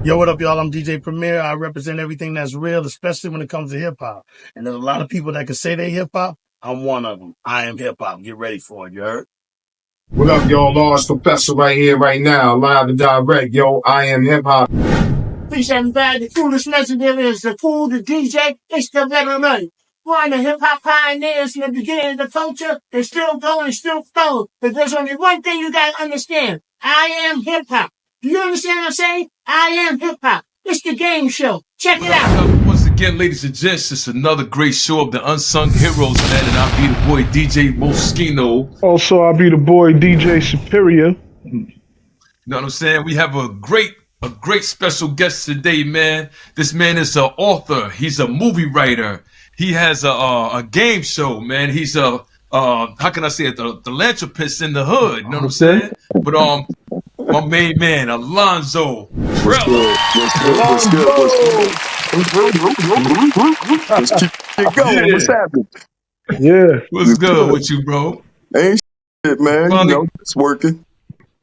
Yo, what up, y'all? I'm DJ Premier. I represent everything that's real, especially when it comes to hip hop. And there's a lot of people that can say they hip hop. I'm one of them. I am hip hop. Get ready for it. You heard? What up, y'all? Large Professor right here, right now, live and direct. Yo, I am hip hop. Peace, everybody. The coolest messenger is the fool, the DJ. It's the veteran. One of the hip hop pioneers in the beginning of the culture is still going, still flowing. But there's only one thing you gotta understand. I am hip hop. Do you understand what I'm saying? I am hip hop. It's the game show. Check it out. Once again, ladies and gents, it's another great show of the Unsung Heroes, man, and I'll be the boy DJ Moschino. Also, I'll be the boy DJ Superior. You know what I'm saying? We have a great special guest today, man. This man is an author. He's a movie writer. He has a game show, man. He's a how can I say it? The philanthropist in the hood. You know what I'm saying? But my main man, Alonzo. What's good? What's keep it going. Yeah. What's happening? Yeah. What's good with you, bro? Ain't shit, man. It's working.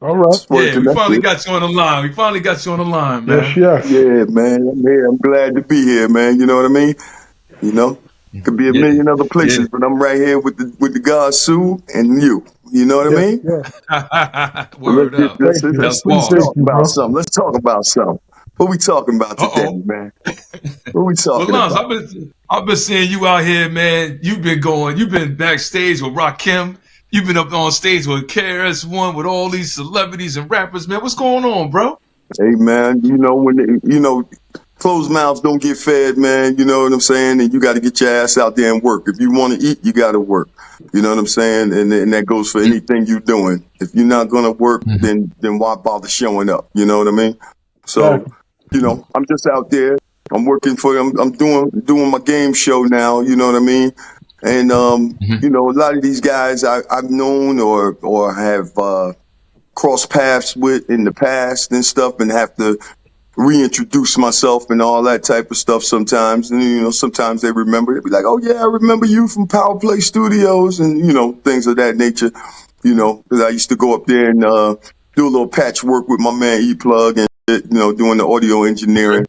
All right. It's working. Yeah, we finally got you on the line. Man. Yes. Yeah, man. I'm here. I'm glad to be here, man. You know what I mean? You know, could be a million other places, but I'm right here with the God Sue and you. You know what I mean? Yeah. Word up. Let's talk about bro. something. Let's talk about something. What we talking about today, man? What we talking Well, Lance, about? I've been seeing you out here, man. You've been backstage with Rakim. You've been up on stage with KRS-One, with all these celebrities and rappers, man. What's going on, bro? Hey, man, you know, closed mouths don't get fed, man. You know what I'm saying? And you got to get your ass out there and work. If you want to eat, you got to work. You know what I'm saying? And that goes for anything you're doing. If you're not going to work, then why bother showing up? You know what I mean? So, you know, I'm just out there. I'm working for them. I'm doing my game show now. You know what I mean? And, you know, a lot of these guys I've known or have crossed paths with in the past and stuff, and have to reintroduce myself and all that type of stuff sometimes. And, you know, sometimes they remember. They be like, oh, yeah, I remember you from Power Play Studios and, you know, things of that nature, you know, because I used to go up there and do a little patchwork with my man E-Plug and, you know, doing the audio engineering,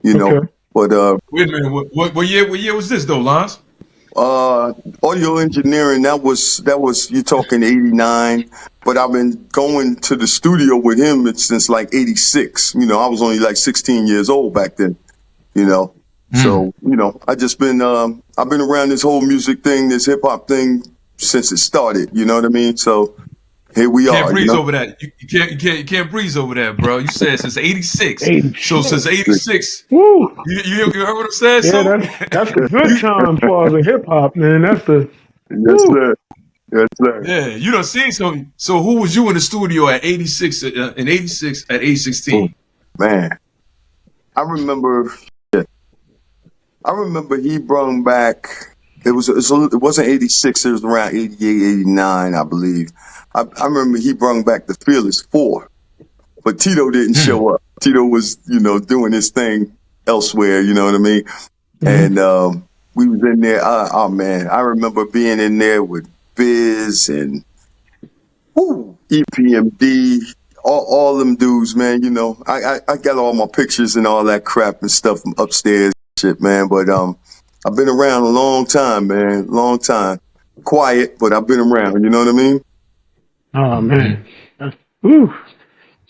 you know. Okay. But Wait a minute. What year was this, though, Lance? audio engineering, that was you're talking 89, but I've been going to the studio with him since like 86. You know, I was only like 16 years old back then, you know. So, you know, I've been around this whole music thing, this hip hop thing since it started, you know what I mean? So here we Can't are. breeze You know? over that. You can't breeze over that, bro. You said since 86. 86. So since 86, Woo. you heard what I said? Yeah, So that's the good time as far as the hip hop, man. That's the Yes, sir. Yes, sir. yeah, you done seen so who was you in the studio at 86 in 86 at age 16? Man, I remember he brought back, it wasn't 86, it was around 88, 89, I believe. I remember he brought back the Fearless 4, but Tito didn't show up. Tito was, you know, doing his thing elsewhere, you know what I mean? And we was in there, oh man, I remember being in there with Biz and EPMD, all them dudes, man. You know, I got all my pictures and all that crap and stuff from upstairs, shit, man. But I've been around a long time, man, long time. Quiet, but I've been around. You know what I mean? oh man. Woo.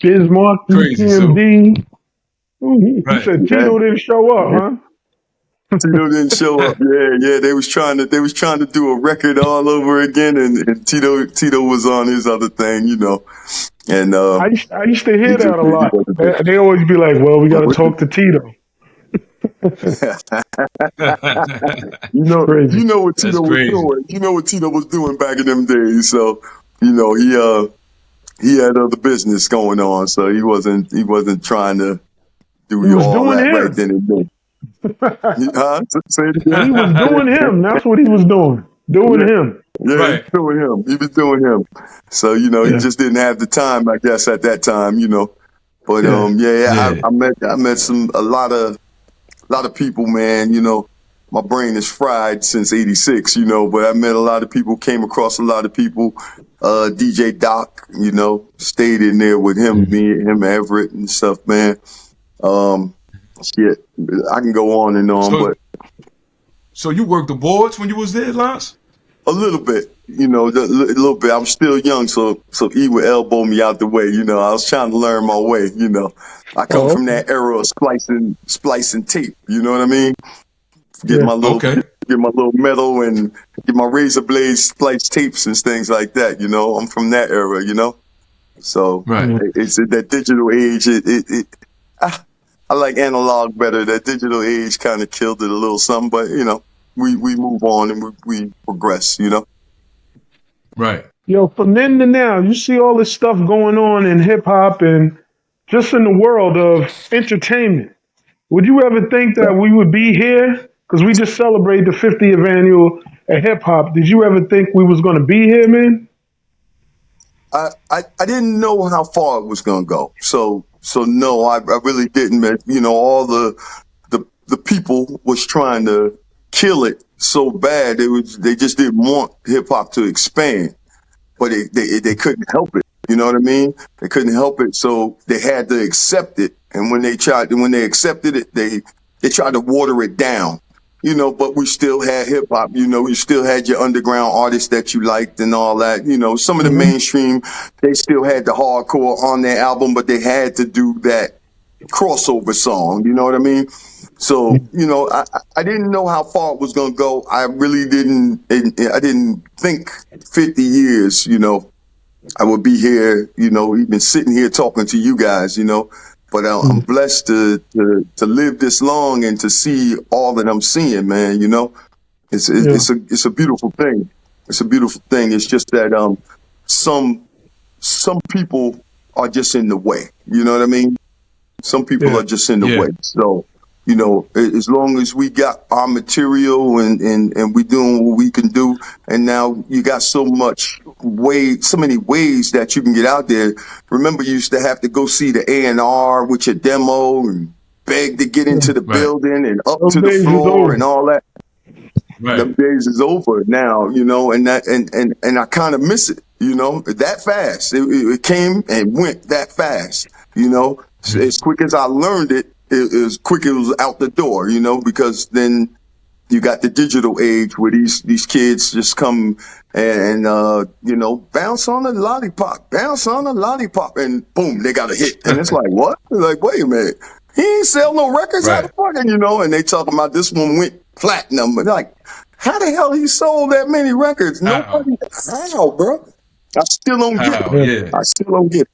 Bismarck, Crazy, PMD. You Right. said Tito didn't show up, huh? Tito didn't show up. Yeah. They was trying to do a record all over again, and Tito was on his other thing, you know. And I used to hear he just that a did lot. his other thing. They always be like, well, we got to talk to Tito. Crazy. You know what That's Tito was crazy. doing. You know what Tito was doing back in them days. So, you know, he had other business going on, so he wasn't trying to do He was all doing that him. right then and there. Huh? Say it again. He was doing him. That's what he was doing. Doing him. Yeah, Right. he was doing him. So, you know, he just didn't have the time, I guess, at that time, you know. But Yeah. I met a lot of people, man. You know, my brain is fried since '86, you know. But I met a lot of people, came across a lot of people. DJ Doc, you know, stayed in there with him, me, him, Everett, and stuff, man. Um, shit, I can go on and on, So but so you worked the boards when you was there, Lance? a little bit, a little bit. I'm still young, so E would elbow me out the way. I was trying to learn my way. I come Oh, from that era of splicing tape. You know what I mean? Get yeah. my little Okay. get my little metal and get my razor blades spliced tapes and things like that. I'm from that era. So Right. it's that digital age. I like analog better. That digital age kind of killed it a little something, but we move on and we progress. Right. Yo, from then to now, you see all this stuff going on in hip hop and just in the world of entertainment. Would you ever think that we would be here? Because we just celebrated the 50th annual at hip hop. Did you ever think we was going to be here, man? I didn't know how far it was gonna go. So no, I really didn't. Man. All the people was trying to kill it so bad. They just didn't want hip hop to expand, but they couldn't help it. You know what I mean? They couldn't help it, so they had to accept it. And when they accepted it, they tried to water it down. But we still had hip hop. You still had your underground artists that you liked and all that. Some of the mainstream, they still had the hardcore on their album, but they had to do that crossover song. You know what I mean? So, I didn't know how far it was going to go. I really didn't. I didn't think 50 years, I would be here, even sitting here talking to you guys, but I'm blessed to live this long and to see all that I'm seeing, man. It's Yeah. it's a beautiful thing. It's a beautiful thing. It's just that some people are just in the way. You know what I mean? Some people Yeah. are just in the Yeah. way. So, as long as we got our material and we doing what we can do, and now you got so many ways that you can get out there. Remember, you used to have to go see the A&R with your demo and beg to get into the Right. building and up Those to the days is floor and over. all that. Right. Them days is over now, and I kind of miss it, that fast. It came and went that fast, As quick as I learned it, as quick as it was out the door, because then you got the digital age where these kids just come and bounce on a lollipop, and boom, they got a hit, and it's like what? Like, wait a minute, he ain't sell no records, how the Right. fuck? And they talking about this one went platinum, but like, how the hell he sold that many records? How? Nobody, how, bro? I still don't get it. How? Yeah. Yeah. I still don't get it.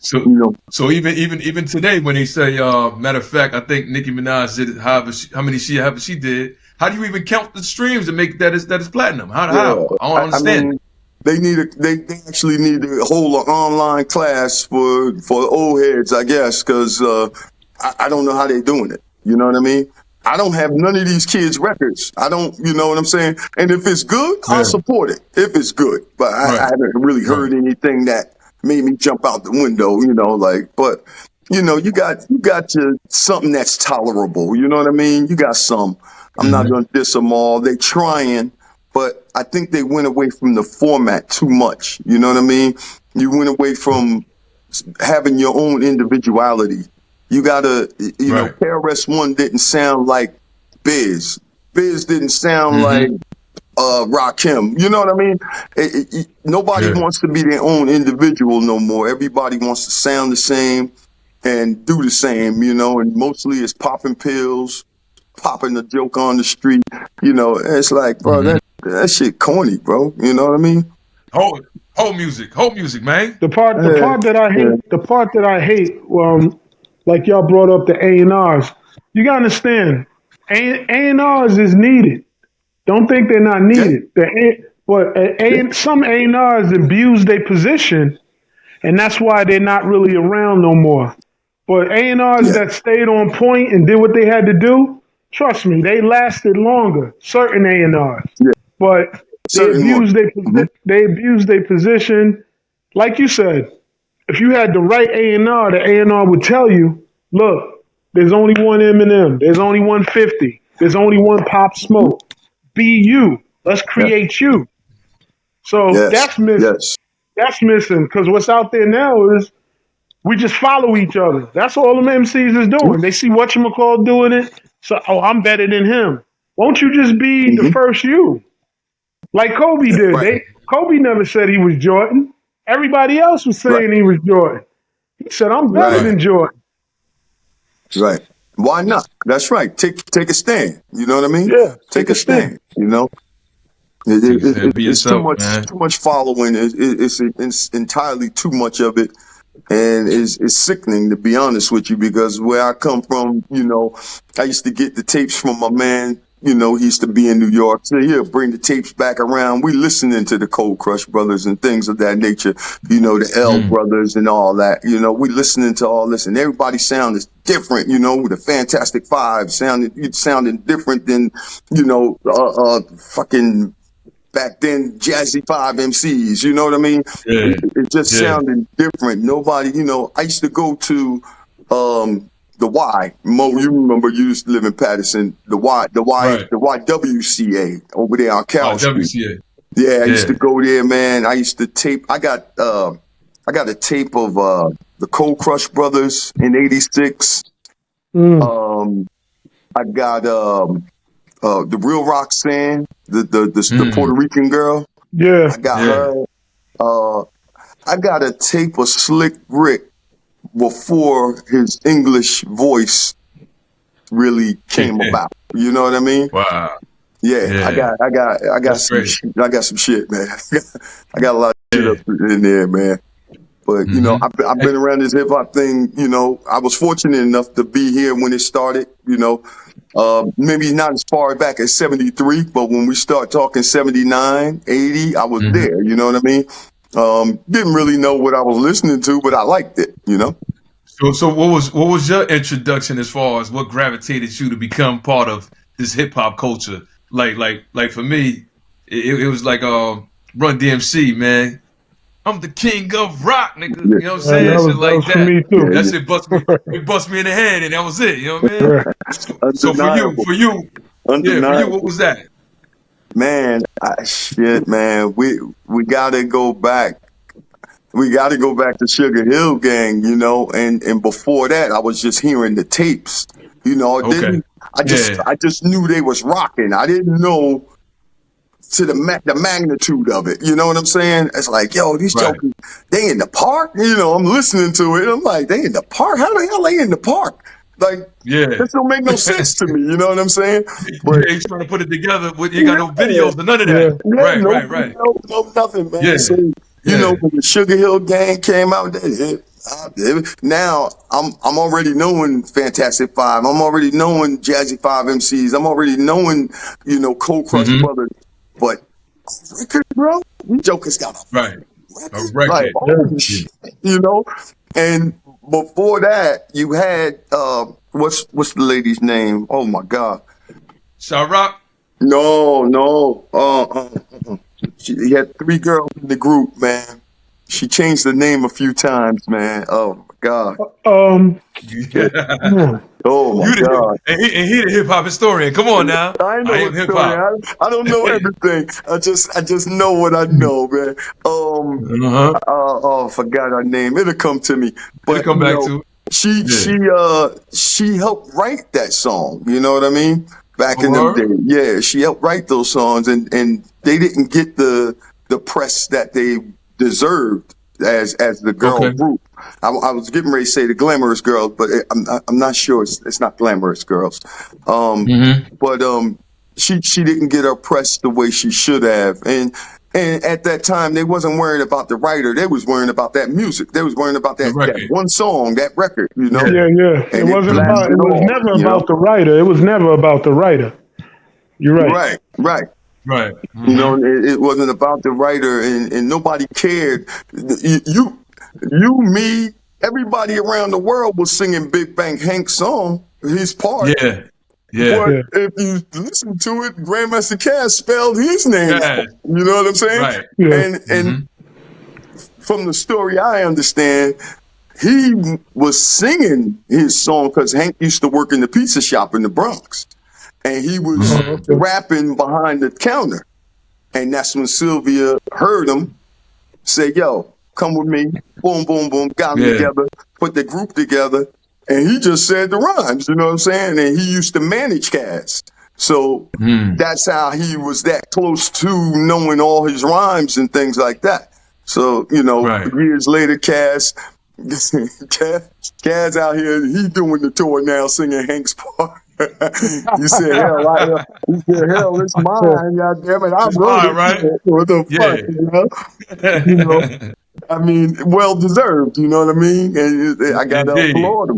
So You know, so even today when they say matter of fact, I think Nicki Minaj did it, how many she did. How do you even count the streams to make that is platinum? How yeah. I don't I understand mean, they actually need to hold an online class for the old heads, I guess, because I don't know how they're doing it. You know what I mean? I don't have none of these kids' records. I don't, you know what I'm saying? And if it's good, it. I'll Yeah. support it. If it's good, but I Right. haven't really Right. heard anything that made me jump out the window. But you got your something that's tolerable. You know what I mean? You got some. I'm not gonna diss them all. They trying, but I think they went away from the format too much. You know what I mean? You went away from having your own individuality. You gotta, Right. KRS-One didn't sound like Biz. Biz didn't sound like Mm-hmm. Rakim. You know what I mean? Nobody Yeah. wants to be their own individual no more. Everybody wants to sound the same and do the same, and mostly it's popping pills, popping a joke on the street. It's like, bro, that shit corny, bro. You know what I mean? Whole music, man. The part, the Yeah, part that I yeah, hate, the part that I hate, like y'all brought up the A&Rs. You gotta understand, A&Rs is needed. Don't think they're not yeah, needed. Some A&Rs abuse their position, and that's why they're not really around no more. But A&Rs yeah, that stayed on point and did what they had to do, trust me, they lasted longer. Certain A&Rs, yeah. but Certain one. Hmm. they abused their position. Like you said, if you had the right A&R, the A&R would tell you, look, there's only one Eminem, there's only one 50, there's only one Pop Smoke. Be you. Let's Yeah. create you. So Yes, that's missing. yes. That's missing because what's out there now is We just follow each other. That's all them MCs is doing. They see whatchamacall doing it. So, oh, I'm better than him. Won't you just be the first you? Like Kobe did. Right, Kobe never said he was Jordan. Everybody else was right, saying he was Jordan. He said, I'm better right, Right. than Jordan. right. Why not? That's right. Take a stand. You know what I mean? Yeah, Take take a a stand. stand. You know, Take a stand. Be it's yourself, man. too much following. It's entirely too much of it, and it's sickening, to be honest with you, because where I come from, you know, I used to get the tapes from my man. You know, he used to be in New York. So he'll bring the tapes back around. We listening to the Cold Crush Brothers and things of that nature. You know, the L Mm. Brothers and all that. You know, we listening to all this, and everybody's sound is different. You know, the Fantastic Five sounding different than, you know, fucking back then Jazzy Five MCs. You know what I mean? Yeah. It just Yeah. sounded different. Nobody, you know, I used to go to the Y. Mo, you remember you used to live in Patterson. Right. The YWCA over there on Oh, Carroll Street. WCA. Yeah, I used Yeah. to go there, man. I used to tape. I got a tape of the Cold Crush Brothers in '86. Mm, I got the Real Roxanne, the Puerto Mm. Rican girl. yeah. I got Yeah. her. I got a tape of Slick Rick before his English voice really came about. You know what I mean? Wow. Yeah, Yeah. I got That's some great. I got some shit, man. I got a lot of shit Yeah. up in there, man. But you know, Mm-hmm. I've been around this hip hop thing. You know, I was fortunate enough to be here when it started. You know, maybe not as far back as '73, but when we start talking '79, '80, I was Mm-hmm. there. You know what I mean? Didn't really know what I was listening to, but I liked it. You know. So what was your introduction as far as what gravitated you to become part of this hip hop culture? Like for me, it was like Run DMC, man. I'm the king of rock, nigga. Yeah, You know what I'm And yeah, saying? Shit that like was for that. me yeah, too. That yeah. shit bust me in the head, and that was it. You know what I mean? Right. So for Undeniable, you, what undeniable. was that? Man, shit, man. We gotta go back. We got to go back to Sugar Hill Gang, you know, and before that, I was just hearing the tapes, you know. Okay. Didn't Yeah. I just knew they was rocking. I didn't know to the magnitude of it. You know what I'm saying? It's like, yo, these Right. jokers, they in the park. You know, I'm listening to it. I'm like, they in the park? How the hell they in the park? Like, Yeah. this don't make no sense to me. You know what I'm saying? You But ain't trying to put it together. You got no yeah, videos or none of Yeah. that. yeah, Right. no Right. Right. video, no nothing, man. Yeah. So, you know, Yeah. when the Sugar Hill Gang came out, now I'm already knowing Fantastic Five. I'm already knowing Jazzy Five MCs. I'm already knowing, you know, Cold Crush Mm-hmm. Brothers. But record, bro, you jokers got a Right. A record, like record. Yeah. holy shit, you know. And before that, you had what's the lady's name? Oh my God. Rock. No. He had 3 girls in the group, man. She changed the name a few times, man. Oh my God. Um. Yeah. hmm. Oh my You the God. he the hip hop historian. Come on now. I I know am a hip story. hop. I don't know everything. I just know what I know, man. Uh-huh. Oh, forgot her name. It'll come to me. It'll But come you back know, to it. Yeah. she helped write that song. You know what I mean? Back Oh, in them her? days. Yeah, she helped write those songs, and they didn't get the press that they deserved as the girl Okay. group. I was getting ready to say the Glamorous Girls, but I'm not sure. It's not Glamorous Girls. Mm-hmm. But she didn't get her press the way she should have, and at that time they wasn't worried about the writer. They was worrying about that music. They was worrying about The that record. one song, that record, you know, Yeah. Yeah. Yeah. It and it wasn't Mm-hmm. about. It blasted was off, never you know. about the writer. It was never about the writer. You're right. Right. Right. You know, Mm-hmm. it wasn't about the writer, and nobody cared. Me, everybody around the world was singing Big Bang Hank's song, his part. Yeah. Yeah. But Yeah. if you listen to it, Grandmaster Cass spelled his name Yeah. out. You know what I'm saying? Right. Yeah. And Mm-hmm. from the story I understand, he was singing his song because Hank used to work in the pizza shop in the Bronx, and he was Oh, okay. rapping behind the counter. And that's when Sylvia heard him say, "Yo, come with me. Boom, boom, boom. Got them Yeah. together, put the group together, and he just said the rhymes. You know what I'm saying? And he used to manage Cass. So that's how he was that close to knowing all his rhymes and things like that. So, you know, Right. years later, Cass out here, he doing the tour now, singing Hank's part. He said, hell, hell, it's mine, God damn it, I It's wrote mine, it. right? What the fuck, you know? I mean, well deserved, you know what I mean? And I gotta Indeed. applaud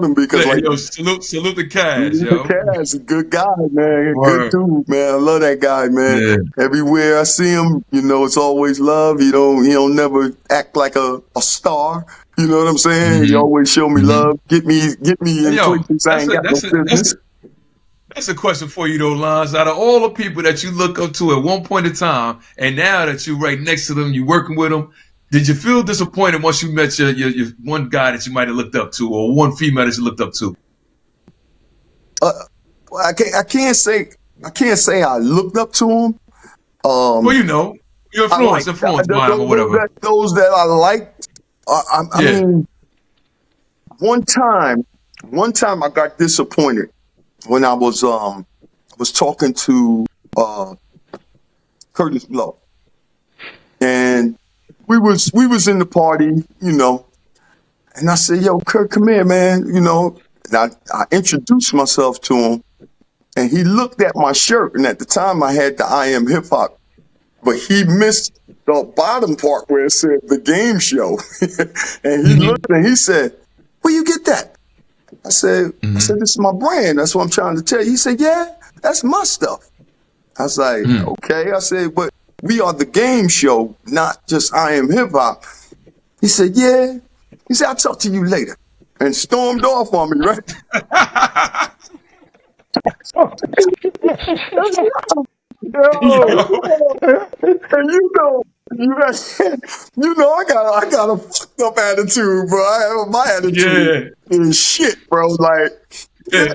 him. because Hey, like yo, salute the Cass, yo. Cass, a good guy, man. Word. Good dude, man. I love that guy, man. Yeah. Everywhere I see him, you know, it's always love. He don't never act like a star. You know what I'm saying? He always show me love. Get me Hey, in yo, places I ain't got no business. that's a question for you though, Lons. Out of all the people that you look up to at one point in time, and now that you're right next to them, you're working with them, did you feel disappointed once you met your one guy that you might have looked up to, or one female that you looked up to? I can't say I looked up to him. Well, you know, your influence by him or whatever. Those that I liked. I mean, one time I got disappointed when I was talking to Kurtis Blow, and we was in the party, you know, and I said, "Yo, Kurt, come here, man," you know. And I introduced myself to him, and he looked at my shirt, and at the time I had the I Am Hip Hop, but he missed the bottom part where it said the game show, and he looked and he said, "Where you get that?" I said, "This is my brand. That's what I'm trying to tell you." He said, "Yeah, that's my stuff." I was like, "Okay." I said, "But we are the game show, not just I Am Hip Hop." He said, "Yeah." He said, "I'll talk to you later," and stormed off on me, right? Yo, and I got a fucked up attitude, bro. My attitude is shit, bro. Like, in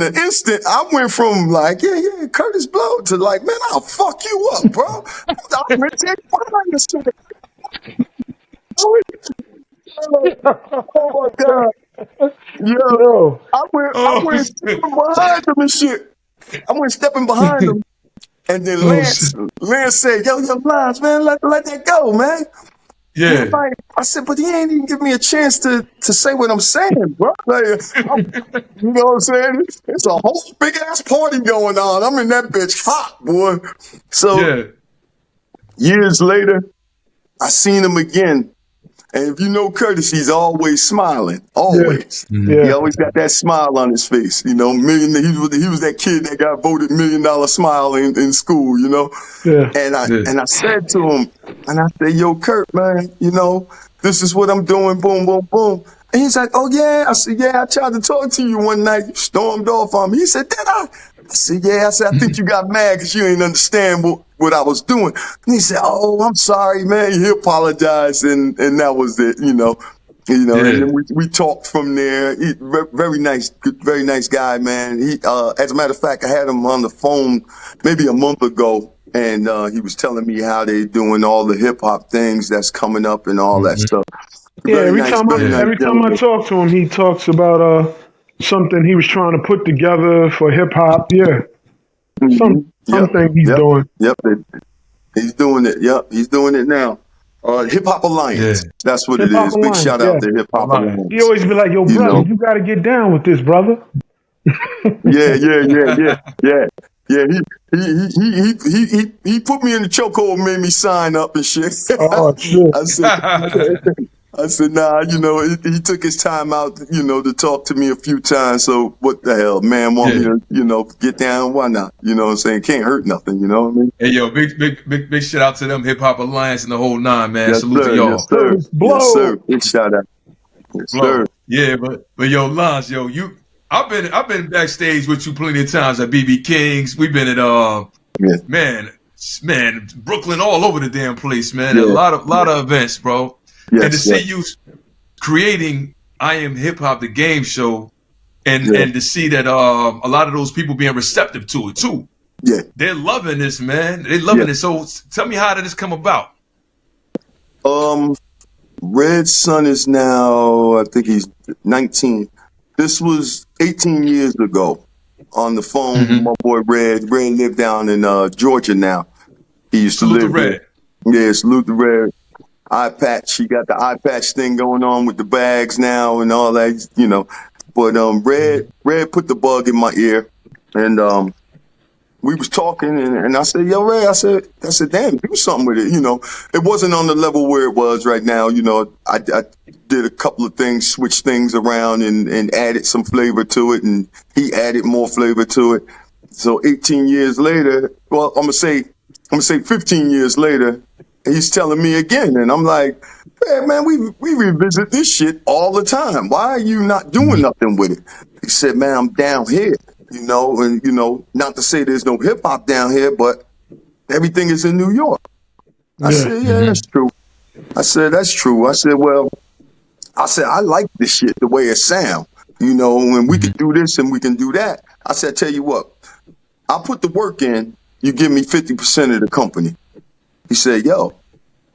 an instant, I went from like, yeah, Kurtis Blow to like, man, I'll fuck you up, bro. I'm gonna take behind this shit. Oh my god, yo, I went stepping behind them and shit. I went stepping behind them. And then Lance said, yo, Lance, man, let that go, man. Yeah. Like, I said, but he ain't even give me a chance to say what I'm saying, bro. Like, you know what I'm saying? It's a whole big ass party going on. I'm in that bitch hot, boy. So years later, I seen him again. And if you know Kurtis, he's always smiling. Always. He always got that smile on his face. You know, he was that kid that got voted $1 Million Smile in school, you know? And I said to him, and I said, yo, Kurt, man, you know, this is what I'm doing, boom, boom, boom. And he's like, oh, yeah. I said, yeah, I tried to talk to you one night. You stormed off on me. He said, did I? I said, yeah. I said, I think you got mad because you didn't understand what I was doing. And he said, oh, I'm sorry, man. He apologized, and that was it, you know. And then we talked from there. Very nice guy, man. He, as a matter of fact, I had him on the phone maybe a month ago, and he was telling me how they doing all the hip hop things that's coming up and all that stuff. Every time I talk to him, he talks about something he was trying to put together for hip hop. Something he's doing. Yep, he's doing it. Yep, he's doing it now. Hip Hop Alliance. That's what Hip-Hop it is. Big shout out to Hip Hop Alliance. He always be like, yo, brother, you got to get down with this, brother. Yeah. He put me in the chokehold, made me sign up and shit. Oh, shit. I said, nah, you know, he took his time out, you know, to talk to me a few times. So what the hell, man, want me to, you know, get down? Why not? You know what I'm saying? Can't hurt nothing, you know what I mean? Hey, yo, big shout out to them, Hip Hop Alliance and the whole nine, man. Yes, Salute sir, to y'all. yes, sir. Yes, sir. Big shout out. Yes, sir. Yeah, but yo, Lance, yo, I've been backstage with you plenty of times at BB King's. We've been at man, Brooklyn, all over the damn place, man. A lot of events, bro. Yes, and to see you creating I Am Hip Hop, the game show, and to see that a lot of those people being receptive to it too. Yeah, they're loving this, man. They're loving it. So tell me, how did this come about? Red's son is now, I think he's 19. This was 18 years ago. On the phone with my boy Red. Red lived down in Georgia now. He used to Salute to live there. Red. Yeah, salute to Red. Eye patch. He got the eye patch thing going on with the bags now and all that, you know. But Red put the bug in my ear, and we was talking, and I said, "Yo, Red," I said, "Damn, do something with it." You know, it wasn't on the level where it was right now. You know, I did a couple of things, switched things around, and added some flavor to it, and he added more flavor to it. So 18 years later, well, I'm gonna say 15 years later, he's telling me again, and I'm like, man, we revisit this shit all the time. Why are you not doing nothing with it? He said, man, I'm down here, you know, and, you know, not to say there's no hip hop down here, but everything is in New York. I said, yeah, that's true. I said, that's true. I said, well, I like this shit the way it sound, you know, and we can do this and we can do that. I said, tell you what, I'll put the work in, you give me 50% of the company. He said, yo,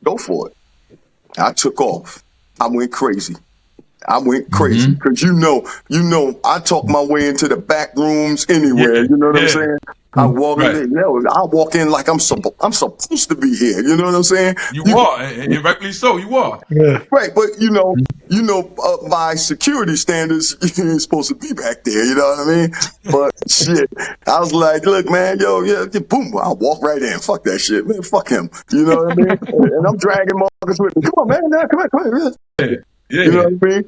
go for it. I took off. I went crazy. Because you know, I talk my way into the back rooms anywhere. You know what I'm saying? I walk in. I walk in like I'm supposed to be here. You know what I'm saying? You are, and rightly so. You are. Yeah. Right, but you know, by security standards, you ain't supposed to be back there. You know what I mean? But shit, I was like, look, man, boom, I'll walk right in. Fuck that shit, man. Fuck him. You know what I mean? And I'm dragging motherfuckers with me. Come on, man. Come on. Yeah. You know what I mean?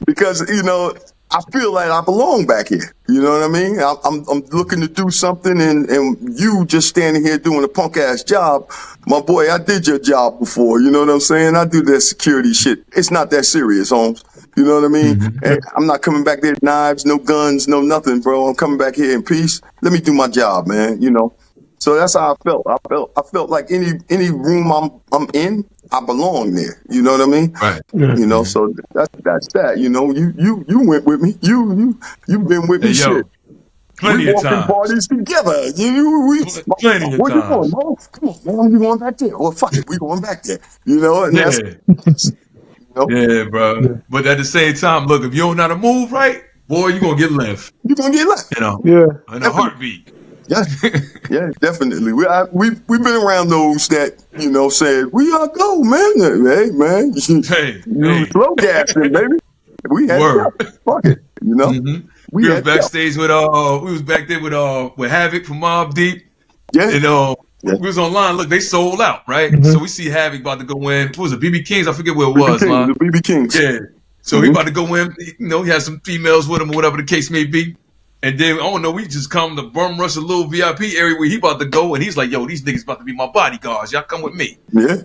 Because, you know, I feel like I belong back here. You know what I mean? I'm looking to do something, and you just standing here doing a punk ass job. My boy, I did your job before. You know what I'm saying? I do that security shit. It's not that serious, Holmes. You know what I mean? And I'm not coming back there with knives, no guns, no nothing, bro. I'm coming back here in peace. Let me do my job, man. You know? So that's how I felt. I felt like any room I'm in, I belong there. You know what I mean? Right. You know, so that's that. You know, you went with me. You've been with me. Yo, shit. plenty We of walked in times. parties together. Plenty of Where you times. going, man? Come on, man. You going back there? Well, fuck it. We going back there. You know, and that's, Yeah. you know, Yeah, bro. But at the same time, look, if you don't know how to move right, boy, you're gonna get left. you're going to get left. You know, Yeah. in a heartbeat. Yeah, yeah, definitely. We've been around those that, you know, said, we gotta go, man. Hey, man, you slow gassing, baby. We had Word. fuck it, you know. We was backstage with we was back there with Havoc from Mobb Deep. Yeah. And we was online. Look, they sold out, right? So we see Havoc about to go in. What was it? BB Kings? I forget where it was, man. The BB Kings. Yeah. So he about to go in. You know, he had some females with him or whatever the case may be. And then, we just come to bum rush a little VIP area where he about to go, and he's like, yo, these niggas about to be my bodyguards. Y'all come with me. Yeah.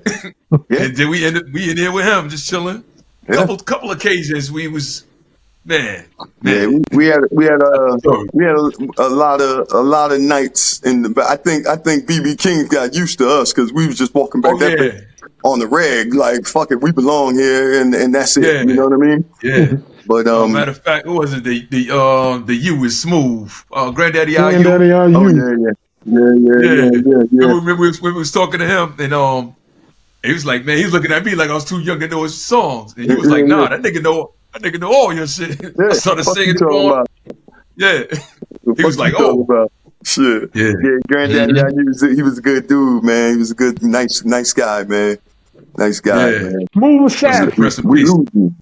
And then we in there with him, just chilling. Couple occasions we was, man. Yeah, we had a lot of nights but I think BB King got used to us because we was just walking back there on the reg, like, fuck it, we belong here, and that's it. Yeah. You know what I mean? Yeah. But matter of fact, what was it? The U is smooth. Granddaddy IU. Granddaddy IU. Oh yeah. Remember we was talking to him, and he was like, man, he's looking at me like I was too young to know his songs, and he was like, nah, that nigga know all your shit. Yeah. I started What singing you talking about? Yeah. What He was you like, talking oh. about? Shit. Yeah. Granddaddy IU, he was a good dude, man. He was a good, nice guy, man. Nice guy, man. Move aside. We losing.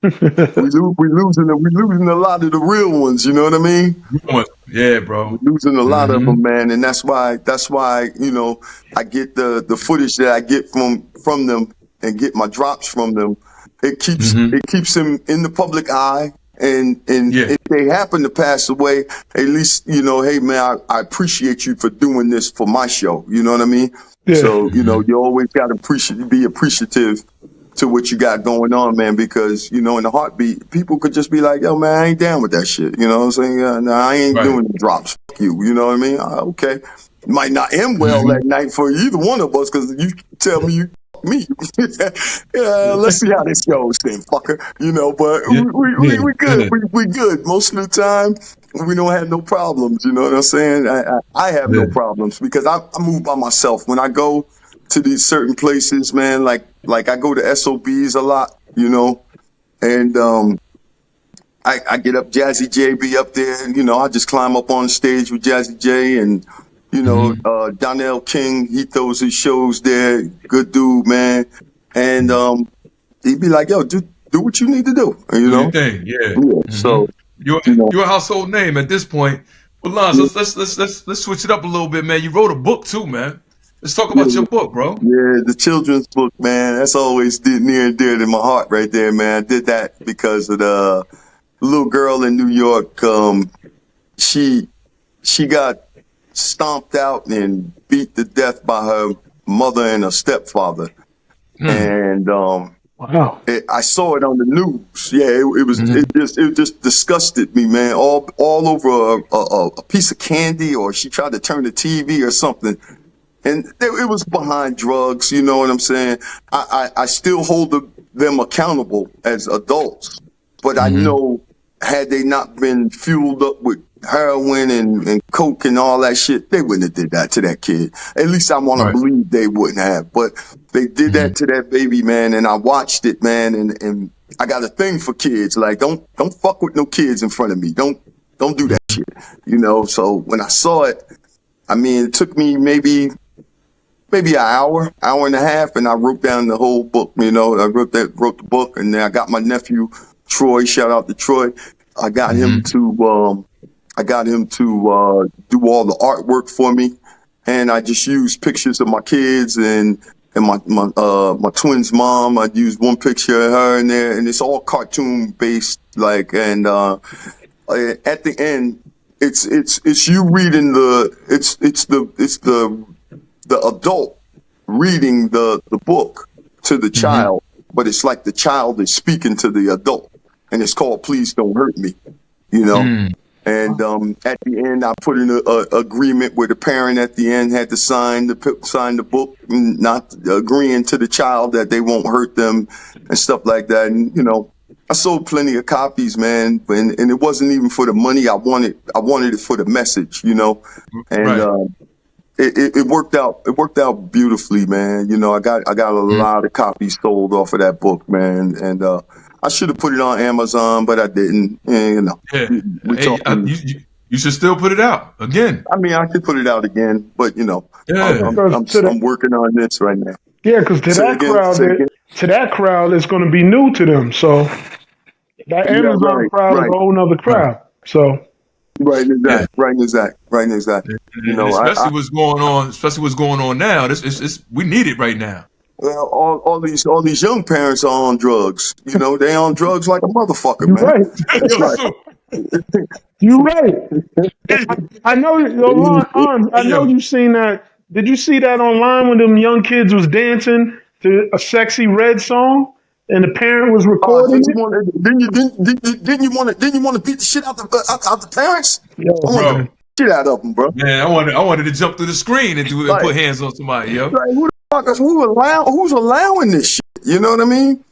we losing a lot of the real ones. You know what I mean? Yeah, bro. We're losing a lot of them, man, and that's why you know, I get the footage that I get from them and get my drops from them. It keeps them in the public eye, and if they happen to pass away, at least, you know, hey man, I appreciate you for doing this for my show. You know what I mean? Yeah. So you know, you always got to be appreciative to what you got going on, man, because, you know, in the heartbeat, people could just be like, yo, man, I ain't down with that shit. You know what I'm saying? Nah, I ain't doing the drops. Fuck you. You know what I mean? Okay. It might not end well that night for either one of us, because you tell me you fuck me. Let's see how this goes then, fucker. You know, but we good. We good. Most of the time, we don't have no problems. You know what I'm saying? I have no problems because I move by myself. When I go to these certain places, man, like like I go to SOBs a lot, and I get up, Jazzy J be up there, and I just climb up on stage with Jazzy J, and Donnell King, he throws his shows there, good dude, man, and he'd be like, yo, do what you need to do, Do your thing, yeah. So You're a household name at this point. Well, Lons, let's switch it up a little bit, man. You wrote a book too, man. Let's talk about your book, bro. Yeah, the children's book, man, that's always near and dear to my heart right there, man. I did that because of the little girl in New York. She got stomped out and beat to death by her mother and her stepfather. And Wow. I saw it on the news. Yeah, it just disgusted me, man. All over a piece of candy, or she tried to turn the TV or something. And it was behind drugs, you know what I'm saying? I still hold them accountable as adults, but I know had they not been fueled up with heroin and coke and all that shit, they wouldn't have did that to that kid. At least I want to believe they wouldn't have, but they did that to that baby, man. And I watched it, man. And I got a thing for kids. Like, don't fuck with no kids in front of me. Don't do that shit, So when I saw it, I mean, it took me maybe an hour and a half, and I wrote down the whole book. I wrote the book, and then I got my nephew Troy. Shout out to Troy. I got him to do all the artwork for me, and I just used pictures of my kids and my twins' mom. I used one picture of her in there, and it's all cartoon based. At the end, it's you reading the adult reading the book to the child, but it's like the child is speaking to the adult, and it's called Please Don't Hurt Me, And at the end, I put in a agreement where the parent at the end had to sign the book, not agreeing to the child that they won't hurt them and stuff like that. And I sold plenty of copies, man, and it wasn't even for the money. I wanted it for the message, and it worked out. It worked out beautifully, man. I got a lot of copies sold off of that book, man, and I should have put it on Amazon, but I didn't. And, you should still put it out again. I mean, I could put it out again, but I'm working on this right now. Yeah, because to that crowd, it's going to be new to them. So that Amazon crowd is a whole nother crowd. So. Right, exactly. Especially what's going on now. We need it right now. Well, all these young parents are on drugs. They on drugs like a motherfucker, You're man. Right. You're right. I know. I know you've seen that. Did you see that online when them young kids was dancing to a Sexy Red song? And the parent was recording it. Didn't you want to beat the shit out the parents? Yo, I want the shit out of them, bro. Man, I wanted to jump through the screen and put hands on somebody, yo. Like, who's allowing this shit? You know what I mean?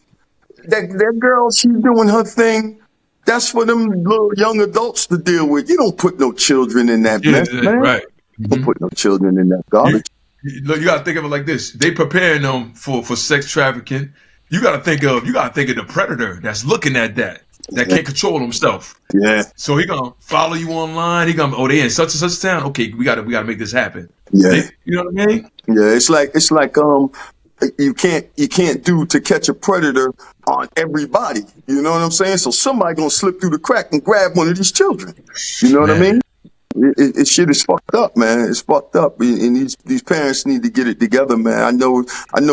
That girl, she's doing her thing. That's for them little young adults to deal with. You don't put no children in that mess, man. Right. Don't put no children in that garbage. You gotta think of it like this: they preparing them for sex trafficking. You gotta think of the predator that's looking at that can't control himself. Yeah. So he gonna follow you online. He gonna they in such and such town. Okay, we gotta make this happen. Yeah. You know what I mean? Yeah. It's like you can't do To Catch a Predator on everybody. You know what I'm saying? So somebody gonna slip through the crack and grab one of these children. You know what I mean? It shit is fucked up, man. It's fucked up, and these parents need to get it together, man. I know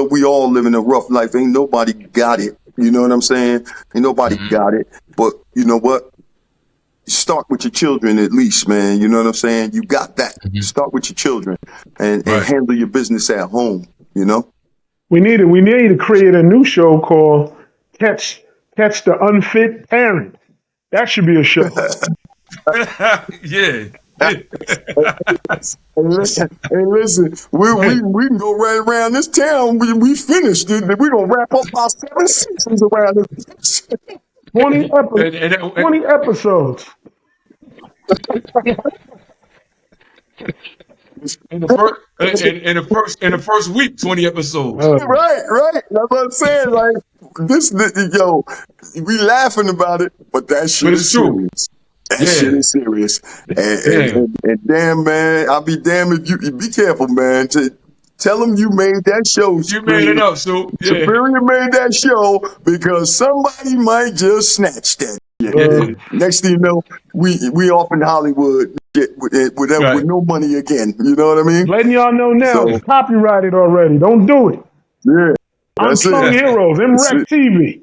we all living a rough life. Ain't nobody got it. You know what I'm saying? Ain't nobody got it. But you know what? Start with your children at least, man. You know what I'm saying? You got that. Start with your children and handle your business at home. We need to create a new show called Catch the Unfit Parent. That should be a show. Yeah. Hey, listen, we can go right around this town. We finished it. We're gonna wrap up our 7 seasons around this. 20 episodes. In the first week, 20 episodes. Right. That's what I'm saying. Like yo, we laughing about it, but that shit But is it's true. serious. That shit is serious. And damn, man, I'll be damned if you be careful, man. Tell them you made that show. You made it up, so yeah. Superior made that show because somebody might just snatch that. Next thing you know, we off in Hollywood with no money again. You know what I mean? Letting y'all know now, it's copyrighted already. Don't do it. Yeah. Unsung Heroes, MREC TV.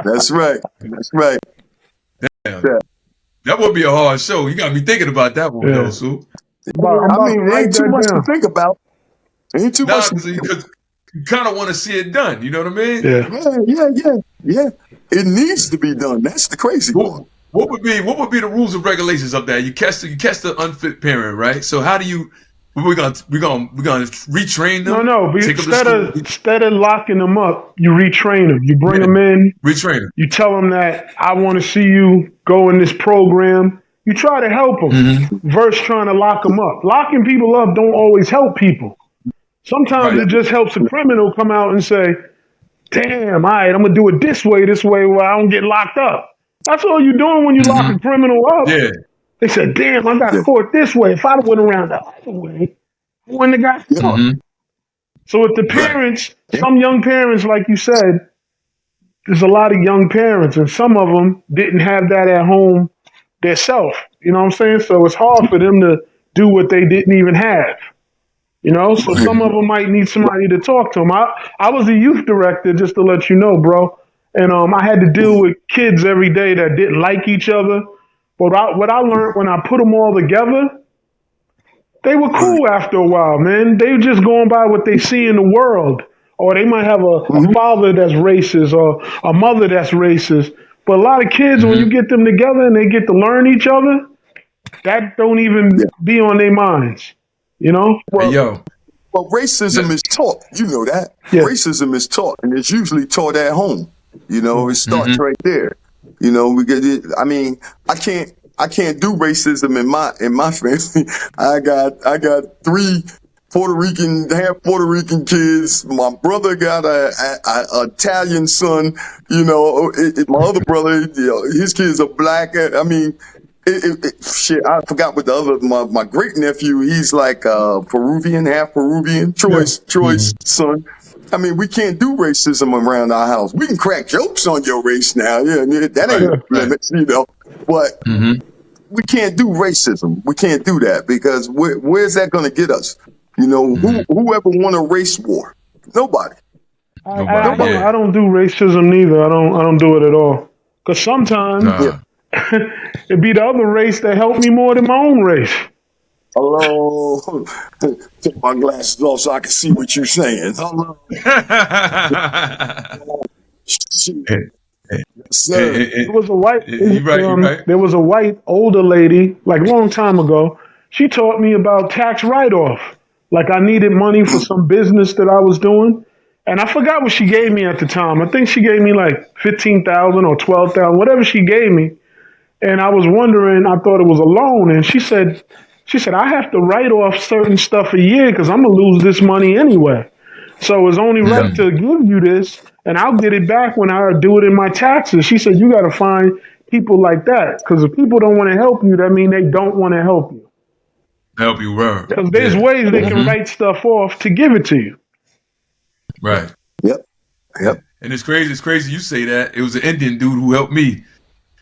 That's right. Damn. That would be a hard show. You got me thinking about that one, though, Sue. I mean, ain't too much to think about. Ain't too much. Because you kind of want to see it done. You know what I mean? Yeah. It needs to be done. That's the crazy part. What would be the rules and regulations of that? You catch the unfit parent, right? So how do you? We're gonna retrain them. No. Instead of locking them up, you retrain them. You bring them in. Retrain them. You tell them that I want to see you go in this program. You try to help them versus trying to lock them up. Locking people up don't always help people. Sometimes it just helps a criminal come out and say, damn, all right, I'm going to do it this way where I don't get locked up. That's all you're doing when you lock a criminal up. Yeah. They said, damn, I got caught this way. If I'd have went around the other way, I wouldn't have got caught. So with the parents, some young parents, like you said, there's a lot of young parents, and some of them didn't have that at home themselves. You know what I'm saying? So it's hard for them to do what they didn't even have. You know, so some of them might need somebody to talk to them. I was a youth director, just to let you know, bro. And I had to deal with kids every day that didn't like each other. But what I learned when I put them all together, they were cool after a while, man. They were just going by what they see in the world. Or they might have a father that's racist or a mother that's racist. But a lot of kids, when you get them together and they get to learn each other, that don't even be on their minds. You know? Well, racism is taught. You know that. Yeah. Racism is taught, and it's usually taught at home. You know, it starts right there. You know, we get it. I mean, I can't do racism in my family. I got 3 half Puerto Rican kids. My brother got a Italian son. You know, my other brother, his kids are black. I mean, shit, I forgot what the other, my great nephew, he's like Peruvian, half Peruvian, Troy's son. I mean, we can't do racism around our house. We can crack jokes on your race now. Yeah, that ain't limits, you know. But we can't do racism. We can't do that because where's that going to get us? You know, whoever won a race war? Nobody. I don't do racism neither. I don't do it at all. Because sometimes it'd be the other race that helped me more than my own race. Hello. Take my glasses off so I can see what you're saying. Hello. There was a white. right. There was a white older lady, like a long time ago. She taught me about tax write-off. Like I needed money for some business that I was doing, and I forgot what she gave me at the time. I think she gave me like $15,000 or $12,000, whatever she gave me. And I was wondering. I thought it was a loan, and she said, I have to write off certain stuff a year because I'm gonna lose this money anyway. So it's only right to give you this, and I'll get it back when I do it in my taxes. She said, you got to find people like that because if people don't want to help you, that means they don't want to help you. Help you, right? Because there's ways they can write stuff off to give it to you. Right. Yep. And it's crazy. It's crazy you say that. It was an Indian dude who helped me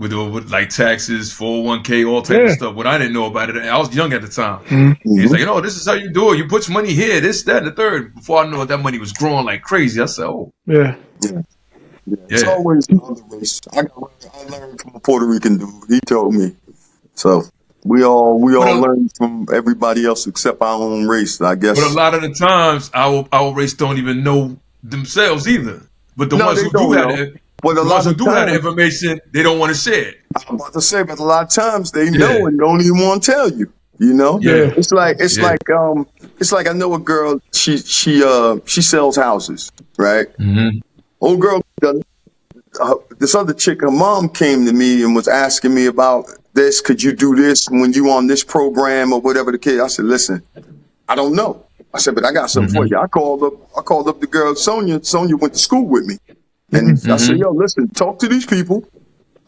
with like taxes, 401k, all type of stuff. What I didn't know about it, I was young at the time. He's like, this is how you do it. You put your money here, this, that, and the third. Before I knew it, that money was growing like crazy. I said, It's always another race. I learned from a Puerto Rican dude. He told me. So we all learn from everybody else except our own race, I guess. But a lot of the times, our race don't even know themselves either. But the ones who do have it. But the ones who do have the information, they don't want to share it. I'm about to say, but a lot of times they know and don't even want to tell you. You know, it's like I know a girl. She sells houses, right? Old girl, this other chick, her mom came to me and was asking me about this? Could you do this when you on this program or whatever the case? I said, listen, I don't know. I said, but I got something for you. I called up the girl, Sonia. Sonia went to school with me. And I said, yo, listen, talk to these people.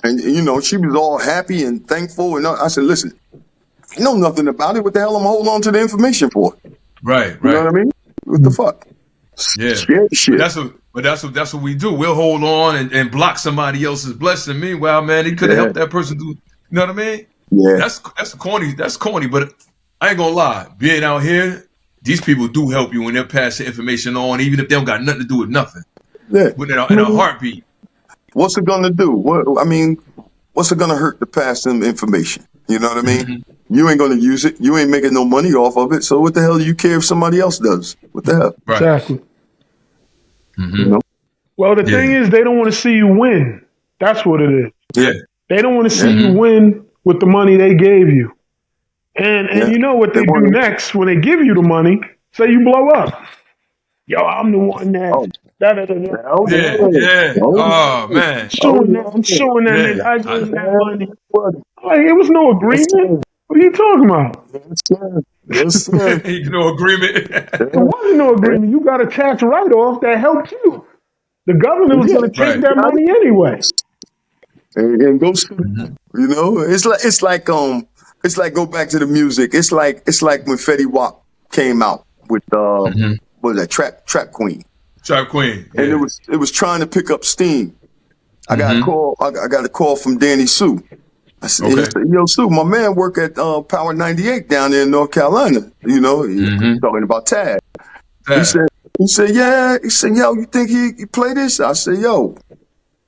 And, you know, she was all happy and thankful. And I said, listen, I know nothing about it. What the hell am I holding on to the information for? Right. You know what I mean? What the fuck? Yeah. Scared shit. But that's what we do. We'll hold on and block somebody else's blessing. Meanwhile, man, he could have helped that person do. You know what I mean? Yeah. That's corny. That's corny. But I ain't gonna lie. Being out here, these people do help you when they're passing information on, even if they don't got nothing to do with nothing. Yeah. But in a heartbeat. What's it gonna do? What's it gonna hurt to pass them information? You know what I mean? You ain't gonna use it. You ain't making no money off of it. So what the hell do you care if somebody else does? What the hell? Right. Exactly. You know? Well, the thing is, they don't want to see you win. That's what it is. Yeah. They don't want to see you win with the money they gave you. And you know what they do next when they give you the money? Say you blow up. Yo, I'm the one that. Yeah. Oh man. I'm showing that nigga. I gave him that money. Like, it was no agreement. What are you talking about? Yes, sir. Ain't no agreement. There wasn't no agreement. You got a tax write-off that helped you. The government was going to take that money anyway. And go sue them. You know, it's like go back to the music. It's like when Fetty Wap came out with what was that Trap Queen. Trap Queen. Yeah. And it was trying to pick up steam. I got a call. I got a call from Danny Sue. I said, he said, yo, Sue, my man work at Power 98 down there in North Carolina. You know, he's talking about Tad. He said, yeah. He said, yo, you think he play this? I said, yo,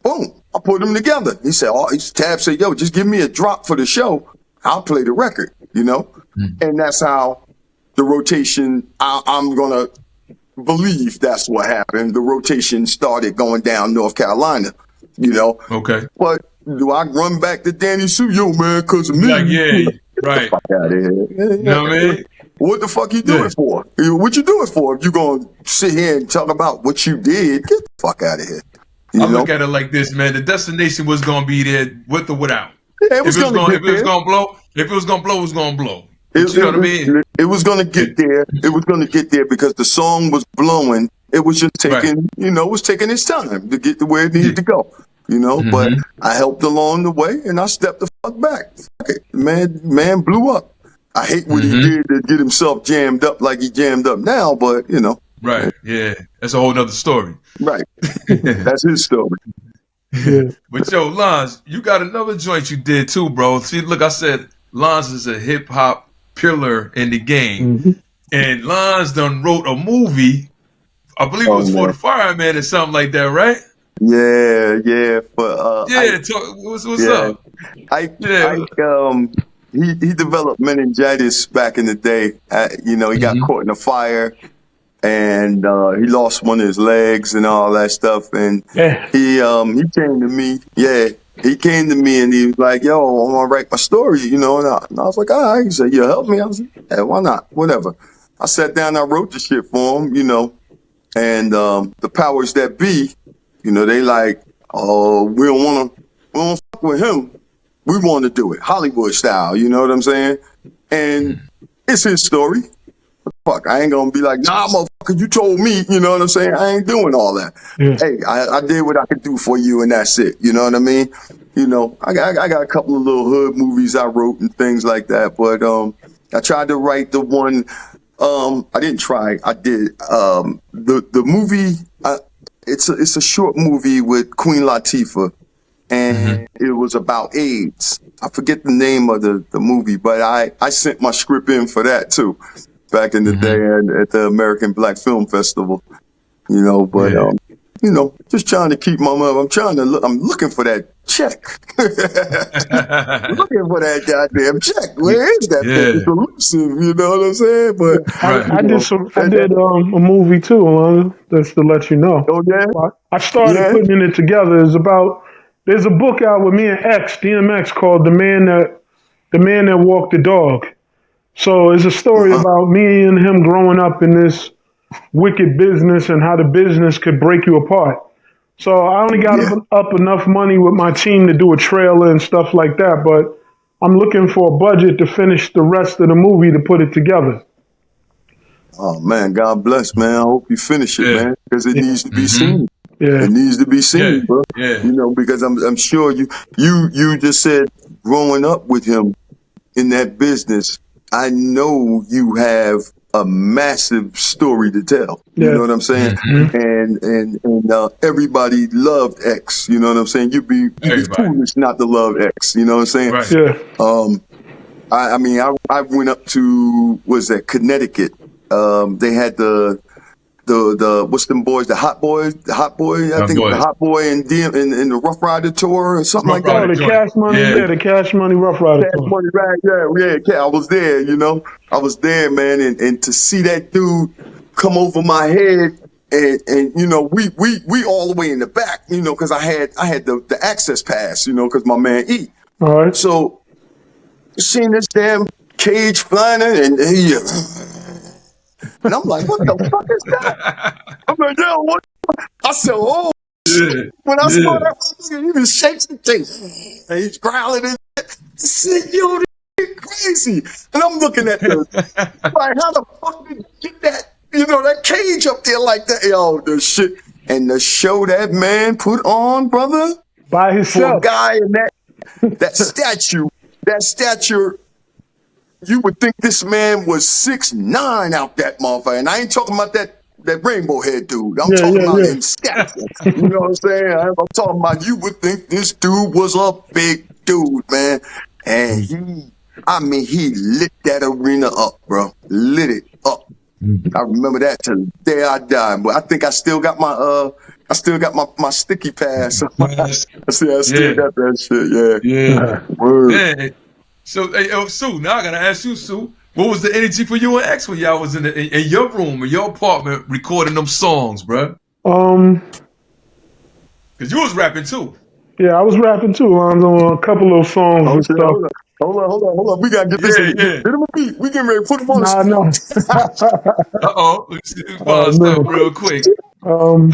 boom. I put them together. He said, Tab said, yo, just give me a drop for the show. I'll play the record, you know? And that's how the rotation, I'm going to believe that's what happened. The rotation started going down North Carolina, you know? Okay. But do I run back to Danny Sue? Yo, man, because of me. Like, yeah, right. Fuck out of here. You know what I mean? What the fuck you do it for? What you do it for? If you going to sit here and talk about what you did, get the fuck out of here. I look at it like this, man. The destination was going to be there with or without. Yeah, if it was going to blow, it was going to blow. You know what I mean? It was going to get there. It was going to get there because the song was blowing. It was just taking, you know, it was taking its time to get to where it needed to go. You know, but I helped along the way and I stepped the fuck back. Fuck it. Man blew up. I hate what he did to get himself jammed up like he jammed up now, but you know. Right. Yeah. That's a whole nother story. Right. That's his story. But yo, Lons, you got another joint you did too, bro. See, look, I said Lons is a hip hop pillar in the game. And Lons done wrote a movie. I believe it was for the Fireman or something like that, right? Yeah. But what's up? He developed meningitis back in the day. You know, he got caught in a fire. And he lost one of his legs and all that stuff. And he came to me. Yeah, he came to me and he was like, "Yo, I want to write my story," you know. And I was like, "All right." He said, "You help me?" I was like, "Yeah, why not? Whatever." I sat down. I wrote the shit for him, you know. And the powers that be, you know, they like, "Oh, we don't fuck with him. We want to do it Hollywood style." You know what I'm saying? And it's his story. Fuck, I ain't gonna be like, "Nah, motherfucker, you told me," you know what I'm saying? I ain't doing all that. Hey, I did what I could do for you and that's it. You know what I mean? You know, I got a couple of little hood movies I wrote and things like that, but I tried to write the one, I didn't try, I did. The movie, it's a short movie with Queen Latifah, and it was about AIDS. I forget the name of the movie, but I sent my script in for that too. Back in the day at the American Black Film Festival, you know, but, you know, just trying to keep my mother. I'm looking for that check. Looking for that goddamn check. Where is that? It's elusive, you know what I'm saying? But I did a movie too, Alana, just to let you know. Oh, yeah? I started putting it together. There's a book out with me and DMX called The Man That Walked the Dog. So it's a story about me and him growing up in this wicked business and how the business could break you apart. So I only got up enough money with my team to do a trailer and stuff like that. But I'm looking for a budget to finish the rest of the movie to put it together. Oh man, God bless, man. I hope you finish it, Yeah. man, because it Yeah. needs to be Mm-hmm. seen. Yeah. It needs to be Yeah. seen, bro. Yeah. You know, because I'm sure you just said growing up with him in that business, I know you have a massive story to tell. You know Yeah. what I'm saying? Mm-hmm. And everybody loved X. You know what I'm saying? You'd be Everybody. foolish not to love X. You know what I'm saying? Right. Yeah. I mean, I went up to, was that Connecticut? They had the what's them boys, the Hot Boys, I My think it was the boys. Hot Boy and in the Rough Rider tour or something Rough like that. Rider Oh, the joint. Cash Money. Yeah. Yeah, the Cash Money Rough Rider Cash tour. Money, right? Yeah. I was there, you know. I was there, man, and to see that dude come over my head, and you know, we all the way in the back, you know, because I had the access pass, you know, because my man E. All right. So seeing this damn cage flying in, and I'm like, what the fuck is that? I'm like, yo, what? I said, oh. Yeah. When I saw Yeah. that, he was shaking the thing, and he's growling and I said, yo, this is crazy. And I'm looking at the, like, how the fuck did you get that, you know, that cage up there like that? Yo, the shit. And the show that man put on, brother, By for a himself. guy in that stature, you would think this man was 6'9" out that motherfucker. And I ain't talking about that rainbow head dude. I'm talking about in stature. You know what I'm saying? I'm talking about, you would think this dude was a big dude, man. And he lit that arena up, bro. Lit it up. I remember that till the day I died. But I think I still got my sticky pass. I still Yeah. got that shit, yeah. Yeah. Word. Yeah. So, hey, Sue, now I gotta ask you, Sue, what was the energy for you and X when y'all was in your room, in your apartment, recording them songs, bruh? Cause you was rapping too. Yeah, I was rapping too, on a couple of songs Oh and shit, stuff. hold on. We gotta get this in. Get Yeah. him a beat. We getting ready to put him on the Nah, no. Let's see this Oh, stuff man. real quick. Damn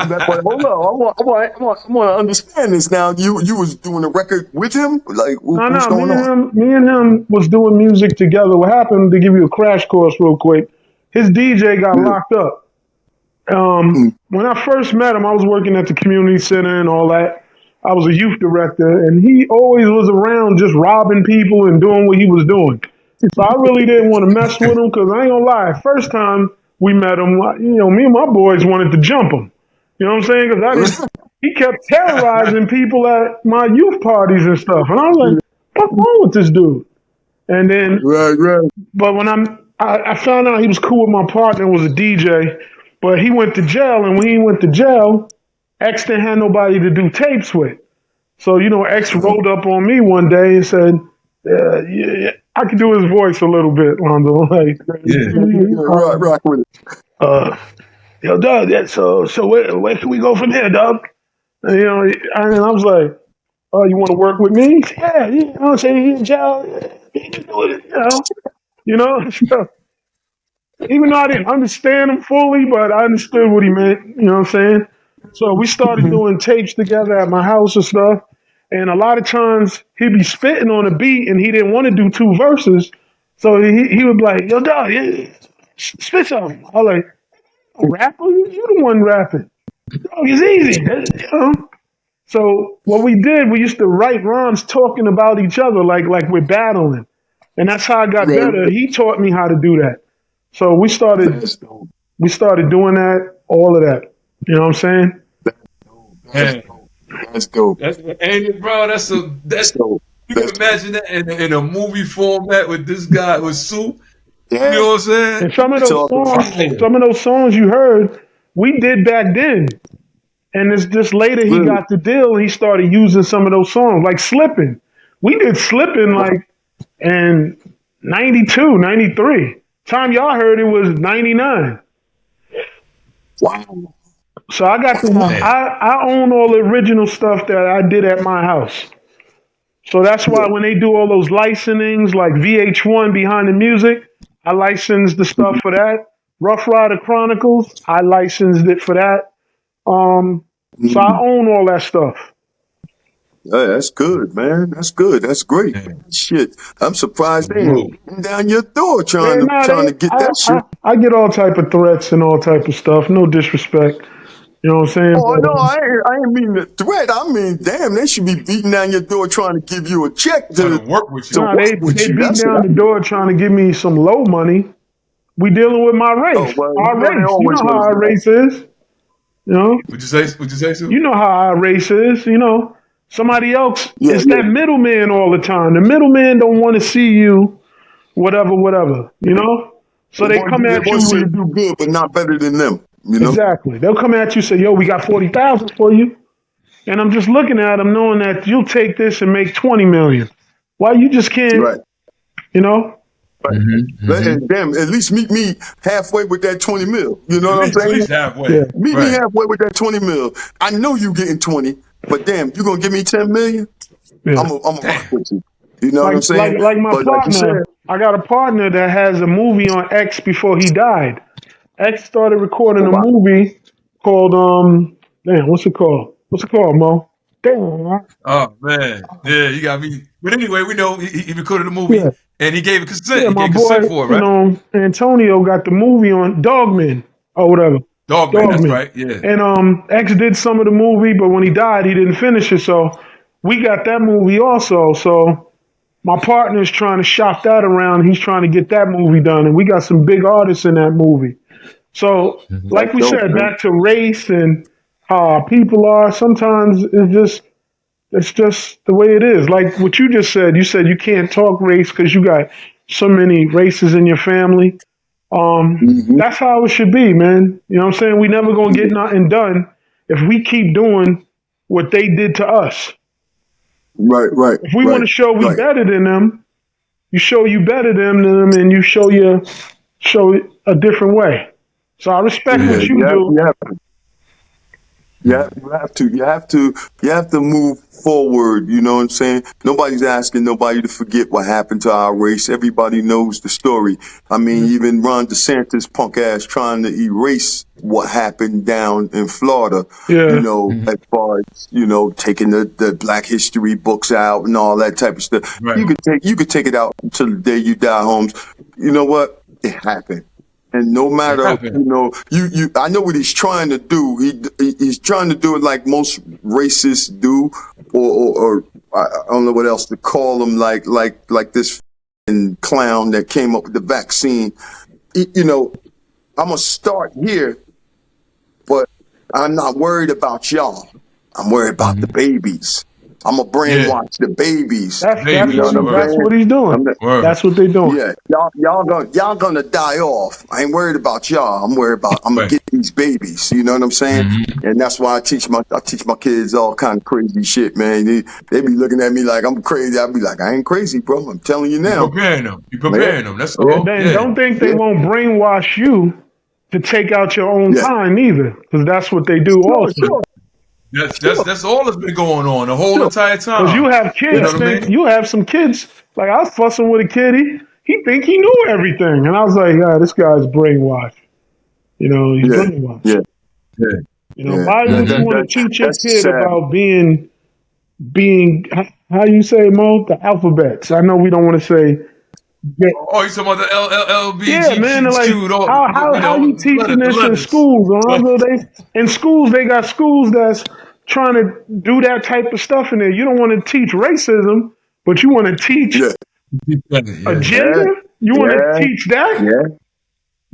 that boy. Hold on. I want to understand this now. You was doing a record with him? Like what's No. going on? Me and him was doing music together. What happened, to give you a crash course real quick, his DJ got Yeah. locked up. Mm. When I first met him, I was working at the community center and all that. I was a youth director, and he always was around just robbing people and doing what he was doing. So I really didn't want to mess with him because I ain't gonna lie. First time we met him, me and my boys wanted to jump him. You know what I'm saying? Because I didn't. He kept terrorizing people at my youth parties and stuff, and I was like, "What's wrong with this dude?" And then, Right. but when I found out he was cool with my partner, was a DJ, but he went to jail, and when he went to jail, X didn't have nobody to do tapes with. So, X rolled up on me one day and said, yeah, I could do his voice a little bit, Lonzo. Like, Rock with it. yo, Doug, so where can we go from here, Doug? And, and I was like, oh, you want to work with me? He said, yeah, you know what I'm saying? He's in jail. He can do it, So, even though I didn't understand him fully, but I understood what he meant, you know what I'm saying? So we started doing tapes together at my house and stuff. And a lot of times he'd be spitting on a beat and he didn't want to do two verses. So he would be like, yo, dog, spit something. I was like, rapper? You the one rapping. Dog, it's easy. So what we did, we used to write rhymes talking about each other like we're battling. And that's how I got better. He taught me how to do that. So we started doing that, all of that. You know what I'm saying? That's dope. And bro, that's dope. you can imagine that in a movie format with this guy with Sue. Yeah. You know what I'm saying? And some of those songs you heard, we did back then. And it's just later he got the deal and he started using some of those songs, like Slippin'. We did Slippin' like in 92, 93. Time y'all heard it was 99. Wow. So I got I own all the original stuff that I did at my house. So that's why when they do all those licensings like VH1 Behind the Music, I licensed the stuff for that. Rough Rider Chronicles, I licensed it for that. So I own all that stuff. That's good, man. That's good. That's great. Yeah. Shit, I'm surprised they Whoa. ain't beating down your door Yeah, nah, trying to get that shit. I get all type of threats and all type of stuff. No disrespect. You know what I'm saying? Oh no, I ain't mean the threat. I mean, damn, they should be beating down your door trying to give you a check Trying to to work with to you. Nah, work with they you. beat That's down what the I. door trying to give me some low money. We dealing with my Oh race. well, you Our know they race. You always know how gonna our do that. race is. You know? Would you say? Would you say so? You know how our race is, you know. Somebody else, Yeah, it's yeah. that middleman all the time. The middleman don't want to see you, whatever, you know? So they come They at want you to see you with, do good, but not better than them. You know. exactly. They'll come at you say, yo, we got 40,000 for you. And I'm just looking at them knowing that you'll take this and make 20 million. Why you just can't, Right. you know? Right. Mm-hmm. And damn, at least meet me halfway with that 20 mil. You know what I'm At saying? least halfway. Yeah, Meet me Right. halfway with that 20 mil. I know you getting 20, but damn, you gonna give me 10 million? yeah. I'm a rock Damn. with you. You know what I'm saying? Like my But like you partner, said, I got a partner that has a movie on X before he died. X started recording oh a wow. movie called damn, what's it called? What's it called, Mo? Damn. Oh man. Yeah, you got me. But anyway, we know he recorded a movie Yeah. and he gave a consent. Yeah, He my gave boy, consent for it, you right? know, Antonio got the movie on Dogman or whatever. Dogman. That's Dogman. right. Yeah. And X did some of the movie, but when he died he didn't finish it. So we got that movie also. So my partner's trying to shop that around. He's trying to get that movie done. And we got some big artists in that movie. So, That's like we dope, said, man. back to race and how our people are. Sometimes it's just the way it is. Like what you just said. You said you can't talk race because you got so many races in your family. Hmm. That's how it should be, man. You know what I'm saying? We never gonna get nothing done if we keep doing what they did to us. Right, right, If we want right, to show we right. better than them, you show you better than them, and you show it a different way. So I respect Yeah, what Yeah. you do. you have to move forward. You know what I'm saying? Nobody's asking nobody to forget what happened to our race. Everybody knows the story. I mean, even Ron DeSantis punk ass trying to erase what happened down in Florida, you Yeah. know, Mhm. as far as, you know, taking the Black History books out and all that type of stuff. Right. You could take it out until the day you die, Holmes. You know what? It happened. And no It matter, happened. you know, I know what he's trying to do. He's trying to do it like most racists do, or I don't know what else to call him, like this clown that came up with the vaccine. You know, I'm gonna start here, but I'm not worried about y'all. I'm worried about the Mhm. babies. I'm gonna Yeah. brainwash the babies. Baby. You know what I'm Word. That's saying? what he's doing. I'm Word. That's what they're doing. Yeah, y'all gonna die off. I ain't worried about y'all. I'm gonna Right. get these babies. You know what I'm saying? Mm-hmm. And that's why I teach my kids all kind of crazy shit, man. They be looking at me like I'm crazy. I be like, I ain't crazy, bro. I'm telling you You now. preparing them. You Yeah, preparing them. That's yeah, all. Then Yeah. don't think they yeah, won't brainwash you to take out your own yeah. time either, because that's what they do Sure, also. sure, sure, That's all that's been going on the whole sure. entire Because you time. have You Yeah, know kids what I think mean? you have some kids. Like I was fussing with a kid, he think he knew everything, and I was like, yeah, this guy's brainwashed. You know, he's yeah, brainwashed. yeah, Yeah. You know, yeah. why would you want to teach your That's kid sad. about being how you say Mo the alphabets? I know we don't want to say. Oh, you talking about the L L L B Yeah, G man. Q Like Q all how you how know you teaching the this in letters. schools? Alonzo? They in schools they got schools that's trying to do that type of stuff in there. You don't want to teach racism, but you want to teach Yeah, Yeah. a yeah, gender. You want to yeah, teach that? yeah.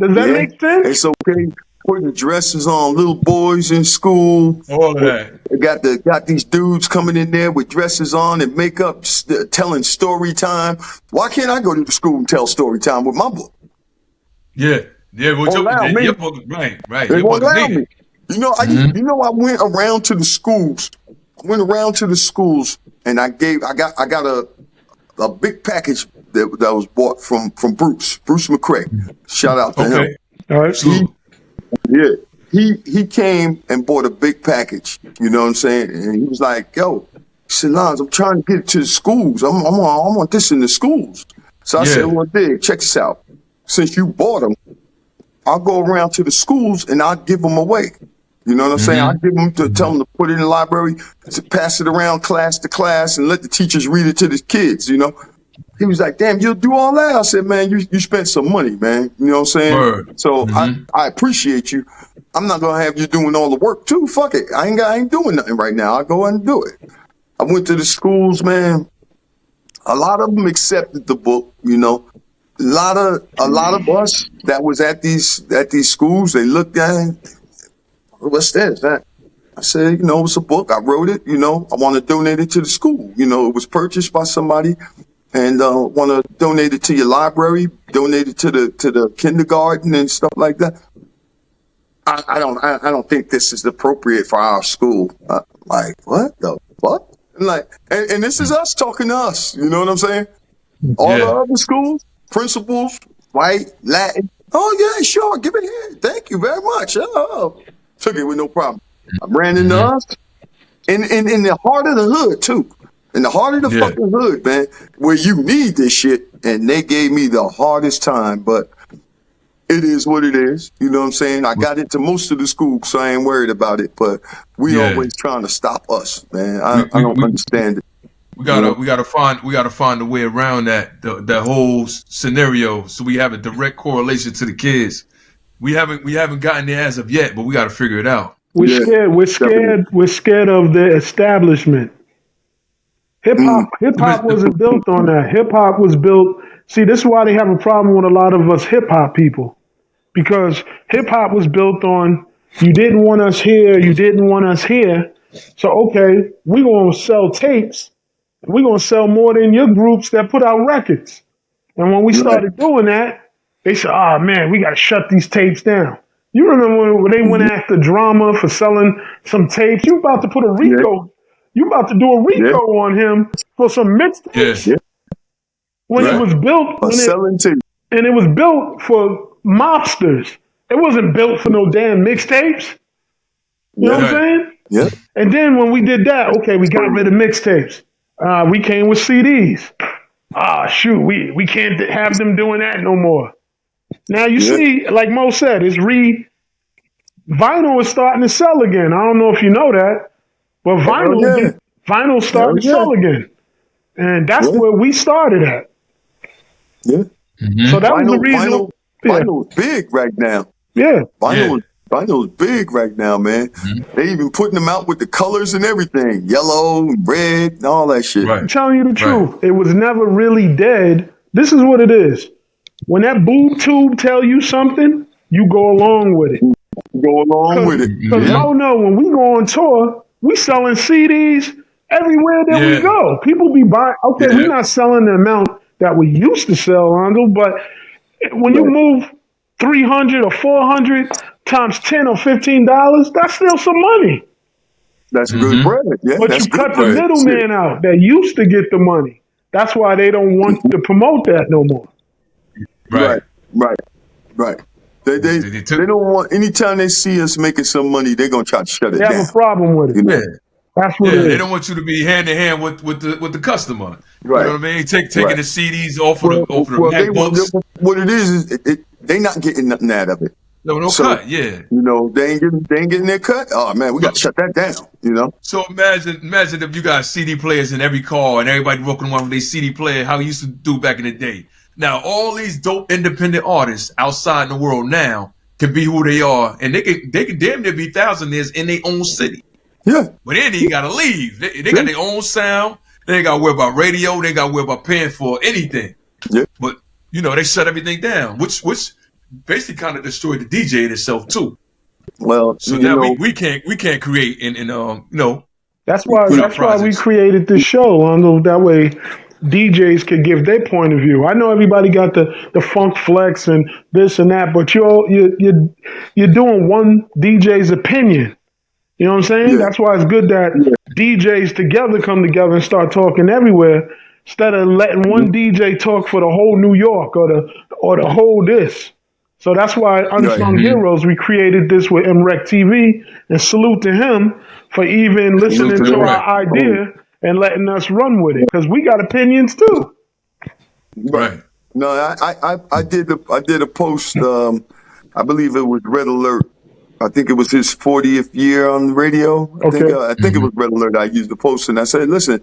Does that Yeah, make sense? it's okay putting dresses on little boys in school. All of that. They got these dudes coming in there with dresses on and makeup, telling story time. Why can't I go to the school and tell story time with my book? Yeah. Yeah, well Won't allow me. your book right. They Your won't book is allow me. needed. You know I went around to the schools. I went around to the schools and I got a big package that was bought from Bruce McCrae. Shout out to him. Okay. All right. He Absolutely. Yeah. He came and bought a big package, you know what I'm saying? And he was like, yo, he said, Lons, I'm trying to get it to the schools. I want this in the schools. So I said, Yeah. well, Dig, check this out. Since you bought them, I'll go around to the schools and I'll give them away. You know what I'm saying? I give them to tell them to put it in the library, to pass it around class to class, and let the teachers read it to the kids. You know, he was like, "Damn, you'll do all that?" I said, "Man, you spent some money, man. You know what I'm saying?" Word. So I appreciate you. I'm not gonna have you doing all the work too. Fuck it. I ain't doing nothing right now. I'll go and do it. I went to the schools, man. A lot of them accepted the book. You know, a lot of us that was at these schools, they looked at it. What's this? I said, you know, it's a book. I wrote it. You know, I want to donate it to the school. You know, it was purchased by somebody, and want to donate it to your library, donate it to the kindergarten and stuff like that. I don't think this is appropriate for our school. Like, what the fuck? And this is us talking to us. You know what I'm saying? All the other schools, principals, white, Latin. Oh yeah, sure, give it here. Thank you very much. Oh, took it with no problem. I ran into us in the heart of the hood too. In the heart of the fucking hood, man, where you need this shit. And they gave me the hardest time, but it is what it is. You know what I'm saying? I got into most of the schools, so I ain't worried about it. But we always trying to stop us, man. I don't understand it. We gotta find a way around that whole scenario, so we have a direct correlation to the kids. We haven't gotten there as of yet, but we got to figure it out. We're scared. We're scared of the establishment. Hip hop wasn't built on that. Hip hop was built. See, this is why they have a problem with a lot of us hip hop people, because hip hop was built on you didn't want us here, you didn't want us here. So okay, we're gonna sell tapes. We're gonna sell more than your groups that put out records. And when we started doing that, they said, "Oh man, we gotta shut these tapes down." You remember when they went after Drama for selling some tapes? You about to put a RICO. You about to do a RICO on him for some mixtapes. Yeah. When it was built, and it was built for mobsters. It wasn't built for no damn mixtapes. You know what I'm saying? Yeah. And then when we did that, okay, we got rid of mixtapes. We came with CDs. Shoot, we can't have them doing that no more. Now you see, like Mo said, vinyl is starting to sell again. I don't know if you know that, but vinyl's starting to sell again. And that's where we started at. Yeah. So that was the reason. Vinyl's big right now. Yeah. Vinyl's big right now, man. They even putting them out with the colors and everything. Yellow, red, and all that shit. Right. I'm telling you the truth. It was never really dead. This is what it is. When that boob tube tell you something, you go along with it. Go along with it. Because when we go on tour, we selling CDs everywhere that we go. People be buying. Okay, we're not selling the amount that we used to sell, Rondo, but when you move 300 or 400 times $10 or $15, that's still some money. That's good bread. Yeah, but you cut the middleman out that used to get the money. That's why they don't want to promote that no more. Right. They don't want, anytime they see us making some money, they're gonna try to shut it down. They have a problem with it. You know? That's what it is. They don't want you to be hand in hand with the customer. Right. You know what I mean? Taking the CDs off of the MacBooks. What it is they not getting nothing out of it. No cut. Yeah. You know, they ain't getting their cut. Oh man, we got to shut that down. You know. So imagine if you got CD players in every car and everybody walking around with their CD player, how we used to do back in the day. Now all these dope independent artists outside the world now can be who they are, and they can damn near be thousandaires in their own city. Yeah. But then they gotta leave. They got their own sound. They ain't gotta worry about radio. They gotta worry about paying for anything. Yeah. But they shut everything down, which basically kind of destroyed the DJ in itself too. Well, so now we can't create and That's why we created this show, Longo. That way DJs could give their point of view. I know everybody got the funk flex and this and that, but you're doing one DJ's opinion. You know what I'm saying? Yeah. That's why it's good that DJs together come together and start talking everywhere, instead of letting one DJ talk for the whole New York or the whole this. So that's why Unsung Heroes, we created this with MREC TV, and salute to him for even listening to our idea and letting us run with it, because we got opinions too. Right. No, I did a post. I believe it was Red Alert. I think it was his 40th year on the radio. I think it was Red Alert. I used the post and I said, listen,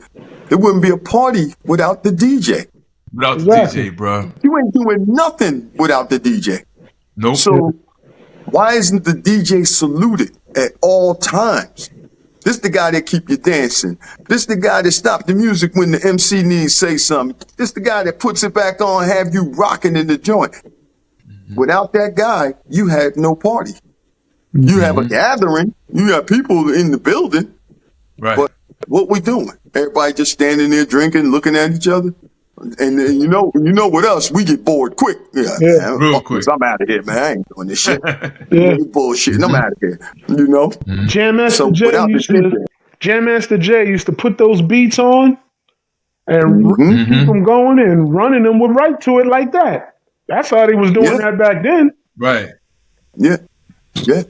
it wouldn't be a party without the DJ. Without the DJ, bro. You ain't doing nothing without the DJ. Nope. So why isn't the DJ saluted at all times? This the guy that keep you dancing. This the guy that stop the music when the MC needs to say something. This the guy that puts it back on, have you rocking in the joint. Without that guy, you have no party. You have a gathering. You have people in the building. Right. But what we doing? Everybody just standing there drinking, looking at each other. And then you know what else? We get bored quick. Yeah. Real quick. I'm out of here, man. I ain't doing this shit. Bullshit. I'm out of here. You know? Jam Master Jay used to put those beats on and keep them going, and running them would right to it like that. That's how they was doing that back then. Right. Yeah. Yeah.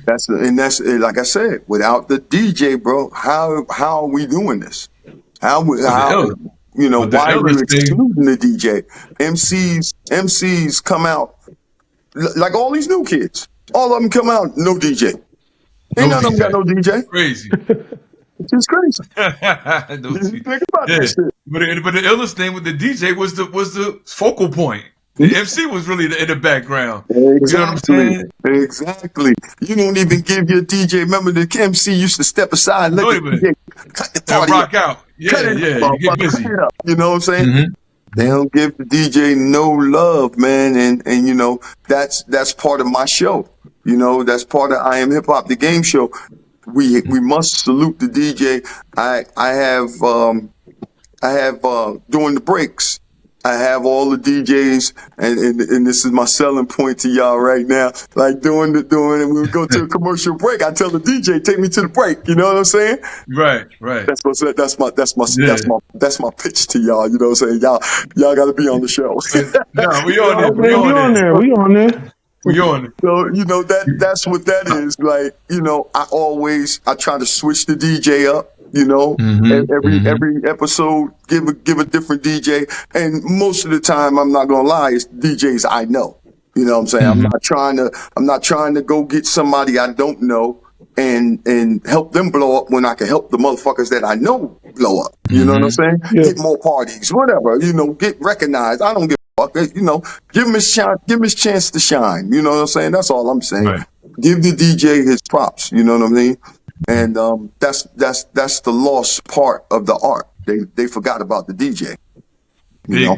That's like I said, without the DJ, bro, how are we doing this? Why are you excluding the DJ? MCs come out like all these new kids. All of them come out, no DJ. Ain't none of them got no DJ. Crazy. It's just crazy. Think about that shit. But the illest thing with the DJ was the focal point. The MC was really in the background. Exactly. You know what I'm saying? Exactly. You don't even give your DJ. Remember the MC used to step aside and let the DJ cut the party rock out. Yeah, you get busy. You know what I'm saying? They don't give the DJ no love, man. And you know, that's part of my show. You know, that's part of I Am Hip Hop, the game show. We must salute the DJ. I have during the breaks, I have all the DJs, and this is my selling point to y'all right now. Like doing, and we go to a commercial break. I tell the DJ, take me to the break. You know what I'm saying? Right. That's my pitch to y'all. You know what I'm saying? Y'all got to be on the show. No, we on there. We on there. So you know that's what that is. Like, you know, I try to switch the DJ up. You know, every episode give a different DJ, and most of the time, I'm not gonna lie, it's DJs I know. You know what I'm saying? I'm not trying to go get somebody I don't know and help them blow up when I can help the motherfuckers that I know blow up. You know what I'm saying? Yeah. Get more parties, whatever. You know, get recognized. I don't give a fuck. You know, give him his chance to shine. You know what I'm saying? That's all I'm saying. Right. Give the DJ his props. You know what I mean? And that's the lost part of the art. They forgot about the DJ.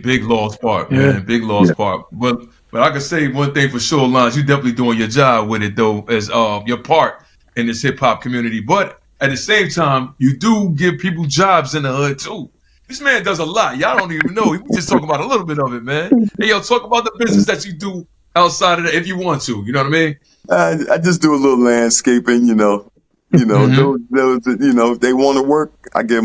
Big lost part, man. Yeah. Big lost part. But I can say one thing for sure, Lons, you definitely doing your job with it though, as your part in this hip hop community. But at the same time, you do give people jobs in the hood too. This man does a lot. Y'all don't even know. We just talk about a little bit of it, man. Hey, yo, talk about the business that you do outside of that if you want to. You know what I mean? I just do a little landscaping, you know. Those, you know, if they want to work, I give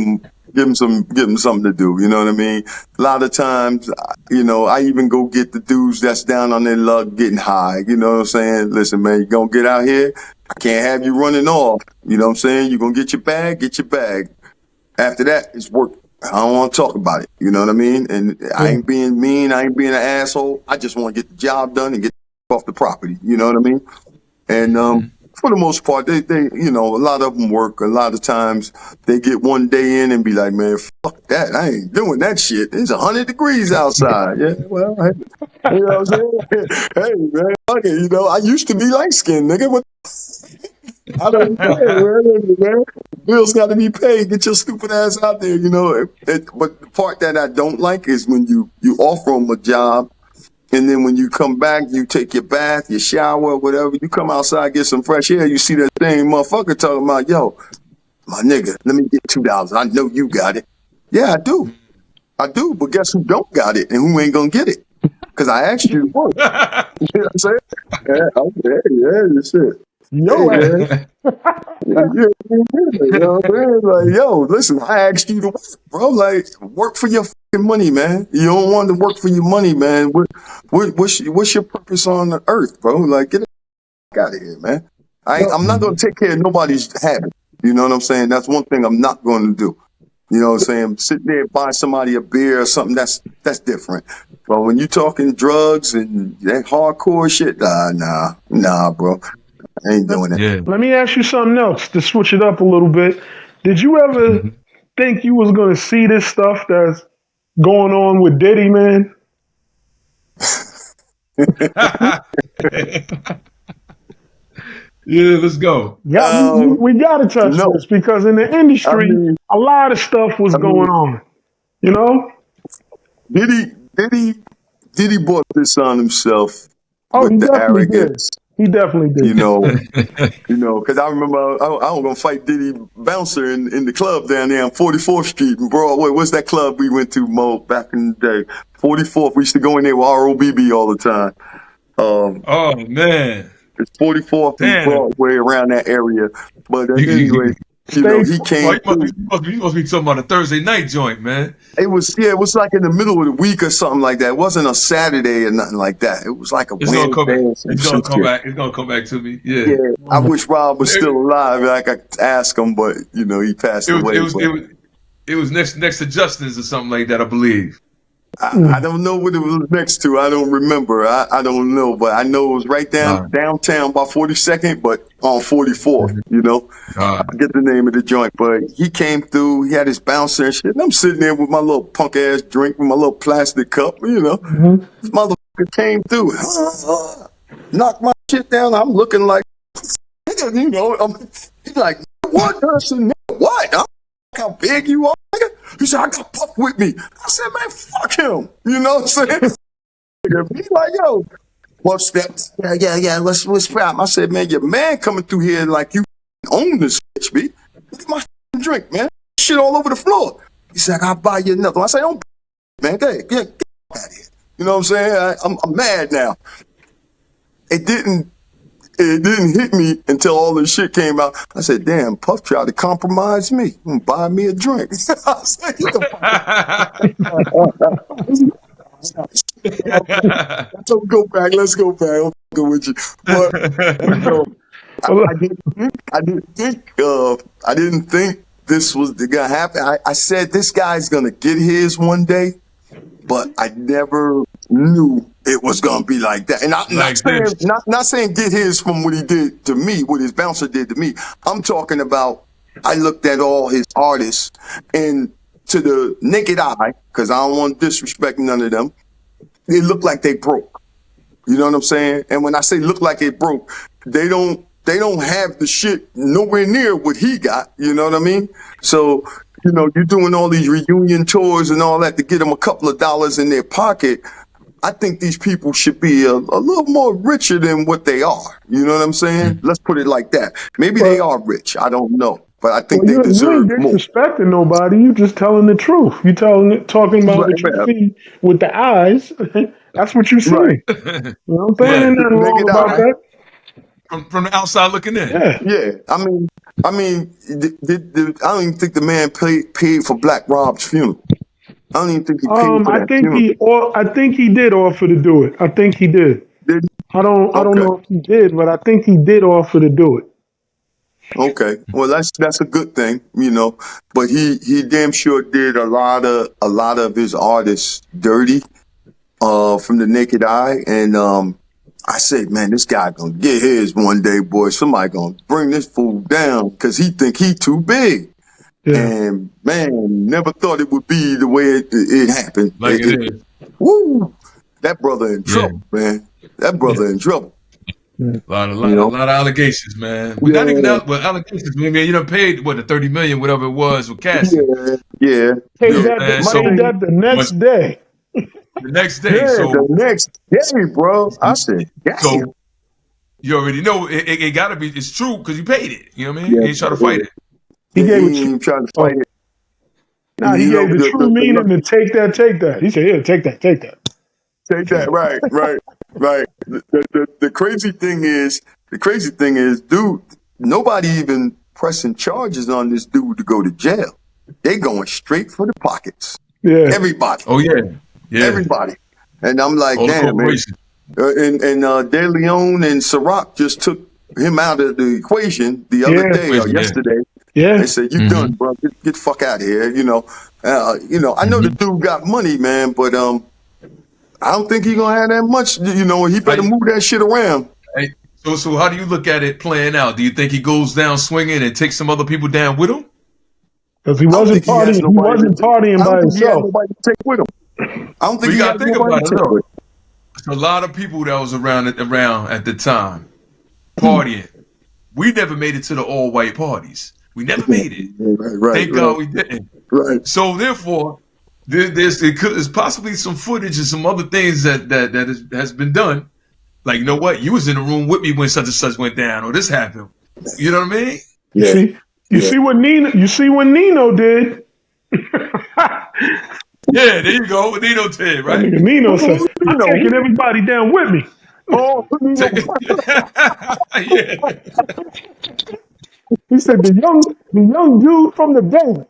them something to do. You know what I mean? A lot of times, you know, I even go get the dudes that's down on their luck getting high. You know what I'm saying? Listen, man, you gonna get out here. I can't have you running off. You know what I'm saying? You're gonna get your bag. After that, it's work. I don't want to talk about it. You know what I mean? And I ain't being mean. I ain't being an asshole. I just want to get the job done and get off the property. You know what I mean? And, for the most part, they, you know, a lot of them work. A lot of times they get one day in and be like, man, fuck that. I ain't doing that shit. It's 100 degrees outside. Yeah, well, hey, you know what I'm saying? Hey, man, fuck it. You know, I used to be light skinned, nigga. What? I don't care, man. Bills got to be paid. Get your stupid ass out there, you know. But the part that I don't like is when you offer them a job, and then when you come back, you take your bath, your shower, whatever, you come outside, get some fresh air, you see that same motherfucker talking about, yo, my nigga, let me get $2. I know you got it. Yeah, I do. But guess who don't got it and who ain't gonna get it? Because I asked you to work. You know what I'm saying? Yeah, shit. Yo, man. You know what I'm saying? Like, yo, listen, I asked you to work, bro. Like, work for your fucking money, man. You don't want to work for your money, man. What's your purpose on the earth, bro? Like, get the fuck out of here, man. I'm not going to take care of nobody's habit. You know what I'm saying? That's one thing I'm not going to do. You know what I'm saying? Sit there and buy somebody a beer or something, that's different. But when you talking drugs and that hardcore shit, nah, bro. I ain't doing it. Yeah. Let me ask you something else to switch it up a little bit. Did you ever think you was going to see this stuff that's going on with Diddy, man? Yeah, let's go. Yeah, we got to touch No, this because in the I industry, mean, a lot of stuff was I going mean, on. You know? Diddy bought this on himself Oh, he with the definitely did. arrogance, He definitely you did. know, because I remember I was gonna fight Diddy Bouncer in the club down there on 44th Street in Broadway. What's that club we went to, Mo, back in the day? 44th. We used to go in there with ROBB all the time. Oh man, It's 44th and damn. Broadway around that area. But You, anyway, Stay. he well, came through. you must be talking about a Thursday night joint, man. It was like in the middle of the week or something like that. It wasn't a Saturday or nothing like that. It was like a It's gonna come Wednesday back. or some shit. It's gonna come back to me. Yeah, Yeah. I wish Rob was still It, alive. I could ask him, but he passed it was away. it was But it was it was next to Justin's or something like that, I believe. I don't know what it was next to. I don't remember. I don't know, but I know it was right downtown by 42nd, but on 44th. Uh, I get the name of the joint, but he came through. He had his bouncer and shit. And I'm sitting there with my little punk ass drink with my little plastic cup. Mhm. This motherfucker came through, knocked my shit down. I'm looking like, he's like, what? What? How big you are? Nigga? He said, I got Puff with me. I said, man, fuck him. You know what I'm saying? He's like, yo, Puff steps. Yeah, let's rap. I said, man, your man coming through here like you own this bitch, B. Look at my drink, man. Shit all over the floor. He said, I'll buy you another one. I said, don't, man, get out of here. You know what I'm saying? I'm mad now. It didn't hit me until all this shit came out. I said, damn, Puff tried to compromise me and buy me a drink. I said, "Get the fuck out." Let's go back. I'm fucking with you. But I didn't think this was gonna happen. I said this guy's gonna get his one day, but I never knew it was gonna be like that. And I'm not saying get his from what he did to me, what his bouncer did to me. I'm talking about I looked at all his artists and to the naked eye, because I don't want to disrespect none of them, they look like they broke. You know what I'm saying? And when I say look like it broke, they don't have the shit nowhere near what he got. You know what I mean? So, you're doing all these reunion tours and all that to get them a couple of dollars in their pocket. I think these people should be a little more richer than what they are. You know what I'm saying? Let's put it like that. Maybe they are rich. I don't know. But I think they you deserve ain't more. disrespecting nobody. You just telling the truth. You talking about what you see with the eyes. That's what you see. Right. You know what I'm saying? Ain't nothing wrong Naked about eye. that. from the outside looking in. Yeah. Yeah. I mean, I don't even think the man paid for Black Rob's funeral. I don't even think he paid for that funeral. I think he did offer to do it. I think he did. Did he? I don't Okay. know if he did, but I think he did offer to do it. Okay, well that's a good thing, But he damn sure did a lot of his artists dirty, from the naked eye, and I said, man, this guy gonna get his one day, boy. Somebody gonna bring this fool down because he think he too big. Yeah. And man, never thought it would be the way it happened. Like it is. Woo! That brother in trouble, man. That brother in trouble. A lot of allegations, man. But not even allegations. I mean, you done paid the 30 million, whatever it was, with Cassie. Yeah. Paid that the next day. The next day, Yeah, so the next day, bro. I said, so you already know it gotta be. It's true because you paid it. You know what I mean? Yeah, You ain't trying to fight it. He gave ain't even trying to fight it. Nah, he gave the true meaning to take that. He said, "Yeah, take that." Take that, right. The crazy thing is, dude, nobody even pressing charges on this dude to go to jail. They going straight for the pockets. Yeah. Everybody. Oh yeah. Everybody. And I'm like, All damn, man. And De Leon and Ciroc just took him out of the equation the other day or yesterday. Yeah. They said, you done, bro. Get the fuck out of here. I know the dude got money, man, but I don't think he gonna have that much. He better move that shit around. Hey, So how do you look at it playing out? Do you think he goes down swinging and takes some other people down with him? Because he I don't wasn't think he has partying. He nobody wasn't partying I by don't think he had himself. nobody to take with him. I don't think We he got has to think nobody about to it. take with Look, him. a lot of people that was around at the time partying. We never made it to the all white parties. We never made it. Right, Thank God we didn't. right. So therefore, there's possibly some footage and some other things that has been done. Like, you know what? You was in the room with me when such and such went down, or this happened. You know what I mean? You Yeah, see, you yeah. see what Nino. You see what Nino did. Yeah, there you go. What Nino did, That right? nigga Nino said, You "I'm know, taking everybody down with me." oh, you know, Yeah. He said, "The young dude from the band."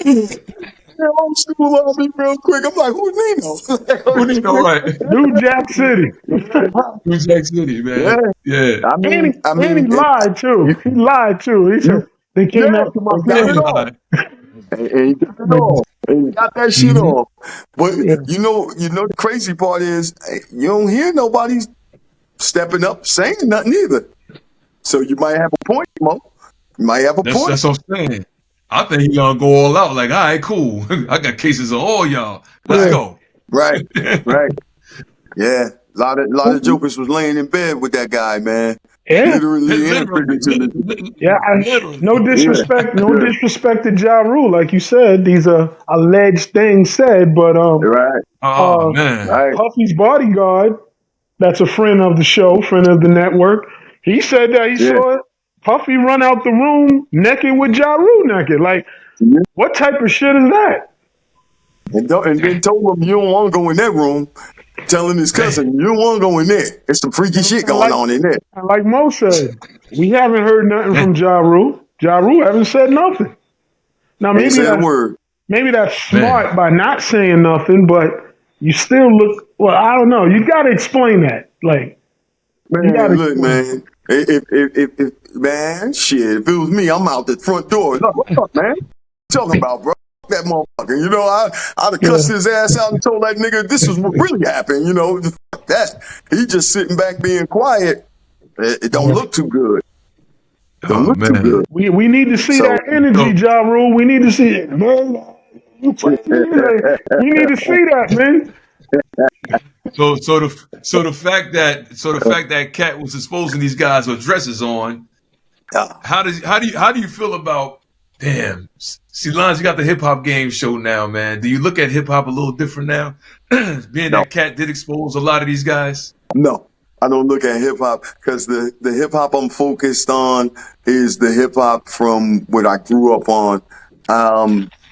yeah, old school on me real quick. I'm like, who Who Nino? Nino, right? New Jack City. New Jack City, yeah, man. Yeah. And he lied too. He lied too. He said they yeah, came after my he got Yeah, it he family. all. lied. And he got it Nigga. all. And he got that shit Mm-hmm. off. But Yeah. the crazy part is you don't hear nobody stepping up saying nothing either. So you might have a point, Mo. You might have a point. That's what I'm saying. I think he gonna go all out. Like, all right, cool. I got cases of all y'all. Let's Yeah. go. Right, right. Yeah. A lot of jokers was laying in bed with that guy, man. Yeah. Literally and Literally, figuratively. Yeah. No literally. Yeah. disrespect. No Yeah. disrespect to Ja Rule. Like you said, these are alleged things said. But Right. Oh man. Right. Puffy's bodyguard, that's a friend of the show, friend of the network. He said that he Yeah. saw Puffy run out the room naked with Ja Rule naked. Like, Yeah. what type of shit is that? And then told him you don't want to go in that room. Telling his cousin, you don't want to go in there. There's some freaky shit And going like, on in there. and like Mo said, we haven't heard nothing Man. from Ja Rule. Ja Rule haven't said nothing. Now Ain't said a word. maybe that's Man. smart by not saying nothing, but you still look. Well, I don't know. You got to explain that. Like, you got Man, to look, explain. man. If man, shit, if it was me, I'm out the front door. Look, what's up, man? What you talking about, bro? That motherfucker. You know, I'd have cussed his ass out and told that nigga this is what really happened. You know, fuck that. He just sitting back being quiet. It don't look too good. Don't Oh look too man. good. We need to see So- that energy, Ja Rule. We need to see it. Man, you crazy. We need to see that, man. So the fact that Cat was exposing these guys with dresses on, Yeah. how do you feel about damn? See, Lons, you got the hip hop game show now, man. Do you look at hip hop a little different now? Being No. that Cat did expose a lot of these guys. No, I don't look at hip hop because the hip hop I'm focused on is the hip hop from what I grew up on.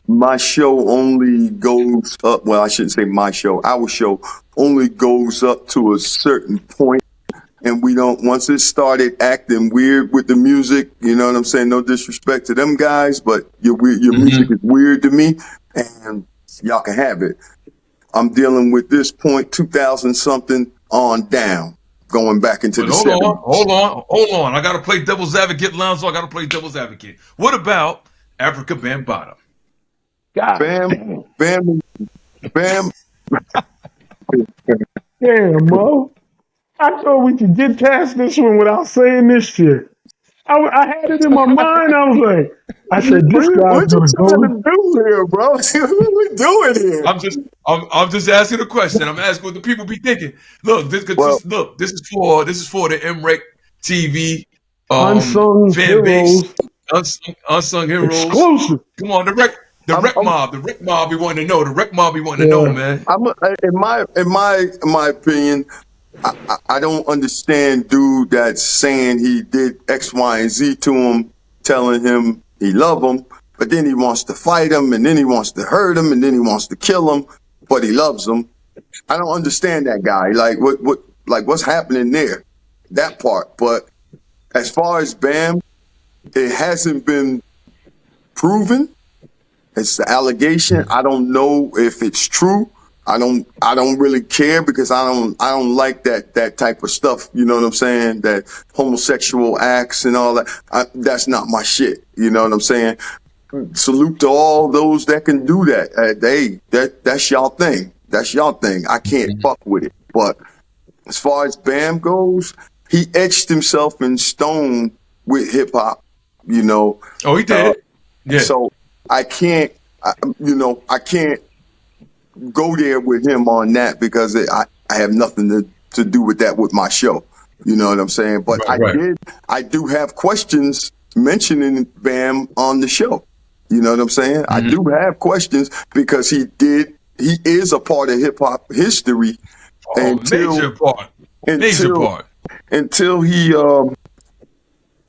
My show only goes up. Well, I shouldn't say my show. Our show only goes up to a certain point, and we don't. Once it started acting weird with the music, you know what I'm saying? No disrespect to them guys, but your music is weird to me, and y'all can have it. I'm dealing with this point 2000 something on down, going back into But the hold 70s. on. I gotta play devil's advocate, Lonzo. I gotta play devil's advocate. What about Africa Bambaataa? God Bam, bam, bam. damn, Mo. I thought we could get past this one without saying this shit. I had it in my mind. I was like, I said, this guy's What you gonna trying go. to do here, bro? What we doing here? I'm just asking a question. I'm asking what the people be thinking. Look, this is for the MREC TV Unsung fan base, heroes, unsung heroes. exclusive. Come on, the rec mob be wanting to know. The rec mob be wanting to know, man. In my opinion, I don't understand dude that's saying he did X, Y, and Z to him, telling him he love him, but then he wants to fight him, and then he wants to hurt him, and then he wants to kill him, but he loves him. I don't understand that guy. Like what's happening there? That part. But as far as Bam, it hasn't been proven. It's the allegation. I don't know if it's true. I don't really care because I don't like that type of stuff. You know what I'm saying? That homosexual acts and all that. That's not my shit. You know what I'm saying? Salute to all those that can do that. That's y'all thing. That's y'all thing. I can't fuck with it. But as far as Bam goes, he etched himself in stone with hip hop, you know. Oh, he did. Yeah. So I can't, I can't go there with him on that because I have nothing to do with that with my show. You know what I'm saying? But I do have questions mentioning Bam on the show. You know what I'm saying? I do have questions because he is a part of hip hop history. Major part. Until he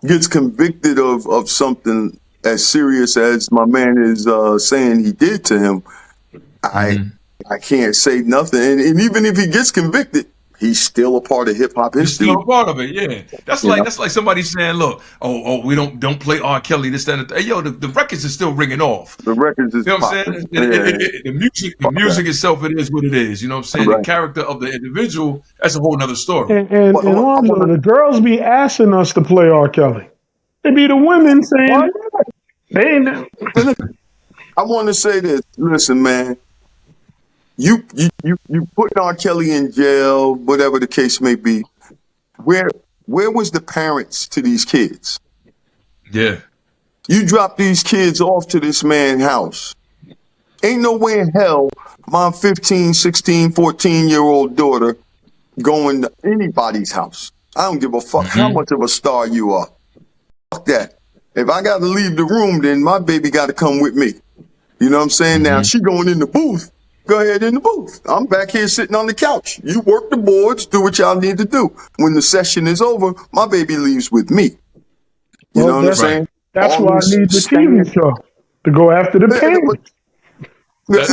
gets convicted of something as serious as my man is saying he did to him, I can't say nothing. And even if he gets convicted, he's still a part of hip hop history. He's still a part of it, yeah. That's like somebody saying, "Look, we don't play R. Kelly, this, that, and that." Hey, yo, the records are still ringing off. The records is, you know what I'm saying? The music itself, it is what it is. You know what I'm saying? Right. The character of the individual, that's a whole nother story. And Lonzo, the girls be asking us to play R. Kelly. They be the women saying they ain't. I want to say this. Listen, man. You put R. Kelly in jail, whatever the case may be. Where was the parents to these kids? Yeah. You drop these kids off to this man's house. Ain't no way in hell my 15, 16, 14-year-old daughter going to anybody's house. I don't give a fuck how much of a star you are. Fuck that. If I got to leave the room, then my baby got to come with me. You know what I'm saying? Now, she going in the booth. Go ahead in the booth. I'm back here sitting on the couch. You work the boards, do what y'all need to do. When the session is over, my baby leaves with me. You know what I'm saying? That's why I need the TV show to go after the parents. Right.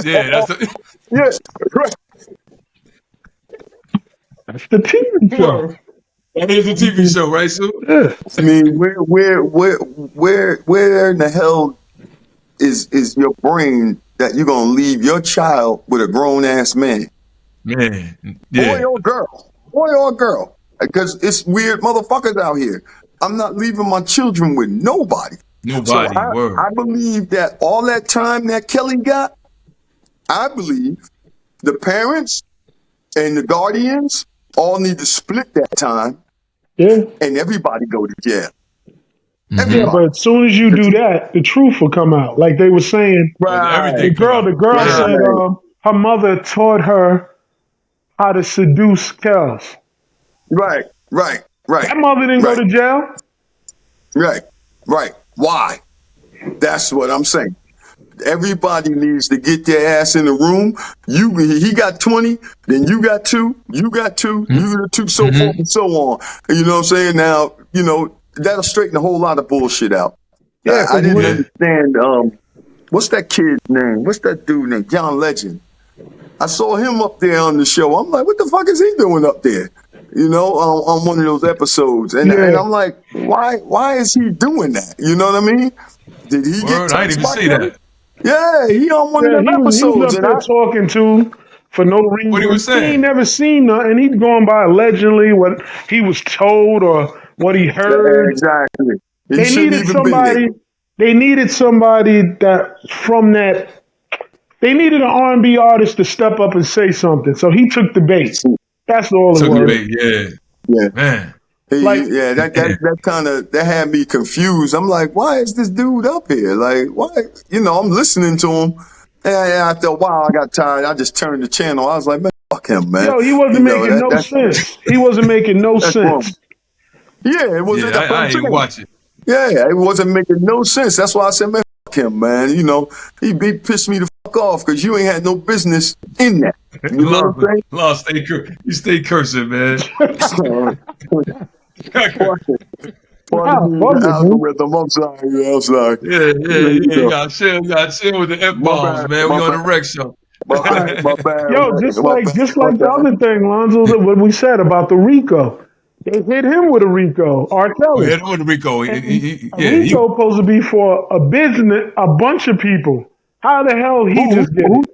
That's the TV show. That is a TV show, right, Sue? Yeah. I mean, where in the hell is your brain that you're gonna leave your child with a grown ass man? Man, yeah. Boy or girl. Because it's weird motherfuckers out here. I'm not leaving my children with nobody. So I believe that all that time that Kelly got, I believe the parents and the guardians all need to split that time. Yeah. And everybody go to jail. Yeah, but as soon as you do that, the truth will come out. Like they were saying, the girl said her mother taught her how to seduce Kels. Right. That mother didn't go to jail. Right. Why? That's what I'm saying. Everybody needs to get their ass in the room. He got 20, then you got 2, you got 2, you got 2, so forth and so on. You know what I'm saying? Now, that'll straighten a whole lot of bullshit out. Yeah, I didn't understand. What's that kid's name? What's that dude named? John Legend. I saw him up there on the show. I'm like, what the fuck is he doing up there? On one of those episodes. And I'm like, why is he doing that? You know what I mean? Did he get touched? I didn't even see that. Yeah, he on one of them episodes. He was up there talking to him for no reason. What he was saying? He ain't never seen nothing. He's going by allegedly what he was told or what he heard. Yeah, exactly. They needed somebody. They needed somebody They needed an R&B artist to step up and say something. So he took the bait. That's all it was. Took the bait, yeah. Man. That had me confused. I'm like, why is this dude up here? Like, why? I'm listening to him. And after a while, I got tired. I just turned the channel. I was like, man, fuck him, man. Yo, he wasn't making no sense. He wasn't making no sense. Wrong. Yeah, it wasn't. Yeah, I ain't watch it. Yeah, it wasn't making no sense. That's why I said, man, fuck him, man. He pissed me the fuck off because you ain't had no business in that. You know what I'm saying? You stay cursing, man. Algorithm. I'm sorry. Yeah. You gotta chill with the F-bombs, man. We on the Rex show. My bad. Yo, just like the other thing, Lonzo, what we said about the Rico. They hit him with a Rico. R. Kelly. Hit him with a Rico. Rico supposed to be for a business, a bunch of people. How the hell just get it?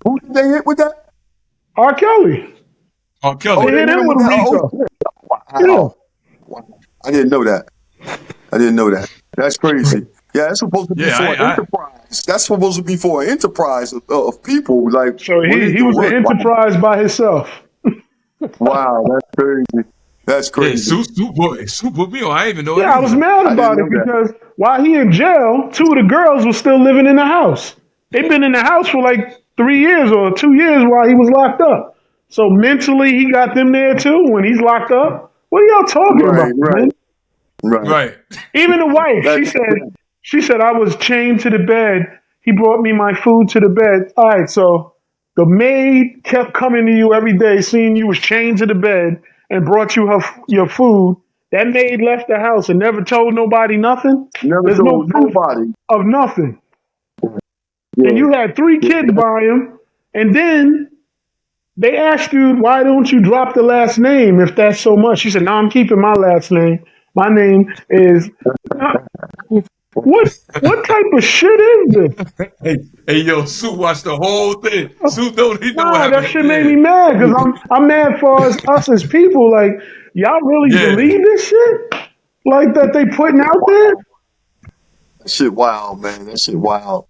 Who did they hit with that? R. Kelly. R. Kelly. They hit him with a Rico. Wow. I didn't know that. That's crazy. Yeah, that's supposed to be Yeah, for an enterprise. That's supposed to be for an enterprise of people. Like, So he was an enterprise by himself. Wow, that's crazy. That's yeah. crazy. Sue put me on. I didn't even know it Yeah, I was either. mad I about didn't it know that. because while he in jail, 2 of the girls were still living in the house. They've been in the house for like 3 years or 2 years while he was locked up. So mentally, he got them there too when he's locked up. What are y'all talking Right, about, right, man? right. Right. Even the wife, That's she said I was chained to the bed. He brought me my food to the bed. All right, so the maid kept coming to you every day, seeing you was chained to the bed, and brought you your food. That maid left the house and never told nobody nothing. never There's no told proof nobody. of nothing. And Yeah. you had 3 kids by him, and then they asked you, why don't you drop the last name if that's so much? She said, no, I'm keeping my last name. My name is... What type of shit is this? Hey, yo, Sue watched the whole thing. Sue don't he know what Nah, that happened? shit made me mad because I'm mad for us as people. Like, y'all really Yeah. believe this shit? Like that they putting out there? That shit wild, man. That shit wild.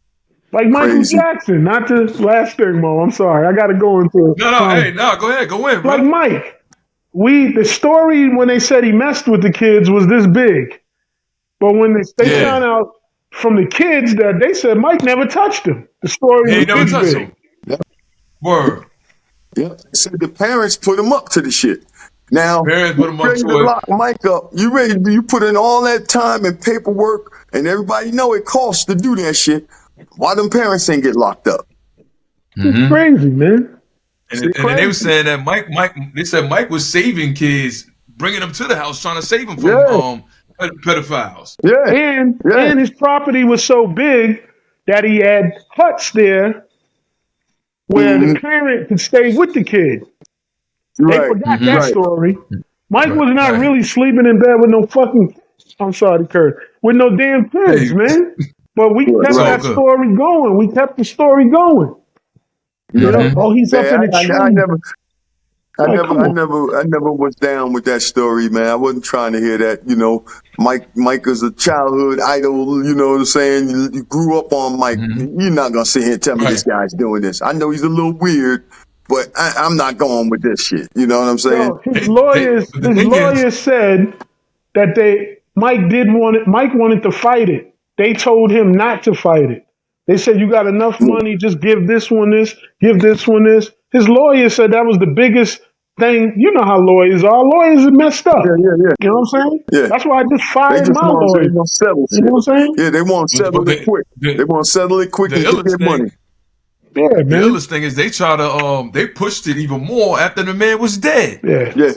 Like Michael Crazy. Jackson, not the last thing, Mo. I'm sorry. I got to go into No, hey, no, go ahead, go in, bro. like Mike. The story when they said he messed with the kids was this big. But when they Yeah. found out from the kids that they said Mike never touched him, the story He was ain't never this touched big. him. Word. Yeah. They said the parents put him up to the shit. Now, Parents put him you up ready to to it. lock Mike up. You put in all that time and paperwork, and everybody know it costs to do that shit. Why them parents ain't get locked up? It's crazy, man. And then they were saying that they said Mike was saving kids, bringing them to the house, trying to save them from pedophiles. Yeah. And his property was so big that he had huts there where the parent could stay with the kid. They Right. forgot that Right. story. Mike Right, was not right. really sleeping in bed with no fucking, I'm sorry, Kurt, with no damn kids, Hey. man. But we kept It's all that good. story going. We kept the story going. You know, oh, he's up Man, in the I tree. never Like, come on. I never was down with that story, man. I wasn't trying to hear that. You know, Mike is a childhood idol. You know what I'm saying? You grew up on Mike. You're not gonna sit here and tell me this guy's doing this. I know he's a little weird, but I'm not going with this shit. You know what I'm saying? Yo, his But the thing is, lawyers said that Mike wanted to fight it. They told him not to fight it. They said, you got enough money, just give this one this, give this one this. His lawyer said that was the biggest thing. You know how lawyers are. Lawyers are messed up. Yeah. You know what I'm saying? Yeah. That's why I just They fired just my want lawyer. to settle You know shit. what I'm saying? Yeah, they want to settle but it quick. They want to settle it quick the and get illest their money. thing, Yeah, the man. illest thing is they try to they pushed it even more after the man was dead. Yeah. Yeah.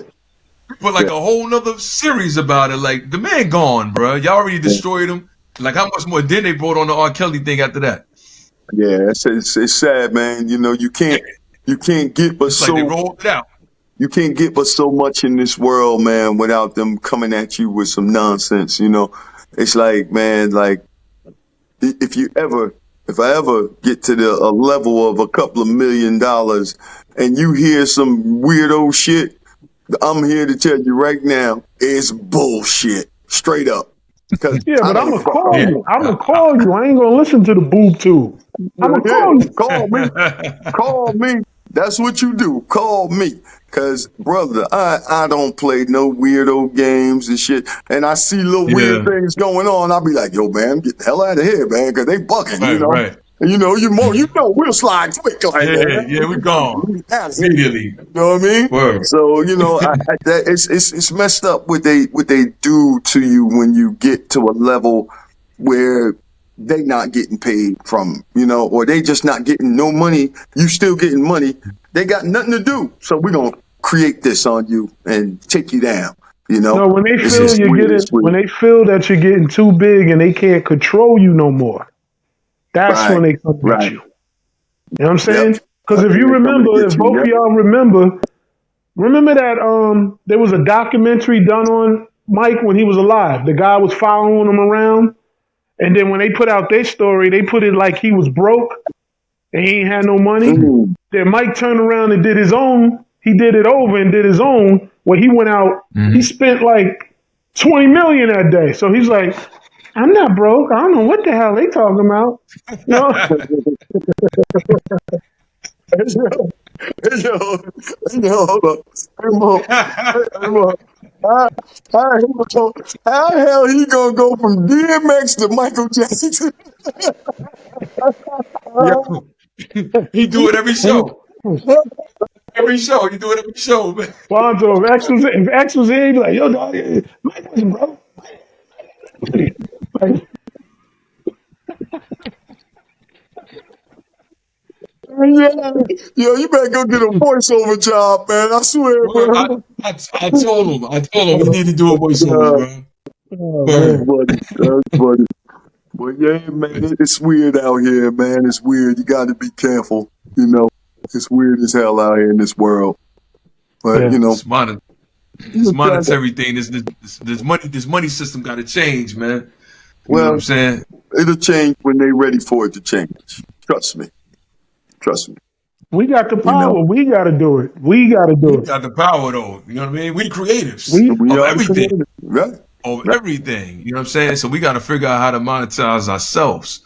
Put like a whole nother series about it. Like the man gone, bro. Y'all already destroyed him. Like how much more? Then they brought on the R. Kelly thing after that. Yeah, it's sad, man. You know, you can't get but It's like they rolled it out. you can't get but so much in this world, man, without them coming at you with some nonsense. You know, it's like, man, like if I ever get to a level of a couple of $1 million and you hear some weirdo shit, I'm here to tell you right now, it's bullshit, straight up. Because Yeah, but I'm don't going to fuck call with you. I'm going to call you. I ain't going to listen to the boob tube. I'm going to call you. Call me. Call me. That's what you do. Call me. Cause brother, I don't play no weirdo games and shit. And I see little weird things going on. I'll be like, yo, man, get the hell out of here, man. Cause they bugging, you know. Right. And we'll slide quick like that. Yeah, we gone immediately. You know what I mean? Word. So, you know, it's messed up what they do to you when you get to a level where they not getting paid from, you know, or they just not getting no money. You still getting money. They got nothing to do. So we're going to create this on you and take you down, you know. No, when they It's feel just you're weird. getting, It's weird. when they feel that you're getting too big and they can't control you no more, that's when they come at Right. you. You know what I'm saying? Yep. Because if They you coming to remember, get if you, both of yep. y'all remember that there was a documentary done on Mike when he was alive. The guy was following him around, and then when they put out their story, they put it like he was broke and he ain't had no money. Mm. Then Mike turned around and did his own. He did it over and did his own. Where he went out, he spent like $20 million that day. So he's like, I'm not broke. I don't know what the hell they talking about. You know? Yo, hold up. Hey, Mo. Hey, Mo. How, how the hell he gonna go from DMX to Michael Jackson? Yo, he do it every show. Every show, he do it every show, man. Lonzo, if X was here, he'd be like, yo, dog, Mike wasn't broke. Like, Yeah. Yo, you better go get a voiceover job, man. I swear, Word, bro. I told him we need to do a voiceover, Yeah, bro. oh, that's Word. man. funny. That's funny. But yeah, man, it's weird out here, man. It's weird. You got to be careful. You know, it's weird as hell out here in this world. But Yeah. you know, This, mon- this monetary thing, this money system got to change, man. You know what well, I'm saying? it'll change when they're ready for it to change. Trust me. Trust me. We got the You know, power. We got to do it. We got to We do it. got the power, though. You know what I mean? We creatives We we of are the everything, creators, right? of everything. You know what I'm saying? So we got to figure out how to monetize ourselves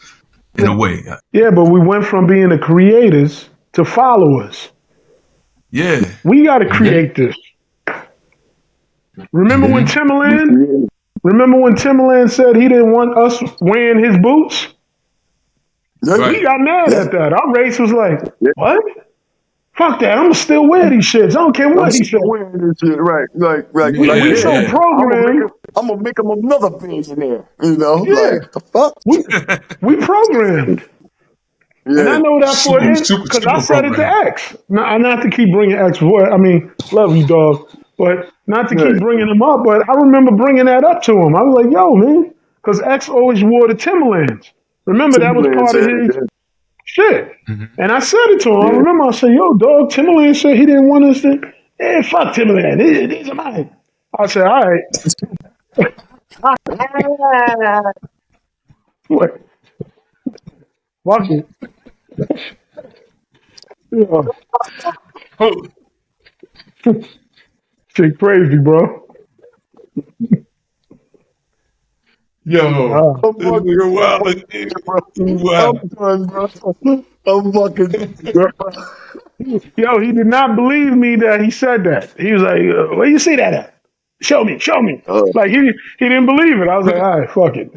in a way. Yeah, but we went from being the creators to followers. Yeah. We got to create this. Remember when Timberland? Yeah. Remember when Timberland said he didn't want us wearing his boots? Yeah. Right. We got mad Yeah. at that. Our race was like, Yeah. what? Fuck that. I'm going to still wear these shits. I don't care I'm what he said. still wearing this shit, right? Like, Yeah, We so yeah. programmed. I'm gonna make him another billionaire. You know, Yeah. like the fuck. We programmed. And I Yeah. know that for Super, it super, because I super said it to program. X. Not to keep bringing X. I mean, love you, dog. But not to Yeah. keep bringing him up. But I remember bringing that up to him. I was like, yo, man. Because X always wore the Timberlands. Remember, that was Timberland part of said his that. shit. And I said it to him. I Yeah. remember I said, yo, dog, Timberland said he didn't want us to. Hey, fuck Timberland. These are mine. I said, all right. What? Fuck it. Yeah. Oh, Shit crazy, bro. yo, I'm this fucking nigga wild. bro. Wow. I'm done, bro. I'm fucking bro. Yo, he did not believe me that he said that. He was like, where you see that at? Show me, show me. Oh, Like, he didn't believe it. I was like, all right, fuck it.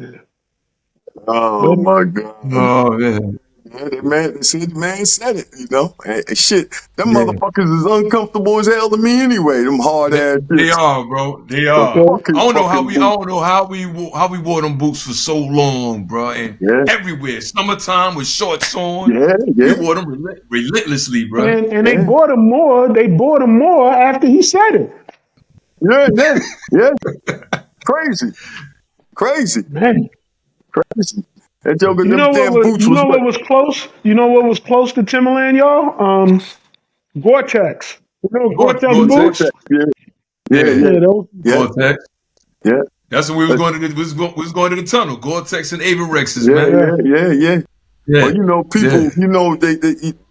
oh my god. Oh, man. Yeah, the man said it, you know. And shit, them Yeah. motherfuckers is uncomfortable as hell to me anyway. Them hard ass They shits. are, bro. They The are. fucking I boots. don't know how we wore them boots for so long, bro. And Yeah, everywhere, summertime with shorts on, yeah, we yeah, wore them relentlessly, bro. And they yeah, bought him more. They bought him more after he said it. yeah, yeah, yeah. Crazy, crazy, Man, crazy. That joker, you them know what damn was boots you was know what? what was close? You know what was close to Timberland, y'all? Gore-Tex. You know Gore-Tex Gore-Tex. boots? Yeah, yeah, Yeah. yeah, Yeah, those. yeah, Gore-Tex. yeah. That's when we was going to we was going to the tunnel. Gore-Tex and Averexes, Yeah, man. Yeah. yeah, yeah, yeah. Yeah. Well, you know, Yeah. people, you know,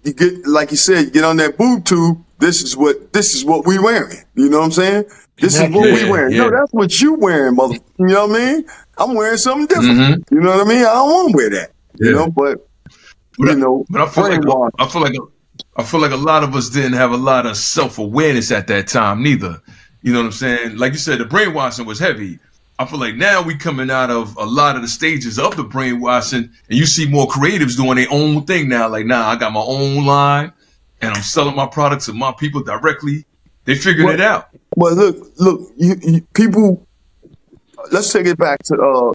you get, like you said, you get on that boob tube. This is what we wearing. You know what I'm saying? This is what we Yeah. wearing. No, Yeah. that's what you wearing, mother. You know what I mean? I'm wearing something different. Mm-hmm. You know what I mean? I don't want to wear that. You Yeah. know, but But you know, I feel like brainwash. I feel like a lot of us didn't have a lot of self-awareness at that time neither. You know what I'm saying? Like you said, the brainwashing was heavy. I feel like now we coming out of a lot of the stages of the brainwashing, and you see more creatives doing their own thing now. Like, nah, I got my own line, and I'm selling my products to my people directly. They figured it out. Well, look, you people. Let's take it back to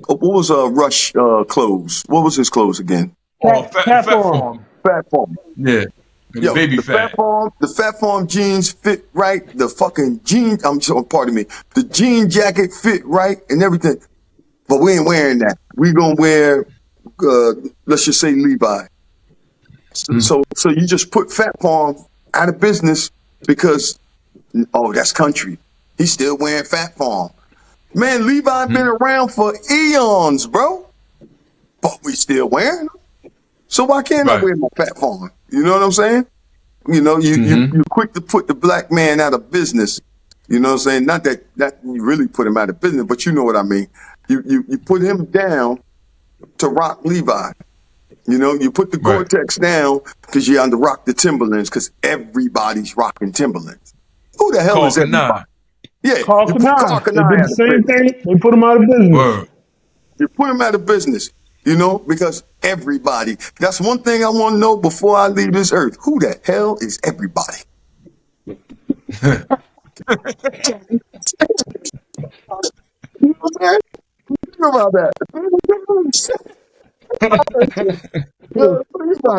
what was Rush clothes? What was his clothes again? Oh, Fat fat Farm. farm. Fat Farm. Yeah. And Yo, baby the fat. Fat Farm jeans fit right. The fucking jean, pardon me. The jean jacket fit right and everything. But we ain't wearing that. We gonna wear, let's just say Levi. So you just put Fat Farm out of business because, oh, that's country. He's still wearing Fat Farm. Man, Levi been around for eons, bro. But we still wearing them. So why can't I Right. wear my Fat Farm? You know what I'm saying? You know, you're quick to put the black man out of business You know what I'm saying? Not that you really put him out of business, but you know what I mean. You put him down to rock Levi. You know, you put the Right. Gore-Tex down because you had to rock the Timberlands because everybody's rocking Timberlands. Who the hell Carl is everybody? Kanai. Yeah, Carl you put Carl Kanai. They Kanai did the out of same business. thing. They put him out of business. Word. You put him out of business, you know, because everybody. That's one thing I want to know before I leave this earth. Who the hell is everybody? You know what I'm saying? Think about that. Think about it.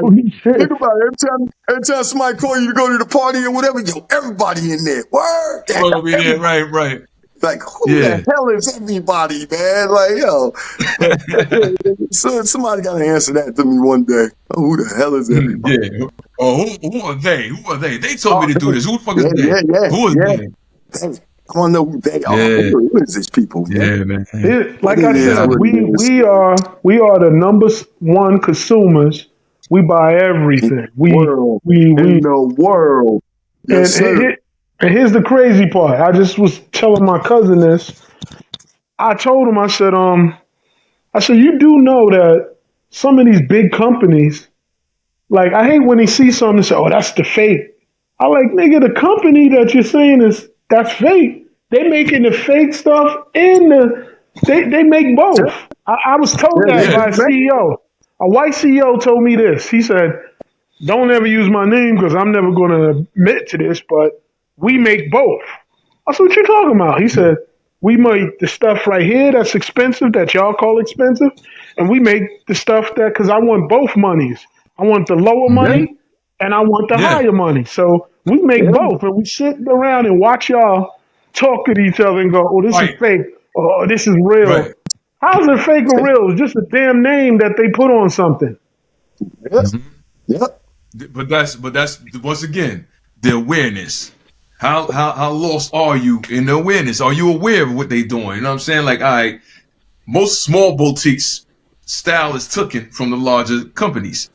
Holy shit. Think about it. Every time somebody call you to go to the party or whatever, yo, everybody in there. Word. Oh, yeah, right. Like, who Yeah. the hell is everybody, man? Like, yo. So somebody got to answer that to me one day. Oh, who the hell is everybody? Yeah. Oh, who are they? Who are they? They told me to do this. Who the fuck is they? Yeah. Who is they? Hey, I want to know who they are. Yeah. Who is these people, man? Yeah, man. Like It I is said, what it is. we are the number one consumers. We buy everything. World. We In the world. Yes, sir. and here's the crazy part. I just was telling my cousin this. I told him, I said, you do know that some of these big companies, like, I hate when they see something and say, oh, that's the fake. I like, nigga, the company that you're saying that's fake. They making the fake stuff and they make both. I was told that by a CEO. A white CEO told me this. He said, don't ever use my name because I'm never going to admit to this, but we make both. I said, what you talking about? He said, we make the stuff right here that's expensive, that y'all call expensive, and we make the stuff that, because I want both monies. I want the lower money and I want the Yeah. higher money. So we make both, and we sit around and watch y'all talk at each other and go, oh, this is Right. fake, or oh, this is real. Right. How's it fake or real? It's just a damn name that they put on something. Yep. But that's once again the awareness. How lost are you in the awareness? Are you aware of what they doing? You know what I'm saying? Like, all right, most small boutiques style is taken from the larger companies.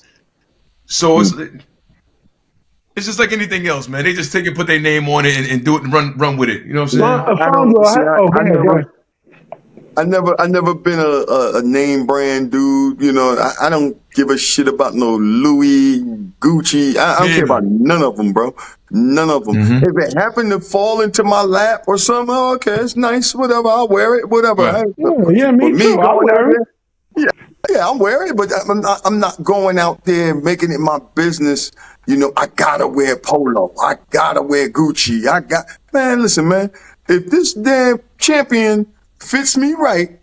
So it's just like anything else, man. They just take it, put their name on it, and do it and run with it. You know what I'm saying? Alfonso, I never been a name brand dude. You know, I don't give a shit about no Louis, Gucci. I don't care about none of them, bro. None of them. If it happened to fall into my lap or something, oh, okay, it's nice. Whatever, I'll wear it. Whatever. Right. Me too. I'll wear it. Yeah, I'm wearing it, but I'm not going out there making it my business. You know, I gotta wear polo. I gotta wear Gucci. Man, listen, man. If this damn champion fits me right,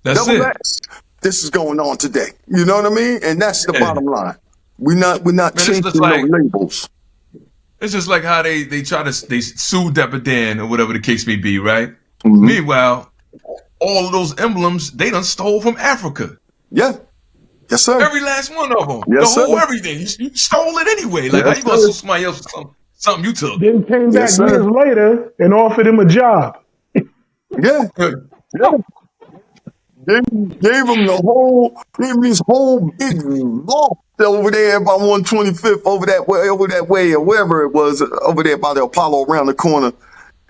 That's double it. X, this is going on today. You know what I mean? And that's the bottom line. We're not it's changing just like- no labels. It's just like how they sued Dapper Dan or whatever the case may be, right? Mhm. Meanwhile, all of those emblems they done stole from Africa. Yeah. Yes, sir. Every last one of them. Yes, the whole sir. everything. You stole it anyway. Like, Yes, how you gonna sir. sue somebody else for something you took? Then came back Yes, sir. years later and offered him a job. Yeah. Yeah. Gave him this whole big loft over there by 125th, over that way, or wherever it was, over there by the Apollo around the corner.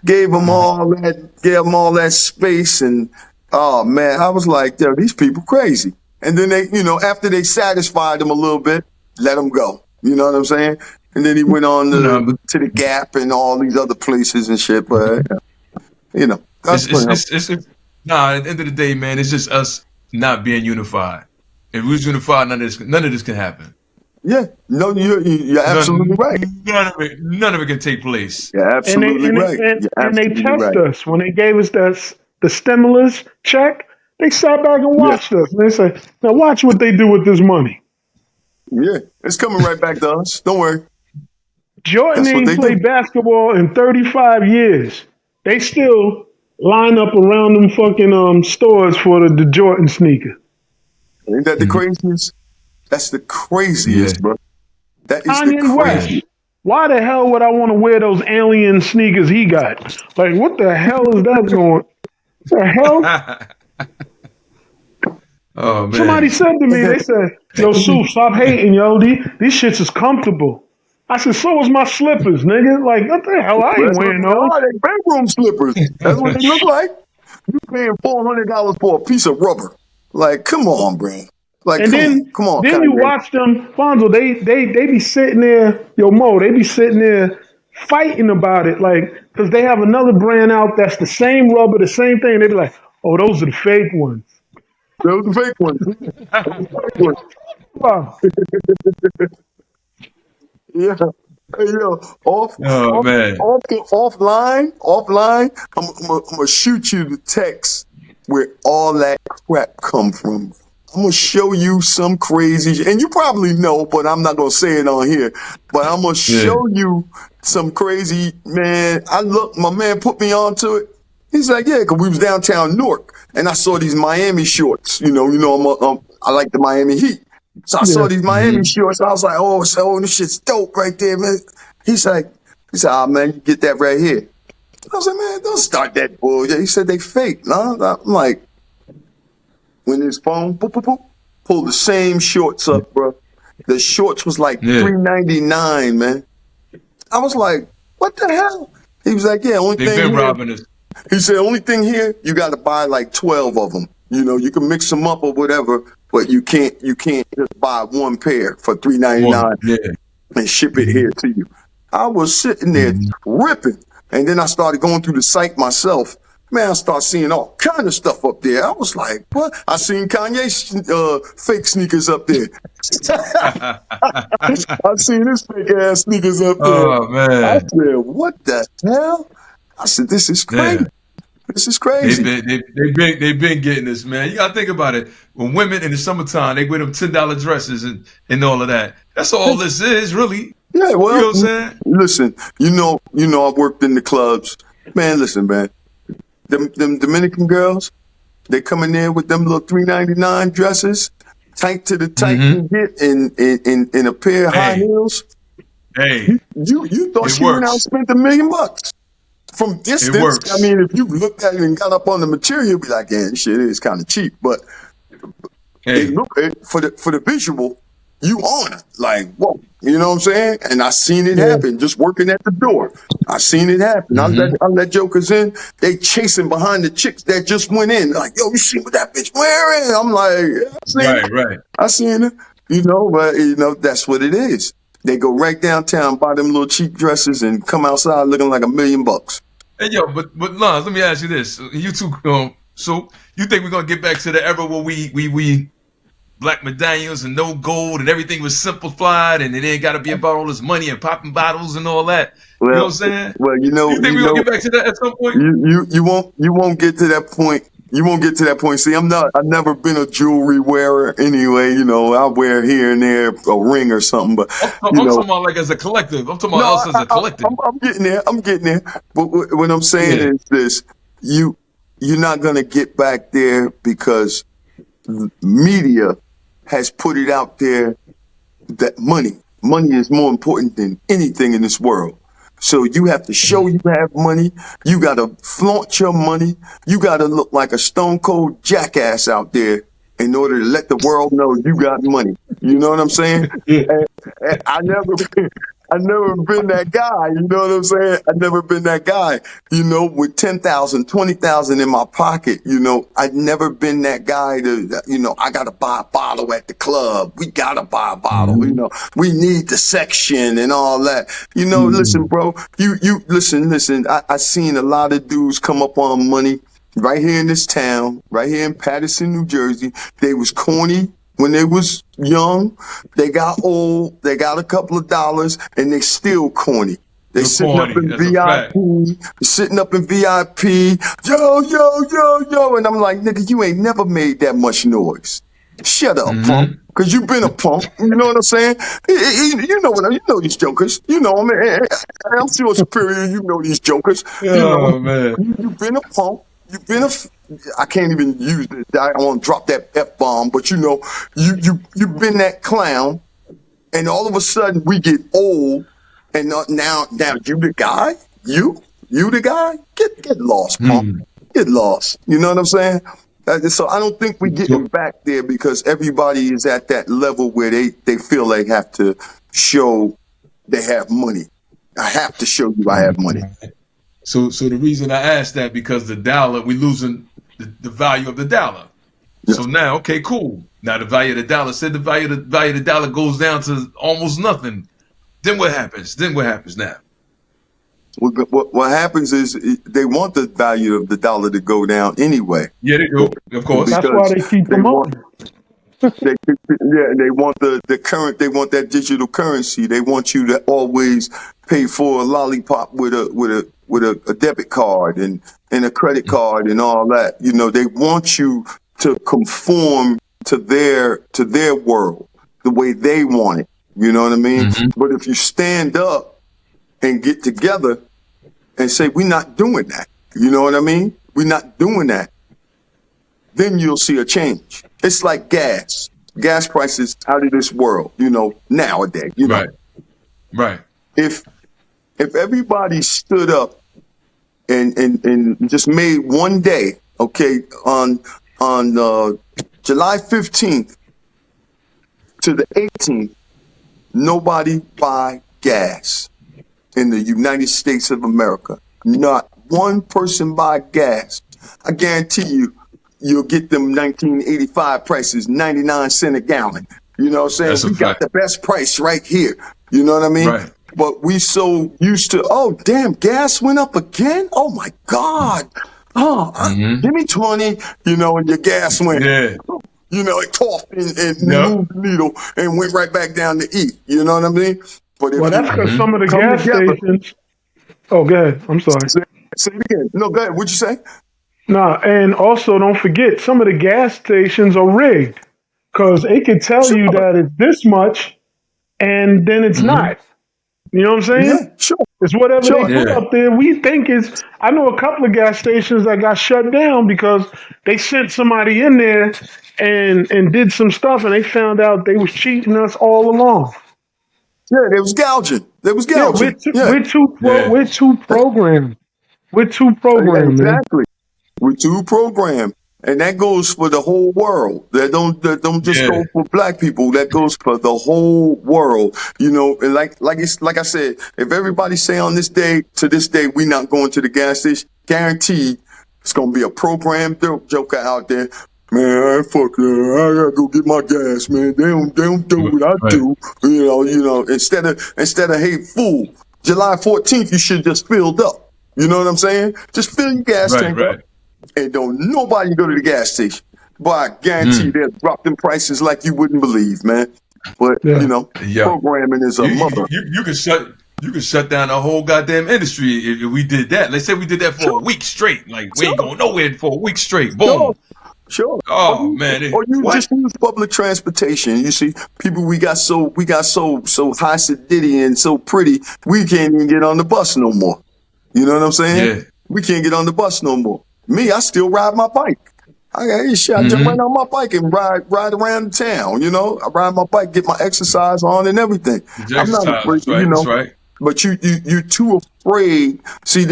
Gave him all that space, and oh man, I was like, yo, these people crazy. And then they, you know, after they satisfied him a little bit, let him go. You know what I'm saying? And then he went on to the Gap and all these other places and shit. But you know, that's Nah, at the end of the day, man, it's just us not being unified. If we was unified, none of this can happen. yeah. No, you're absolutely right. None of it can take place. You're absolutely right. And they test us. When they gave us the stimulus check, they sat back and watched us. And they said, now watch what they do with this money. Yeah, it's coming right back to us. Don't worry. Jordan That's what ain't they played do. basketball in 35 years. They still line up around them fucking stores for the Jordan sneaker. Ain't that the craziest? That's the craziest, bro. That is Kanye the West. craziest. Why the hell would I want to wear those alien sneakers he got? Like, what the hell is that going? The hell? Oh man. Somebody said to me, they said, yo, Sue, stop hating, yo. These shits is comfortable. I said, so was my slippers, nigga. Like, what the hell? I ain't That's what wearing they are. those. They bedroom slippers. That's what they look like. You paying $400 for a piece of rubber. Like, come on, bro. Like, And come on, then you Kanye. watch them, Fonzo, they be sitting there, yo, Mo, they be sitting there fighting about it, like, because they have another brand out that's the same rubber, the same thing. They be like, oh, those are the fake ones. Those are fake ones. Those are fake ones. Wow. Yeah. Hey, yo, Oh man. offline, I'm gonna shoot you the text where all that crap come from. I'm gonna show you some crazy, and you probably know, but I'm not gonna say it on here. But I'm gonna Yeah. show you some crazy, man. My man put me onto it. He's like, yeah, because we was downtown Newark, and I saw these Miami shorts. I like the Miami Heat. So I saw Yeah. these Miami shorts. I was like, oh, this shit's dope right there, man. He said, man, you get that right here. I was like, man, don't start that bullshit. He said they fake. No, I'm like, when his phone, boop, boop, boop, pulled the same shorts up, bro. The shorts was like Yeah. $3.99, man. I was like, what the hell? He was like, yeah, only They've thing been here. robbing us. He said, only thing here, you got to buy like 12 of them. You can mix them up or whatever, but you can't just buy one pair for $3.99 Yeah. and ship it here to you. I was sitting there ripping, and then I started going through the site myself. Man, I started seeing all kind of stuff up there. I was like, what? I seen Kanye's fake sneakers up there. I seen his fake ass sneakers up there. Oh I man. said, what the hell? I said, this is crazy. Yeah. This is crazy. They've been getting this, man. You gotta think about it. When women in the summertime, they wear them $10 dresses and all of that. That's all this is, really. Yeah, You know well, what I'm saying? listen, I worked in the clubs. Man, listen, man. Them Dominican girls, they come in there with them little $3.99 dresses, tight to the tight and get in a pair of high Hey, heels. hey, You thought it she went out and works. spent $1 million. From It distance, I works. mean, if you looked at it and got up on the material, you'd be like, yeah, this shit is kind of cheap. But Hey, for the visual, you on it. Like, whoa, you know what I'm saying? And I seen it Yeah. happen just working at the door. I seen it happen. I let jokers in. They chasing behind the chicks that just went in. Like, yo, you see what that bitch wearing? I'm like, yeah, I seen it. right. I seen it. But that's what it is. They go right downtown, buy them little cheap dresses, and come outside looking like $1 million. Hey, yo, but Lons, let me ask you this. You two, so you think we're gonna get back to the era where we black medallions and no gold and everything was simplified and it ain't got to be about all this money and popping bottles and all that? You know what I'm saying? Well, You think we're gonna get back to that at some point? you won't get to that point. You won't get to that point. See, I've never been a jewelry wearer anyway. I wear here and there a ring or something, but I'm talking about like as a collective. I'm talking about us as a collective. I'm getting there. I'm getting there. But what I'm saying Yeah. is this: you're not gonna get back there because media has put it out there that money is more important than anything in this world. So you have to show you have money. You got to flaunt your money. You got to look like a stone cold jackass out there in order to let the world know you got money. You know what I'm saying? And I never been that guy. You know what I'm saying? I never been that guy, with 10,000, 20,000 in my pocket. I'd never been that guy I got to buy a bottle at the club. We got to buy a bottle. We need the section and all that. Listen, bro, you listen. I seen a lot of dudes come up on money right here in this town, right here in Paterson, New Jersey. They was corny when they was young. They got old. They got a couple of dollars, and they still corny. They You're sitting up corny. in That's a fact. VIP, sitting up in VIP. Yo, and I'm like, nigga, you ain't never made that much noise. Shut up, punk. Cause you've been a punk. You know what I'm saying? You know these jokers. I'm still superior. You know these jokers. Oh man. You've been a punk. You've been I can't even use it. I want to drop that F-bomb, but you've been that clown, and all of a sudden we get old, and now you the guy? You the guy? Get lost, punk. Get lost. You know what I'm saying? So I don't think we're getting back there because everybody is at that level where they feel they have to show they have money. I have to show you I have money. So the reason I asked that because the dollar, we losing the value of the dollar. Yes. So now, okay, cool. Now the value of the dollar, said the value of the dollar goes down to almost nothing. Then what happens? Now? What happens is they want the value of the dollar to go down anyway. Yeah, they do, of course. That's why they keep promoting. They want the current. They want that digital currency. They want you to always pay for a lollipop with a debit card and a credit card and all that. You know, they want you to conform to their world the way they want it. You know what I mean? But if you stand up and get together and say, we're not doing that. You know what I mean? We're not doing that. Then you'll see a change. It's like gas. Gas prices out of this world, you know, nowadays. You know? Right. If everybody stood up and just made one day, okay, on July 15th to the 18th, nobody buy gas in the United States of America. Not one person buy gas. I guarantee you'll get them 1985 prices, 99 cents a gallon. You know what I'm saying? We got the best price right here. You know what I mean? Right. But we so used to, oh, damn, gas went up again? Oh, my God. Oh, give me 20, you know, and your gas went. Yeah. You know, it coughed and moved the needle and went right back down to E. You know what I mean? But if that's because some of the gas stations. Oh, go ahead. I'm sorry. Say it again. No, go ahead. What'd you say? Nah, and also don't forget, some of the gas stations are rigged because it can tell you that it's this much, and then it's not. You know what I'm saying? Yeah, sure. It's whatever they put up there. We think is. I know a couple of gas stations that got shut down because they sent somebody in there and did some stuff, and they found out they was cheating us all along. Yeah, they was gouging. We're too programmed. Exactly. We're too programmed. And that goes for the whole world. That don't just go for black people. That goes for the whole world. You know, and like I said, if everybody say on this day to this day we not going to the gas station, guaranteed it's gonna be a programmed joker out there. Man, fuck that. I gotta go get my gas, man. They don't do what I do. You know, instead of hey fool, July 14th you should just filled up. You know what I'm saying? Just fill your gas tank up. And don't nobody go to the gas station. But I guarantee they'll drop them prices like you wouldn't believe, man. But you know, programming is a mother. You can shut down the whole goddamn industry if we did that. Let's say we did that for a week straight. Like we ain't going nowhere for a week straight. Boom. Sure. Oh man. Or you just use public transportation. You see, people we got so high sedity and so pretty, we can't even get on the bus no more. You know what I'm saying? Yeah. We can't get on the bus no more. Me, I still ride my bike. I jump right on my bike and ride around town. You know, I ride my bike, get my exercise on and everything. I'm not afraid, you know. Right. But you're too afraid. See,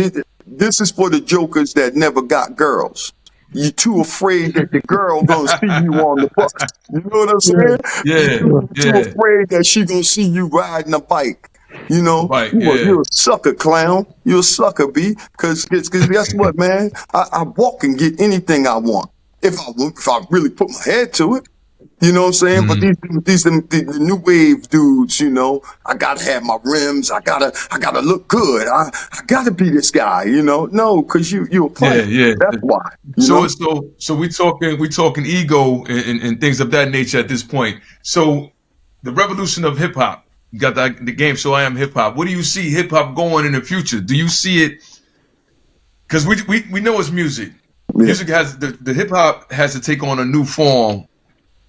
this is for the jokers that never got girls. You're too afraid that the girl gonna see you on the bus. You know what I'm saying? Yeah. You're too afraid that she gonna see you riding a bike. You know, you're a sucker, clown. You're a sucker, B. Because guess what, man? I walk and get anything I want if I really put my head to it. You know what I'm saying? But these the new wave dudes, you know, I gotta have my rims. I gotta look good. I gotta be this guy. You know, no, because you're a player. Yeah. That's why. So we talking ego and things of that nature at this point. So the revolution of hip hop. You got the game show I Am Hip Hop. What do you see hip hop going in the future? Do you see it? Because we know it's music. Yeah. Music has the hip hop has to take on a new form,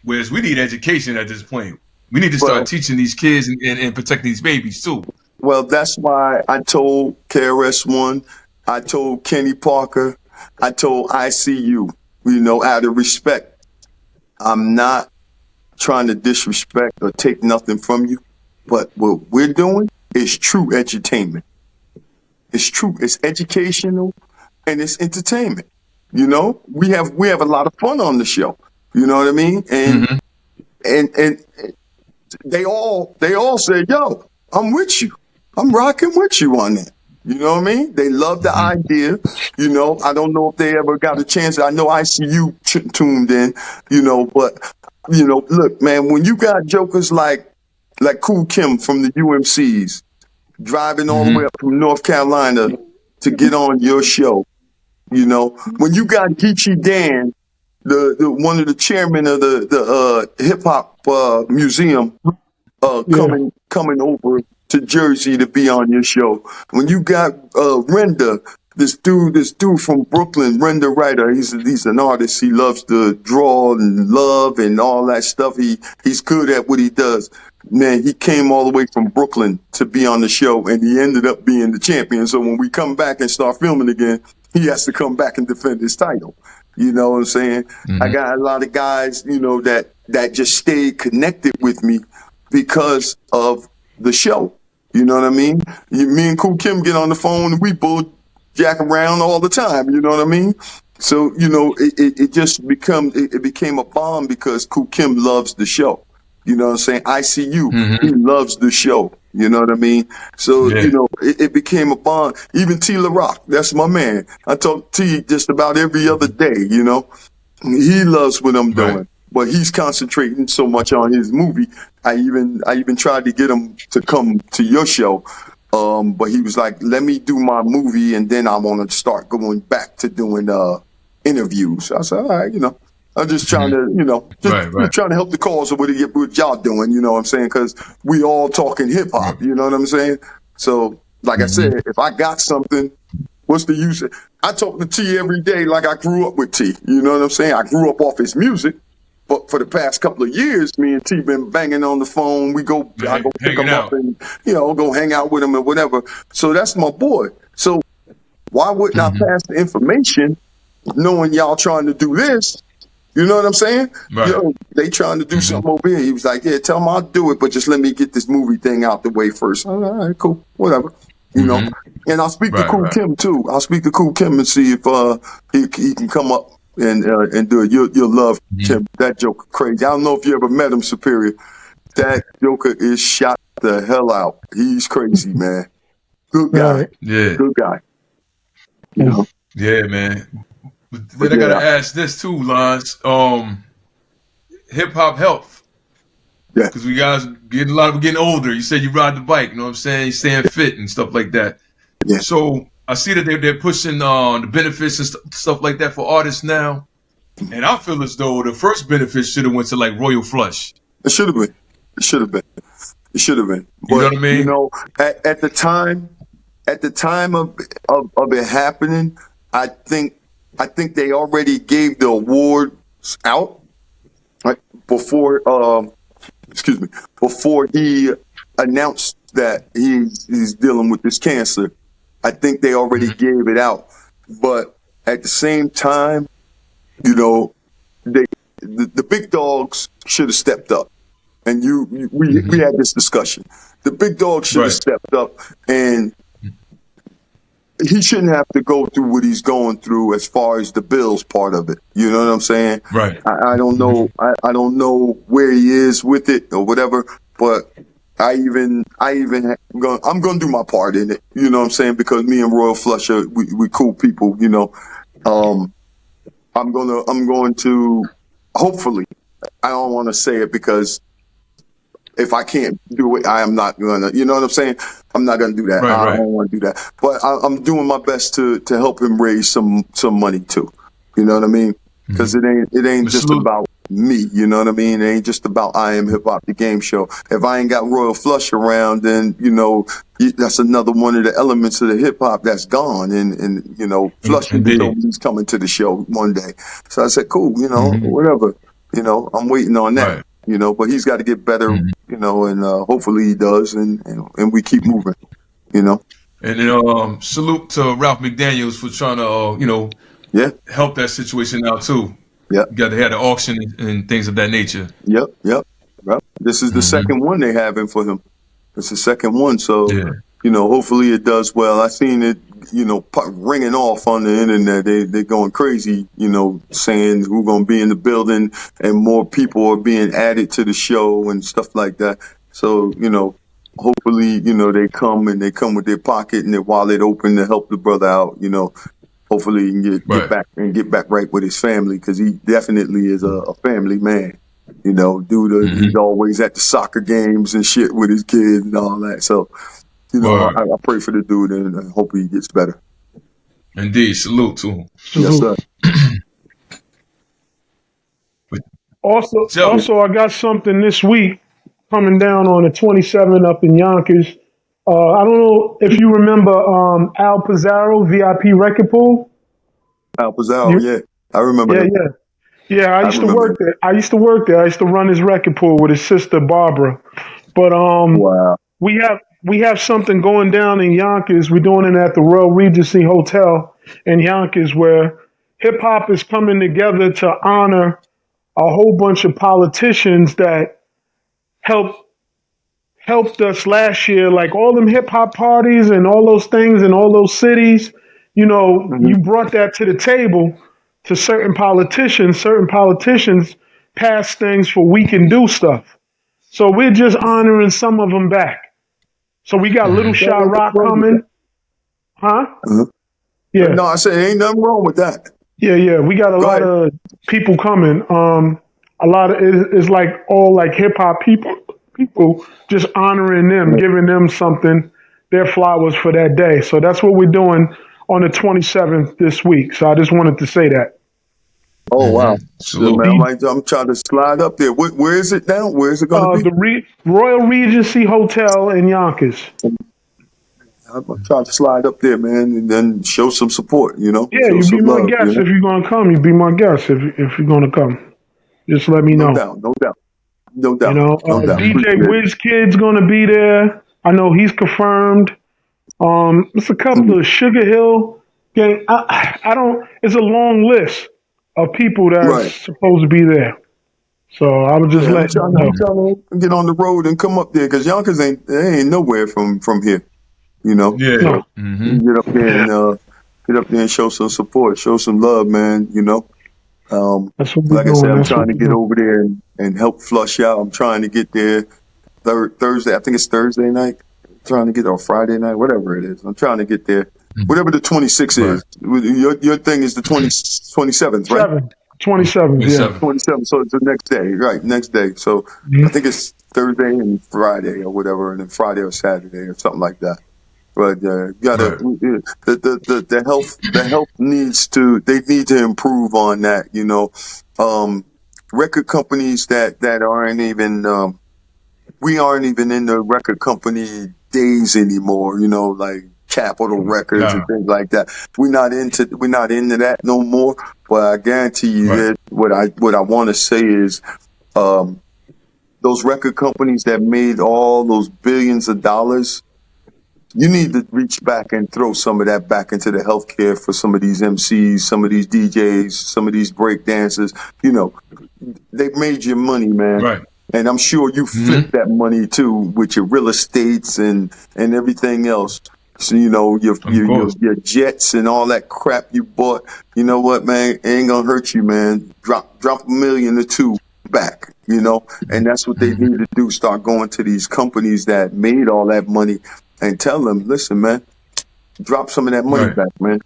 whereas we need education at this point. We need to start teaching these kids and protecting these babies too. Well, that's why I told KRS-One, I told Kenny Parker, I told ICU, you know, out of respect. I'm not trying to disrespect or take nothing from you. But what we're doing is true edutainment. It's true. It's educational and it's entertainment. You know, we have a lot of fun on the show. You know what I mean? And and they all said, "Yo, I'm with you." I'm rocking with you on that. You know what I mean? They love the idea. You know, I don't know if they ever got a chance. I know ICU tuned in, you know, but, you know, look, man, when you got jokers like Kool Kim from the UMCs driving all the way up from North Carolina to get on your show, you know, when you got Geechee Dan, the one of the chairman of the hip hop museum, Yeah. coming over to Jersey to be on your show. When you got Renda, this dude from Brooklyn, Renda Writer, he's an artist. He loves to draw and love and all that stuff. He's good at what he does. Man, he came all the way from Brooklyn to be on the show, and he ended up being the champion. So when we come back and start filming again, he has to come back and defend his title. You know what I'm saying? I got a lot of guys, you know, that just stayed connected with me because of the show. You know what I mean? Me and Kool Kim get on the phone and we bull jack around all the time. You know what I mean? So, you know, it became a bond because Kool Kim loves the show. You know what I'm saying? ICU, he loves the show. You know what I mean? So, you know, it became a bond. Even T. La Rock, that's my man. I talk to T just about every other day, you know. He loves what I'm doing, but he's concentrating so much on his movie. I even tried to get him to come to your show, but he was like, "Let me do my movie, and then I want to start going back to doing interviews." I said, "All right, you know, I'm just trying to, you know, just trying to help the cause of what y'all doing." You know what I'm saying? Because we all talking hip hop. You know what I'm saying? So, like I said, if I got something, what's the use? I talk to T every day like I grew up with T. You know what I'm saying? I grew up off his music, but for the past couple of years, me and T been banging on the phone. I go pick him up and, you know, go hang out with him and whatever. So that's my boy. So why wouldn't I pass the information knowing y'all trying to do this? You know what I'm saying? Right. Yo, they trying to do something over here. He was like, "Yeah, tell him I'll do it, but just let me get this movie thing out the way first." All right, cool, whatever. You know, and I'll speak to Kool Kim too. I'll speak to Kool Kim and see if he can come up and do it. You'll love Kim. That joker crazy. I don't know if you ever met him, Superior. That joker is shot the hell out. He's crazy, man. Good guy. Right. Yeah. Good guy. You know. Yeah, man. But then I gotta ask this too, Lons. Hip hop health. Yeah. Because we guys getting a lot of them getting older. You said you ride the bike, you know what I'm saying? You staying fit and stuff like that. Yeah. So I see that they're pushing the benefits and stuff like that for artists now. And I feel as though the first benefits should have went to like Royal Flush. It should have been. It should have been. It should have been. But, You know what I mean? You know, at the time of it happening, I think they already gave the awards out, right, before he announced that he's dealing with this cancer. I think they already gave it out, but at the same time, you know, the big dogs should have stepped up, and we had this discussion. The big dogs should have stepped up, and he shouldn't have to go through what he's going through as far as the bills part of it. You know what I'm saying? Right. I don't know. I don't know where he is with it or whatever, but I'm gonna do my part in it. You know what I'm saying? Because me and Royal Flush we cool people. You know, I'm going to hopefully. I don't want to say it because if I can't do it, I am not gonna. You know what I'm saying? I'm not gonna do that. I don't want to do that. But I'm doing my best to help him raise some money too. You know what I mean? Because it ain't just about me. You know what I mean? It ain't just about I Am Hip Hop the Game Show. If I ain't got Royal Flush around, then you know that's another one of the elements of the hip hop that's gone. And you know, Flush told me he's coming to the show one day. So I said, cool. You know, whatever. You know, I'm waiting on that. Right. You know, but he's got to get better, you know, and hopefully he does, and we keep moving, you know. And then salute to Ralph McDaniels for trying to, you know, help that situation out too. Yeah, you got to have the auction and things of that nature. Yep. Well, this is the second one they having for him. It's the second one, so you know, hopefully it does well. I seen it, you know, ringing off on the internet. They're going crazy, you know, saying who's going to be in the building, and more people are being added to the show and stuff like that. So, you know, hopefully, they come with their pocket and their wallet open to help the brother out. Hopefully he can get back right with his family, because he definitely is a family man. He's always at the soccer games and shit with his kids and all that. So, I pray for the dude and I hope he gets better. Indeed, salute to him. Yes, sir. Also, I got something this week coming down on the 27th up in Yonkers. I don't know if you remember Al Pizarro, VIP Record Pool. Al Pizarro, yeah. I remember him. Yeah, I used to work there. I used to run his record pool with his sister Barbara. But Wow. we have something going down in Yonkers. We're doing it at the Royal Regency Hotel in Yonkers, where hip hop is coming together to honor a whole bunch of politicians that helped us last year, like all them hip hop parties and all those things in all those cities. You brought that to the table to certain politicians. Certain politicians pass things for we can do stuff. So we're just honoring some of them back. So we got Little Shot Rock coming. Huh? Yeah. No, I said ain't nothing wrong with that. Yeah. We got a lot of people coming. A lot of it's like all like hip hop people just honoring them, giving them something, their flowers for that day. So that's what we're doing on the 27th this week. So I just wanted to say that. Oh wow! So, man, I'm trying to slide up there. Where is it now? Where is it going to be? The Royal Regency Hotel in Yonkers. I'm trying to slide up there, man, and then show some support. Yeah, you be my guest if you're gonna come. You be my guest if you're gonna come. Just let me know. No doubt. No doubt. DJ Wiz Kid's gonna be there. I know he's confirmed. It's a couple of Sugar Hill gang. I don't. It's a long list of people that's supposed to be there. So I was just letting you know. I'm trying to get on the road and come up there, because Yonkers ain't nowhere from here. Yeah. No. Get up there and show some support, show some love, man. That's what like I said, I'm trying to get over there and help flush out. I'm trying to get there Thursday. I think it's Thursday night. I'm trying to get or Friday night, whatever it is. I'm trying to get there. Whatever the 26th is. Your thing is the 27th, right? 27th, yeah. 27th, so it's the next day, right? Next day. So I think it's Thursday and Friday or whatever, and then Friday or Saturday or something like that. But gotta the health need to improve on that. Record companies that aren't even we aren't even in the record company days anymore. Like Capitol Records and things like that. We're not into that no more. But I guarantee you that what I want to say is those record companies that made all those billions of dollars. You need to reach back and throw some of that back into the healthcare for some of these MCs, some of these DJs, some of these break dancers. They've made your money, man. Right. And I'm sure you flip that money too with your real estates and everything else. So, your jets and all that crap you bought. You know what, man? It ain't gonna hurt you, man. Drop $1 million or $2 million back. And that's what they need to do. Start going to these companies that made all that money. And tell them, listen, man, drop some of that money back, man.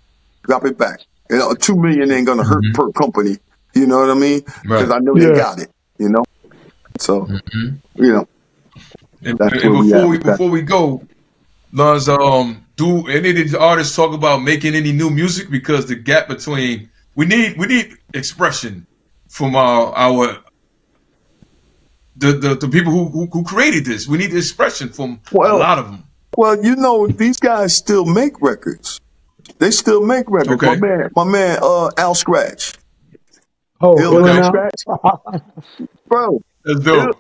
Drop it back. $2 million ain't gonna hurt per company. You know what I mean? Because I know they got it. So And that's before we go, Lons, do any of these artists talk about making any new music? Because the gap between we need expression from the people who created this. We need expression from a lot of them. Well, these guys still make records. They still make records. Okay. My man, Al Scratch. Al Scratch, bro. That's dope.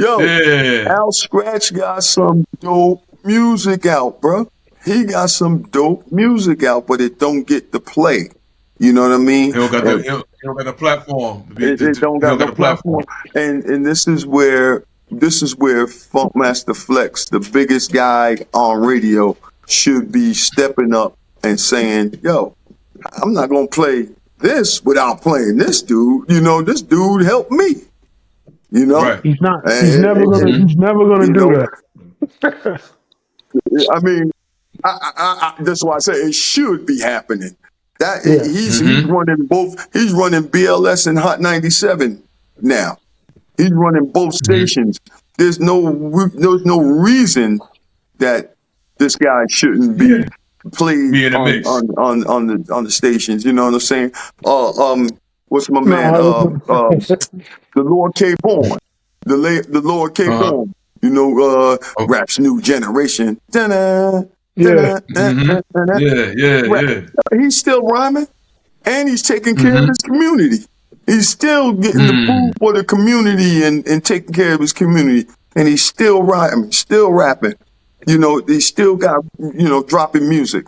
Al Scratch got some dope music out, bro. He got some dope music out, but it don't get the play. You know what I mean? He don't got the platform. It don't got the platform. And this is where Funkmaster Flex, the biggest guy on radio, should be stepping up and saying, yo, I'm not going to play this without playing this dude. This dude helped me. Right. He's not. He's never gonna do that. I mean, that's why I say it should be happening. That Yeah. he's Mm-hmm. running both. He's running BLS and Hot 97 now. He's running both Mm-hmm. stations. There's no reason that this guy shouldn't be Yeah. played Be in the mix. on the stations. You know what I'm saying? What's my man? No, The Lord K. Born, the Lord K. Uh-huh. Born. You know, Oh. rap's new generation. Da-na, yeah. da-na, Mm-hmm. da-na. Yeah. He's still rhyming, and he's taking care of Mm-hmm. his community. He's still getting the Mm. food for the community and taking care of his community. And he's still rhyming, still rapping. You know, they still got, dropping music.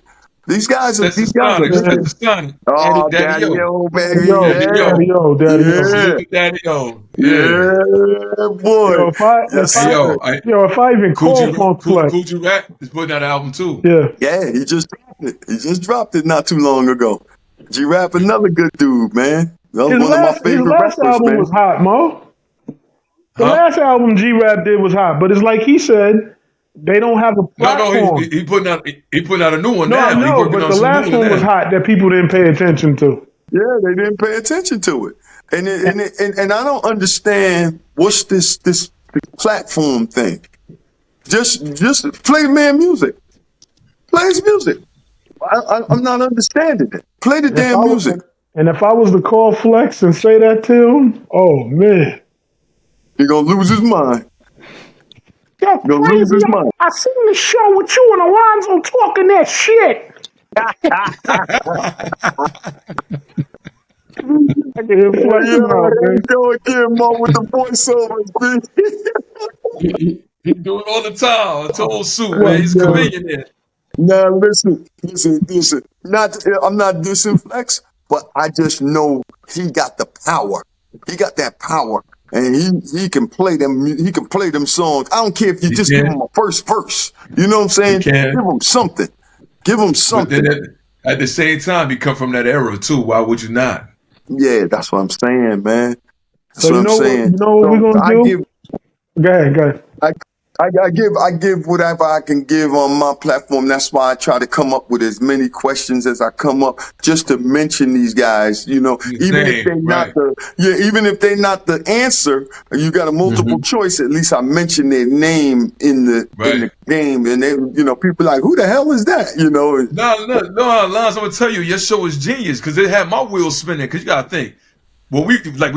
These guys are That's the good. Sonic. That's the Sonic. Oh, Daddy Daddy O. O, Daddy baby. O, Daddy Yeah. O. Daddy O. Yeah. Salute to Daddy O. Yeah. Yeah, boy. Yo, Yes, Hey, sir. if I even call Funk Flex, Coogee Rap is putting out an album too. yeah. Yeah, he just dropped it. He just dropped it not too long ago. G-Rap, another good dude, man. That was one of my His favorite last rappers, album man. was hot, Mo. The Huh? last album G-Rap did was hot, but it's like he said, they don't have a No, platform. he putting out a new one No, I now. He know, working but on the some last new one was now. hot that people didn't pay attention to. Yeah, they didn't pay attention to it. And I don't understand what's this platform thing. Just play the man music. Play his music. I'm not understanding it. Play the damn music. And if I was to call Flex and say that to him, oh man. You're gonna lose his mind. Yo, You're gonna lose his mind. I seen the show with you and Alonzo talking that shit. I can hear Flex Yeah, now, there man. you go again, Mo, with the voiceovers, B. He do it all the time. I told Sue, Well, man, he's a chameleon there. Now listen. I'm not dissing Flex, but I just know he got the power. He got that power, and he can play them. He can play them songs. I don't care if you just give him a first verse. You know what I'm saying? He can. Give him something. Give him But something. then at the same time, he come from that era too. Why would you not? Yeah, that's what I'm saying, man. That's So what I'm saying. you know what we're gonna I do? give Go ahead. I give whatever I can give on my platform. That's why I try to come up with as many questions as I come up, just to mention these guys. You know, even if they're not the answer, you got a multiple choice. At least I mention their name in the game, and they, people like, who the hell is that? No, Lance, I'm gonna tell you, your show is genius because it had my wheels spinning. Because you gotta think, what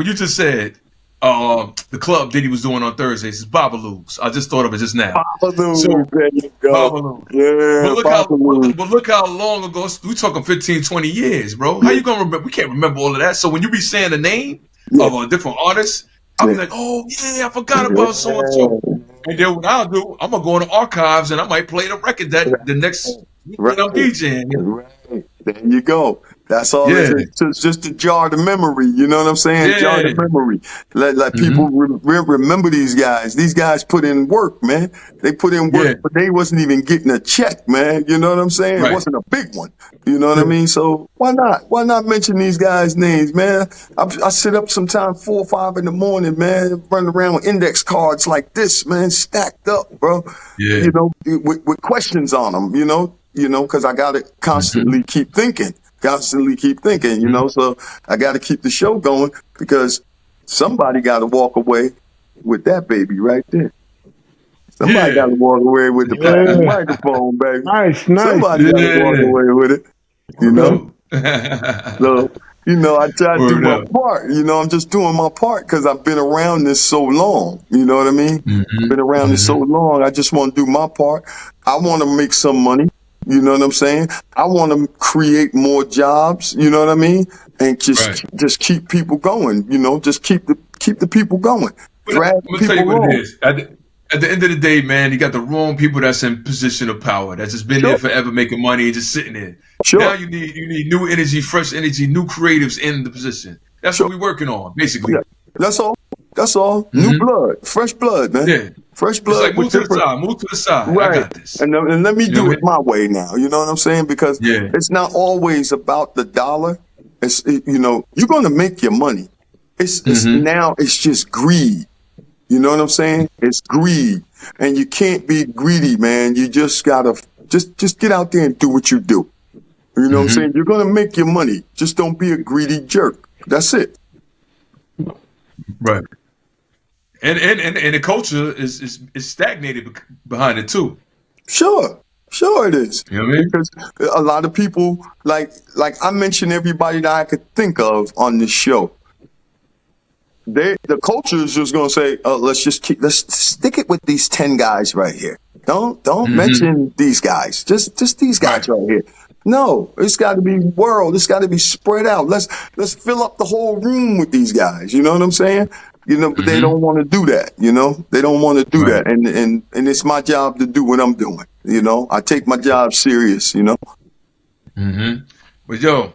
you just said. The club Diddy was doing on Thursdays is Babaloo's. I just thought of it just now. Babaloo, So, there you go. Babaloo. Yeah, But look how long ago, we talking 15, 20 years, bro. How you gonna remember? We can't remember all of that. So when you be saying the name of a different artist, I'll be like, oh yeah, I forgot about so and so. And then what I'll do, I'm gonna go in the archives and I might play the record that the next weekend I'm DJing. Right. There you go. That's all. Yeah. It's just to jar the memory. You know what I'm saying? Yeah. Jar the memory. Let people remember these guys. These guys put in work, man. They put in work, but they wasn't even getting a check, man. You know what I'm saying? Right. It wasn't a big one. You know what I mean? So why not? Why not mention these guys' names, man? I sit up sometimes 4 or 5 in the morning, man, running around with index cards like this, man, stacked up, bro. Yeah. With questions on them, because I got to constantly keep thinking. So I got to keep the show going because somebody got to walk away with that baby right there. Somebody got to walk away with the platinum microphone, baby. Nice. Somebody got to walk away with it, So, I try to do my part. I'm just doing my part because I've been around this so long. You know what I mean? Been around this so long. I just want to do my part. I want to make some money. You know what I'm saying? I want to create more jobs. You know what I mean? And just keep people going. Just keep the people going. I'm gonna tell you what it is. At the end of the day, man, you got the wrong people that's in position of power. That's just been there forever, making money and just sitting there. Sure. Now you need new energy, fresh energy, new creatives in the position. That's what we're working on, basically. Yeah. That's all. New blood, fresh blood, man. Yeah. Fresh blood. It's like move to the side. Right. I got this. And let me do it my way now. You know what I'm saying? Because it's not always about the dollar. It's you're going to make your money. It's now it's just greed. You know what I'm saying? It's greed. And you can't be greedy, man. You just gotta just get out there and do what you do. You know what I'm saying? You're gonna make your money. Just don't be a greedy jerk. That's it. Right. And the culture is stagnated behind it too. Sure it is. You know what I mean? Because a lot of people, like I mentioned everybody that I could think of on this show. The culture is just gonna say, let's stick it with these 10 guys right here. Don't mention these guys. Just these guys right here. No, it's got to be world. It's got to be spread out. Let's fill up the whole room with these guys. You know what I'm saying? You know, but they don't want to do that. You know, they don't want to do that. And it's my job to do what I'm doing. You know, I take my job serious. You know. But yo,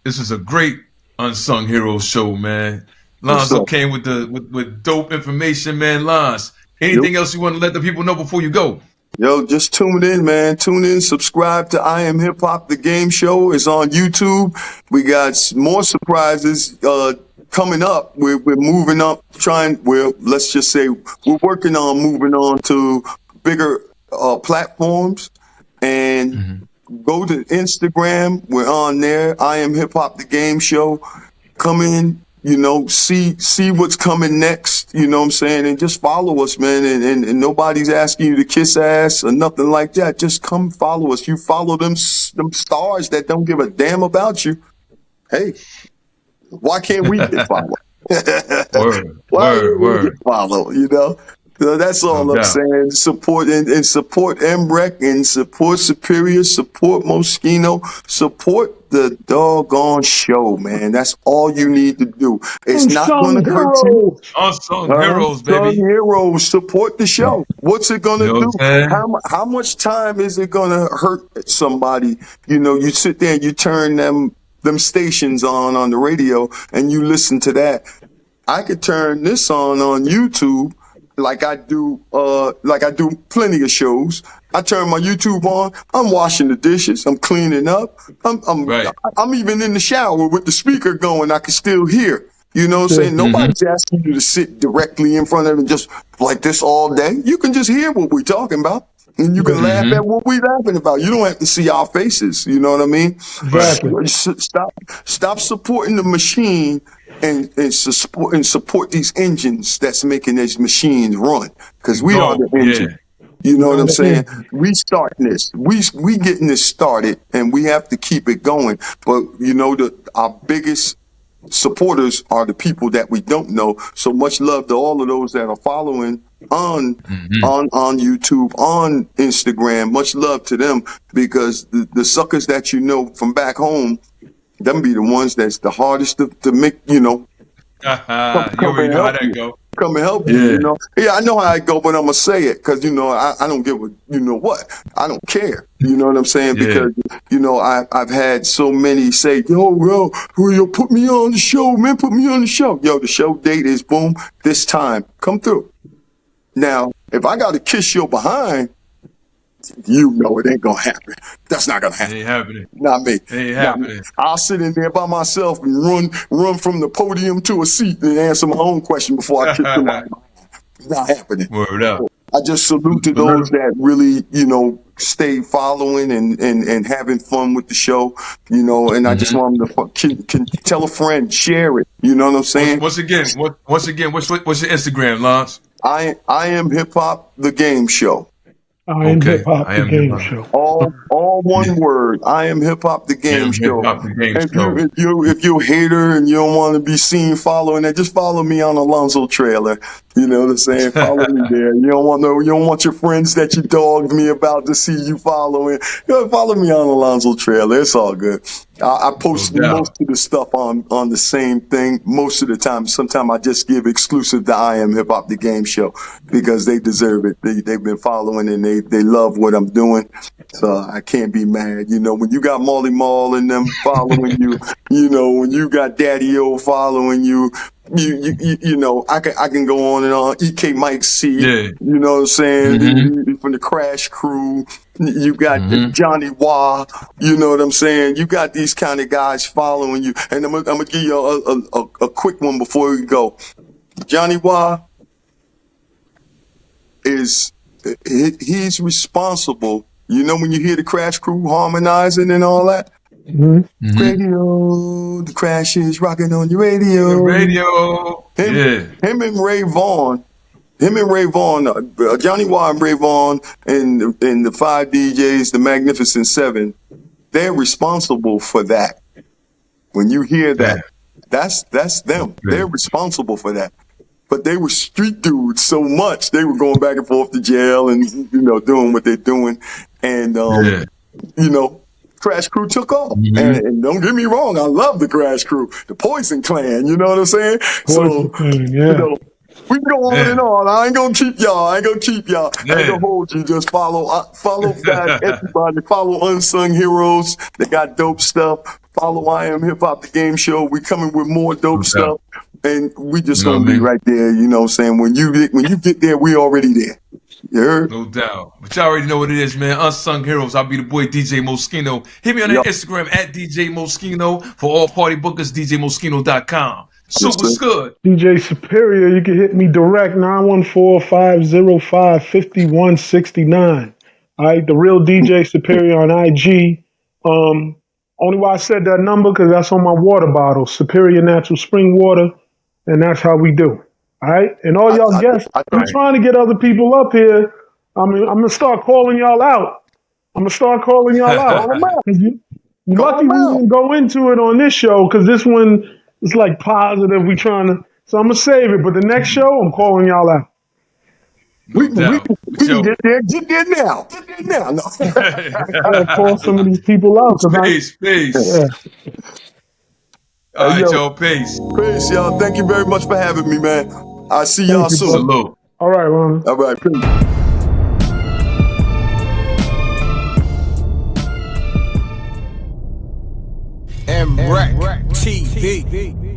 this is a great Unsung Heroes show, man. Lonzo came with dope information, man. Lons, anything else you want to let the people know before you go? Yo, just tune in, man. Tune in, subscribe to I Am Hip Hop, the game show. It's on YouTube. We got more surprises coming up. We're moving up, let's just say we're working on moving on to bigger platforms. And go to Instagram. We're on there. I Am Hip Hop, the game show. Come in. You know, see what's coming next, you know what I'm saying? And just follow us, man. And nobody's asking you to kiss ass or nothing like that. Just come follow us. You follow them stars that don't give a damn about you. Hey, why can't we get followed? Word. Get followed, you know? So that's all I'm saying. Support and support MREC and support Superior, support Moschino, support the doggone show, man. That's all you need to do. It's not going to hurt you. Unsung Heroes, baby. Unsung Heroes, support the show. What's it going to do? How much time is it going to hurt somebody? You know, you sit there and you turn them stations on the radio and you listen to that. I could turn this on YouTube. Like I do plenty of shows. I turn my YouTube on. I'm washing the dishes. I'm cleaning up. I'm even in the shower with the speaker going. I can still hear. You know what I'm saying? Nobody's asking you to sit directly in front of it just like this all day. You can just hear what we're talking about. And you can laugh at what we're laughing about. You don't have to see our faces. You know what I mean? Exactly. Stop supporting the machine and support these engines that's making these machines run. Because we are the engine. You know what I'm saying? We starting this. We getting this started, and we have to keep it going. But you know, our biggest supporters are the people that we don't know. So much love to all of those that are following on YouTube, on Instagram. Much love to them, because the suckers that you know from back home, them be the ones that's the hardest to make, you know. You already know how that go. Come and help you, you know. Yeah, I know how it go, but I'm gonna say it because, you know, I don't give a, you know what, I don't care. You know what I'm saying? Because, you know, I've had so many say, yo, put me on the show, man, put me on the show. Yo, the show date is boom, this time. Come through. Now, if I got to kiss your behind, you know it ain't gonna happen. That's not gonna happen. It ain't happening. Not me. It ain't happening. I'll sit in there by myself and run from the podium to a seat and answer my own question before I kiss somebody. It's not happening. Word up. I just salute to those that really, you know, stay following and having fun with the show, you know, and I just want them to can tell a friend, share it. You know what I'm saying? Once again, what's your Instagram, Lance? I am Hip Hop, the game show. I am Hip Hop, the game show. All one word. I am Hip Hop, the game show. If you're a hater and you don't want to be seen following it, just follow me on Alonzo Trailer. You know what I'm saying? Follow me there. You don't want your friends that you dogged me about to see you following. Follow me on Alonzo Trailer. It's all good. I post most of the stuff on the same thing most of the time. Sometimes I just give exclusive to I Am Hip Hop, the game show, because they deserve it. They've been following and they love what I'm doing. So I can't be mad. You know, when you got Molly Mall and them following you, you know, when you got Daddy O following you, you know, I can go on and on. EK Mike C, you know what I'm saying? From the Crash Crew. You got Johnny Wah, you know what I'm saying? You got these kind of guys following you. And I'm gonna give you a quick one before we go. Johnny Wah, is he's responsible. You know, when you hear the Crash Crew harmonizing and all that, Mm-hmm. radio, the Crash is rocking on your radio. Radio. Him and Ray Vaughn, Johnny Watt and Ray Vaughn, and the 5 DJs, the Magnificent Seven, they're responsible for that. When you hear that, that's them. They're responsible for that. But they were street dudes so much. They were going back and forth to jail and, you know, doing what they're doing. And, you know, Crash Crew took off. And don't get me wrong, I love the Crash Crew, the Poison Clan, you know what I'm saying? You know, we can go on and on. I ain't gonna keep y'all. I ain't gonna hold you. Just follow guys, everybody. Follow Unsung Heroes. They got dope stuff. Follow I Am Hip Hop, the game show. We coming with more dope stuff. And we just gonna be right there, you know what I'm saying? When you get there, we already there. You heard? No doubt. But y'all already know what it is, man. Unsung Heroes. I'll be the boy DJ Moschino. Hit me on Instagram at DJ Moschino. For all party bookers, DJMoschino.com. So what's good? DJ Superior, you can hit me direct, 914-505-5169. All right, the real DJ Superior on IG. Only why I said that number, because that's on my water bottle, Superior Natural Spring Water, and that's how we do. All right? And all y'all guests, I'm trying to get other people up here. I'm going to start calling y'all out. You lucky we didn't go into it on this show, because this one is like positive. So I'm going to save it. But the next show, I'm calling y'all out. We can get there now. No. I gotta call some of these people out. Peace. All right, y'all. Peace, y'all. Thank you very much for having me, man. I'll see y'all soon. Salute. All right, Ron. All right, peace. MREC TV.